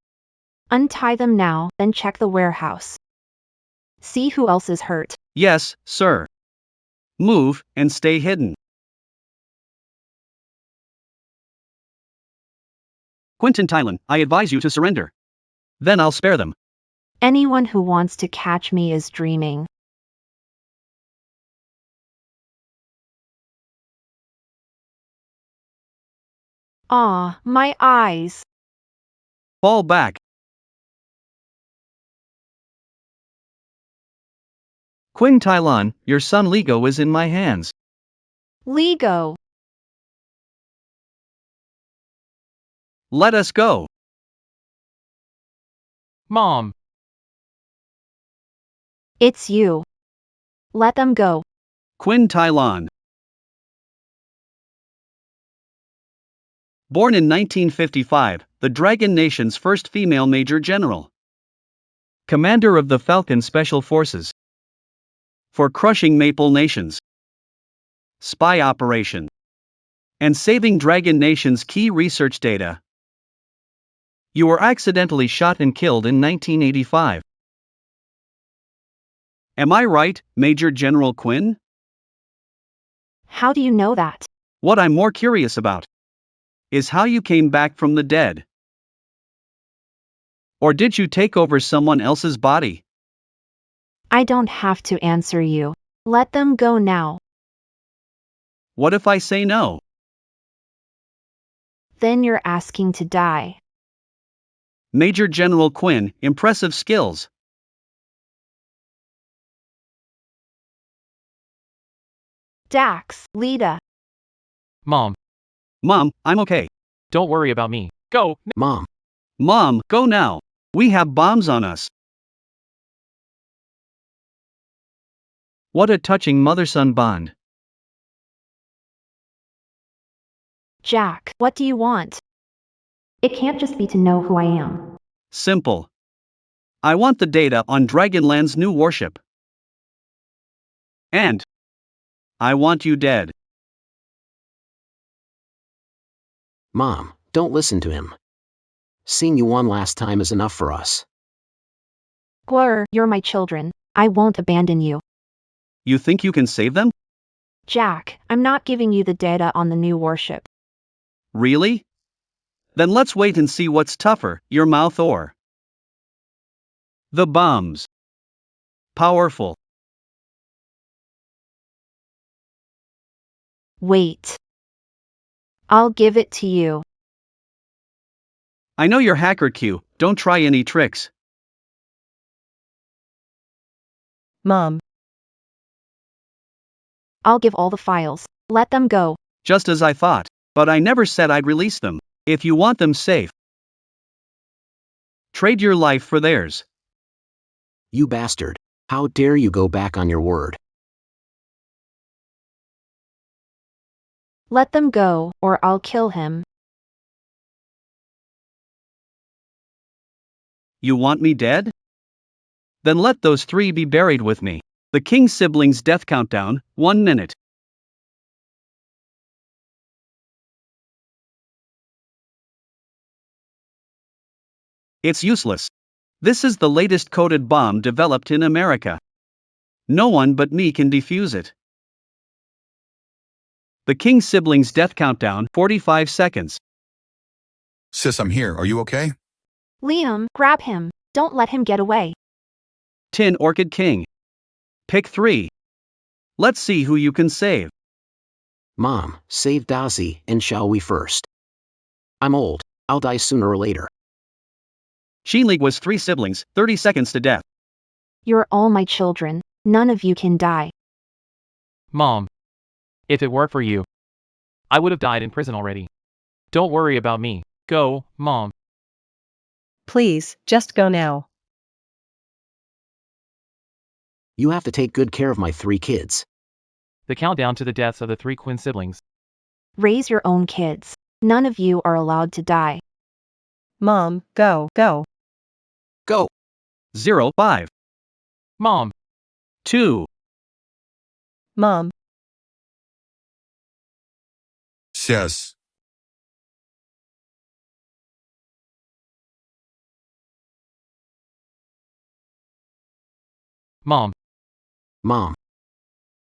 Untie them now, then check the warehouse. See who else is hurt. Yes, sir. Move, and stay hidden. Quentin Tylan, I advise you to surrender. Then I'll spare them. Anyone who wants to catch me is dreaming. Ah, my eyes. Fall back. Quinn Tylan, your son Lego is in my hands. Lego. Let us go. Mom. It's you. Let them go. Quinn Tylan. Born in 1955, the Dragon Nation's first female Major General. Commander of the Falcon Special Forces. For crushing Maple Nations. Spy operation. And saving Dragon Nation's key research data. You were accidentally shot and killed in 1985. Am I right, Major General Quinn? How do you know that? What I'm more curious about is how you came back from the dead. Or did you take over someone else's body? I don't have to answer you. Let them go now. What if I say no? Then you're asking to die. Major General Quinn, impressive skills. Dax, Lita. Mom. Mom, I'm okay. Don't worry about me. Go. Mom, Mom, go now. We have bombs on us. What a touching mother-son bond. Jack, what do you want? It can't just be to know who I am. Simple. I want the data on Dragonland's new warship. And I want you dead. Mom, don't listen to him. Seeing you one last time is enough for us. Glur, you're my children. I won't abandon you. You think you can save them? Jack, I'm not giving you the data on the new warship. Really? Then let's wait and see what's tougher, your mouth or the bombs. Powerful. Wait. I'll give it to you. I know you're hacker Q, don't try any tricks. Mom, I'll give all the files. Let them go. Just as I thought. But I never said I'd release them. If you want them safe, trade your life for theirs. You bastard. How dare you go back on your word? Let them go, or I'll kill him. You want me dead? Then let those three be buried with me. The King's siblings' death countdown, 1 minute. It's useless. This is the latest coded bomb developed in America. No one but me can defuse it. The King's siblings' death countdown, 45 seconds. Sis, I'm here. Are you okay? Liam, grab him. Don't let him get away. Tin Orchid King. Pick 3. Let's see who you can save. Mom, save Daisy, and shall we first? I'm old. I'll die sooner or later. She-League was 3 siblings, 30 seconds to death. You're all my children. None of you can die. Mom. If it weren't for you, I would have died in prison already. Don't worry about me. Go, Mom. Please, just go now. You have to take good care of my 3 kids. The countdown to the deaths of the 3 twin siblings. Raise your own kids. None of you are allowed to die. Mom, go. Go! 0, 5, Mom. 2, Mom, Yes. Mom. Mom.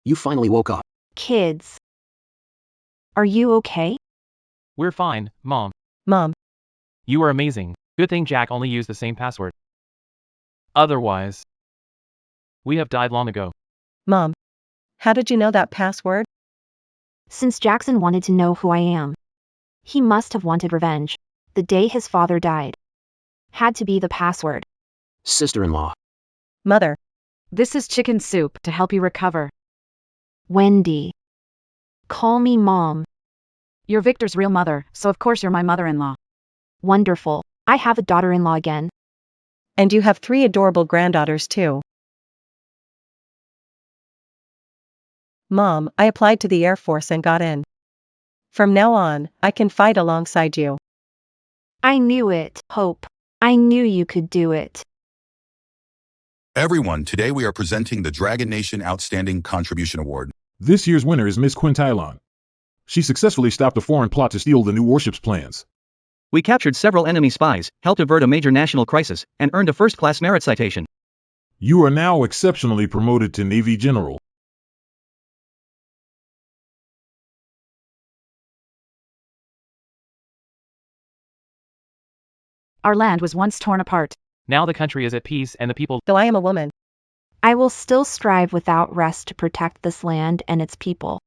You finally woke up. Kids. Are you okay? We're fine, Mom. Mom, You are amazing. Good thing Jack only used the same password. Otherwise, we have died long ago. Mom. How did you know that password? Since Jackson wanted to know who I am. He must have wanted revenge. The day his father died. Had to be the password. Sister-in-law. Mother. This is chicken soup to help you recover. Wendy. Call me Mom. You're Victor's real mother, so of course you're my mother-in-law. Wonderful. I have a daughter-in-law again. And you have 3 adorable granddaughters too. Mom, I applied to the Air Force and got in. From now on, I can fight alongside you. I knew it, Hope. I knew you could do it. Everyone, today we are presenting the Dragon Nation Outstanding Contribution Award. This year's winner is Miss Quintylon. She successfully stopped a foreign plot to steal the new warship's plans. We captured several enemy spies, helped avert a major national crisis, and earned a first-class merit citation. You are now exceptionally promoted to Navy General. Our land was once torn apart. Now the country is at peace and the people. Though I am a woman. I will still strive without rest to protect this land and its people.